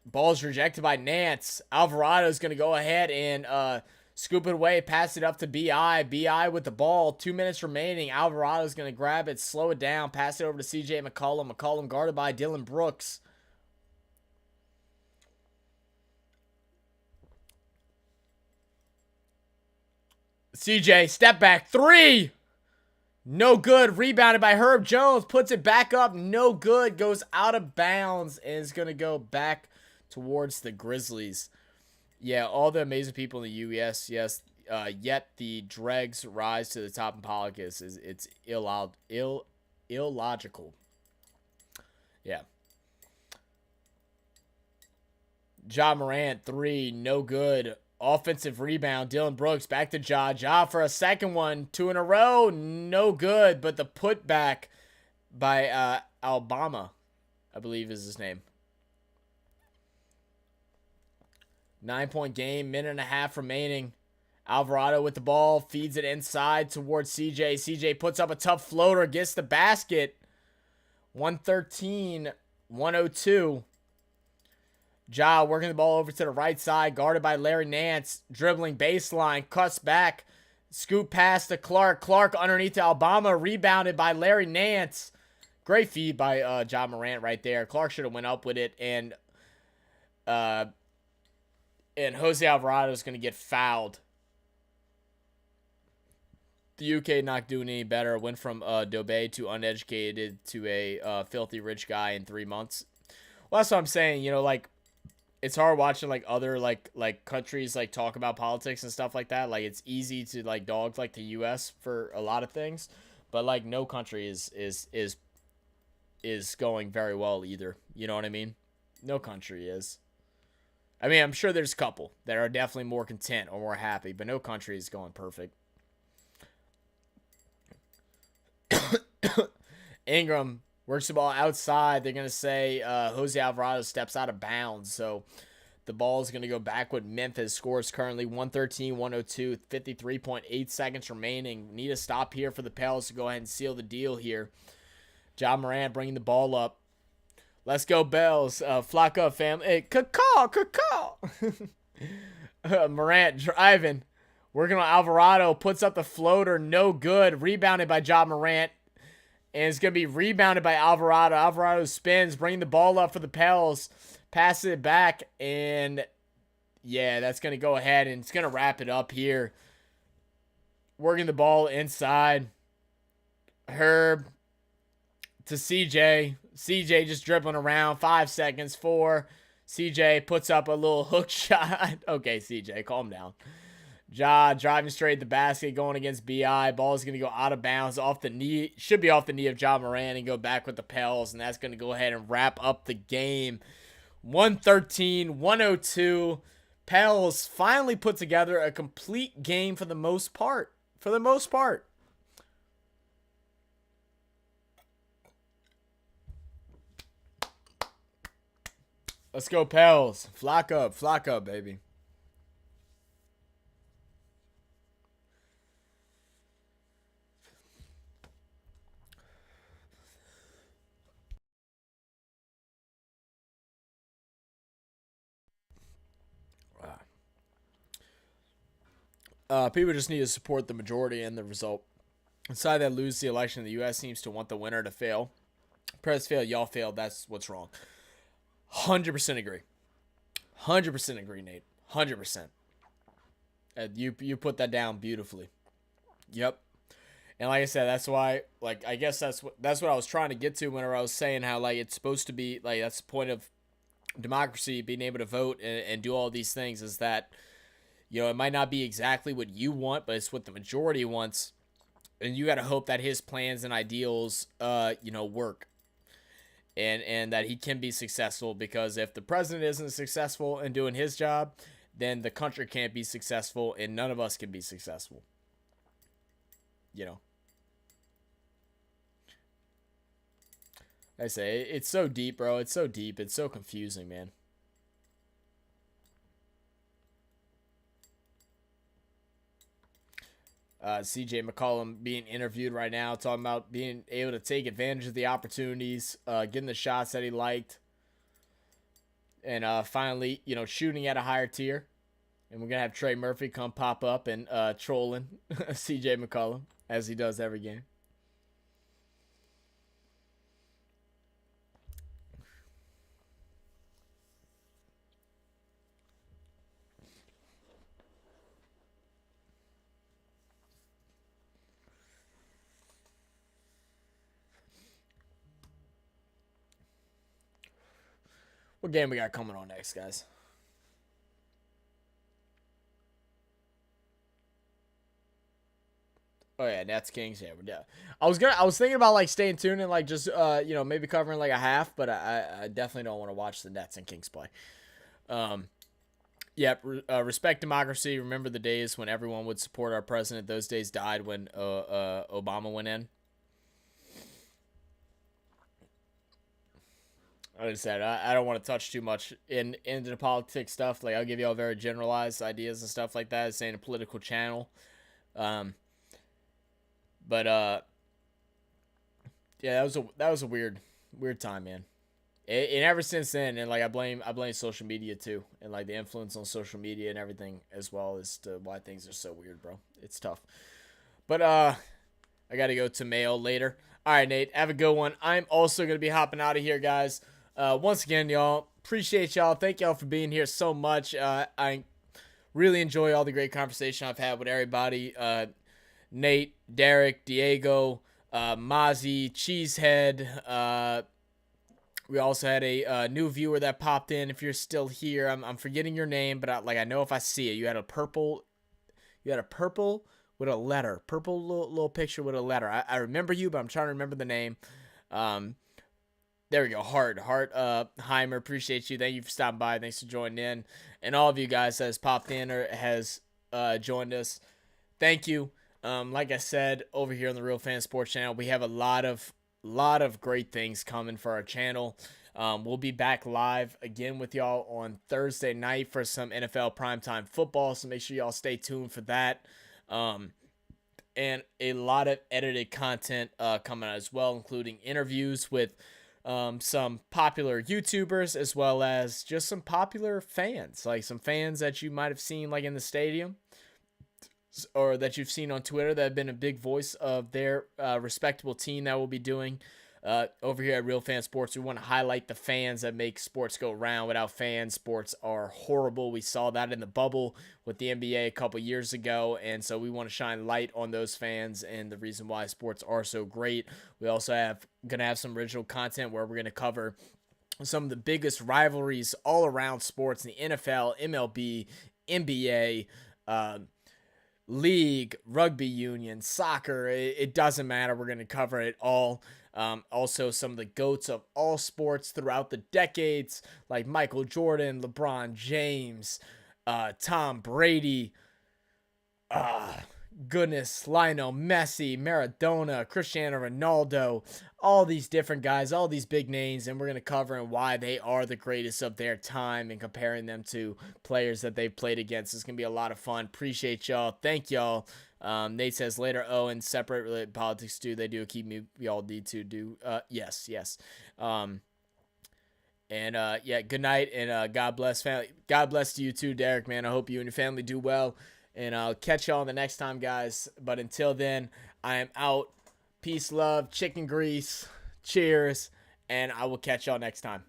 A: Ball's rejected by Nance. Alvarado's going to go ahead and scoop it away, pass it up to B.I. B.I. with the ball. 2 minutes remaining. Alvarado's going to grab it, slow it down, pass it over to C.J. McCollum. McCollum guarded by Dylan Brooks. CJ, step back. 3. No good. Rebounded by Herb Jones. Puts it back up. No good. Goes out of bounds and is going to go back towards the Grizzlies. Yeah, all the amazing people in the U.S., yes. Yet the dregs rise to the top in politics. It's illogical. Yeah. Ja Morant, 3. No good. Offensive rebound. Dylan Brooks back to Ja. Ja for a second one. 2 in a row. No good. But the putback by Alabama, I believe is his name. 9-point game. Minute and a half remaining. Alvarado with the ball. Feeds it inside towards CJ. CJ puts up a tough floater. Gets the basket. 113-102. Ja working the ball over to the right side, guarded by Larry Nance, dribbling baseline, cuts back, scoop pass to Clark. Clark underneath to Alabama, rebounded by Larry Nance. Great feed by Ja Morant right there. Clark should have went up with it, and Jose Alvarado is going to get fouled. The UK not doing any better. Went from Dobe to uneducated to a filthy rich guy in 3 months. Well, that's what I'm saying. You know, like, it's hard watching like other like countries like talk about politics and stuff like that. Like, it's easy to like dog like the U.S. for a lot of things, but like no country is going very well either. You know what I mean? No country is. I mean, I'm sure there's a couple that are definitely more content or more happy, but no country is going perfect. Ingram works the ball outside. They're going to say Jose Alvarado steps out of bounds. So the ball is going to go back with Memphis. Scores currently 113-102. 53.8 seconds remaining. Need a stop here for the Pels to go ahead and seal the deal here. Ja Morant bringing the ball up. Let's go, Bells. Flock up, fam. Hey, caw. Morant driving. Working on Alvarado. Puts up the floater. No good. Rebounded by Ja Morant. And it's going to be rebounded by Alvarado. Alvarado spins, bringing the ball up for the Pels. Passes it back, and yeah, that's going to go ahead, and it's going to wrap it up here. Working the ball inside. Herb to CJ. CJ just dribbling around. 5 seconds. 4. CJ puts up a little hook shot. Okay, CJ, calm down. Ja driving straight at the basket, going against BI. Ball is going to go out of bounds, off the knee. Should be off the knee of Ja Morant and go back with the Pels. And that's going to go ahead and wrap up the game. 113-102. Pels finally put together a complete game for the most part. Let's go, Pels. Flock up, baby. People just need to support the majority and the result. The side that loses the election in the U.S. seems to want the winner to fail. Press fail, y'all failed. That's what's wrong. 100% agree. 100% agree, Nate. 100%. You put that down beautifully. Yep. And like I said, that's why, like, I guess that's what I was trying to get to whenever I was saying how, like, it's supposed to be, like, that's the point of democracy, being able to vote and do all these things, is that, you know, it might not be exactly what you want, but it's what the majority wants. And you got to hope that his plans and ideals, work. And that he can be successful, because if the president isn't successful in doing his job, then the country can't be successful, and none of us can be successful. You know. I say, it's so deep, bro. It's so deep. It's so confusing, man. CJ McCollum being interviewed right now, talking about being able to take advantage of the opportunities, getting the shots that he liked, and finally, shooting at a higher tier. And we're going to have Trey Murphy come pop up and trolling CJ McCollum, as he does every game. What game we got coming on next, guys? Oh yeah, Nets Kings. Yeah. I was thinking about like staying tuned and like just maybe covering like a half, but I definitely don't want to watch the Nets and Kings play. Yeah, respect democracy. Remember the days when everyone would support our president. Those days died when Obama went in. Like I said, I don't want to touch too much into the politics stuff. Like I'll give you all very generalized ideas and stuff like that. This ain't a political channel. But yeah, that was a weird time, man. And ever since then, and like I blame social media too, and like the influence on social media and everything as well as to why things are so weird, bro. It's tough. But I gotta go to mail later. All right, Nate, have a good one. I'm also gonna be hopping out of here, guys. Once again, y'all, appreciate y'all. Thank y'all for being here so much. I really enjoy all the great conversation I've had with everybody. Nate, Derek, Diego, Mozzie, Cheesehead. We also had a new viewer that popped in. If you're still here, I'm forgetting your name, but I know if I see it. You had a purple with a letter, purple little picture with a letter. I remember you, but I'm trying to remember the name. There we go. Hart Heimer, appreciate you. Thank you for stopping by. Thanks for joining in, and all of you guys that has popped in or has joined us. Thank you. Like I said, over here on the Real Fan Sports channel, we have a lot of great things coming for our channel. We'll be back live again with y'all on Thursday night for some NFL primetime football, so make sure y'all stay tuned for that. And a lot of edited content coming out as well, including interviews with some popular YouTubers as well as just some popular fans, like some fans that you might have seen like in the stadium or that you've seen on Twitter that have been a big voice of their respectable team that we'll be doing over here at Real Fan Sports. We want to highlight the fans that make sports go round. Without fans, sports are horrible. We saw that in the bubble with the NBA a couple years ago, and so we want to shine light on those fans and the reason why sports are so great. We also gonna have some original content where we're gonna cover some of the biggest rivalries all around sports in the NFL, MLB, NBA, league, rugby union, soccer. It doesn't matter. We're going to cover it all. Also, some of the GOATs of all sports throughout the decades, like Michael Jordan, LeBron James, Tom Brady, Lionel Messi, Maradona, Cristiano Ronaldo, all these different guys, all these big names, and we're going to cover why they are the greatest of their time and comparing them to players that they've played against. It's going to be a lot of fun. Appreciate y'all. Thank y'all. Nate says later, and separate related politics too. They do keep me. We all need to do. Yes. Yeah, good night, and God bless family. God bless to you too, Derek, man. I hope you and your family do well. And I'll catch y'all the next time, guys. But until then, I am out. Peace, love, chicken grease. Cheers. And I will catch y'all next time.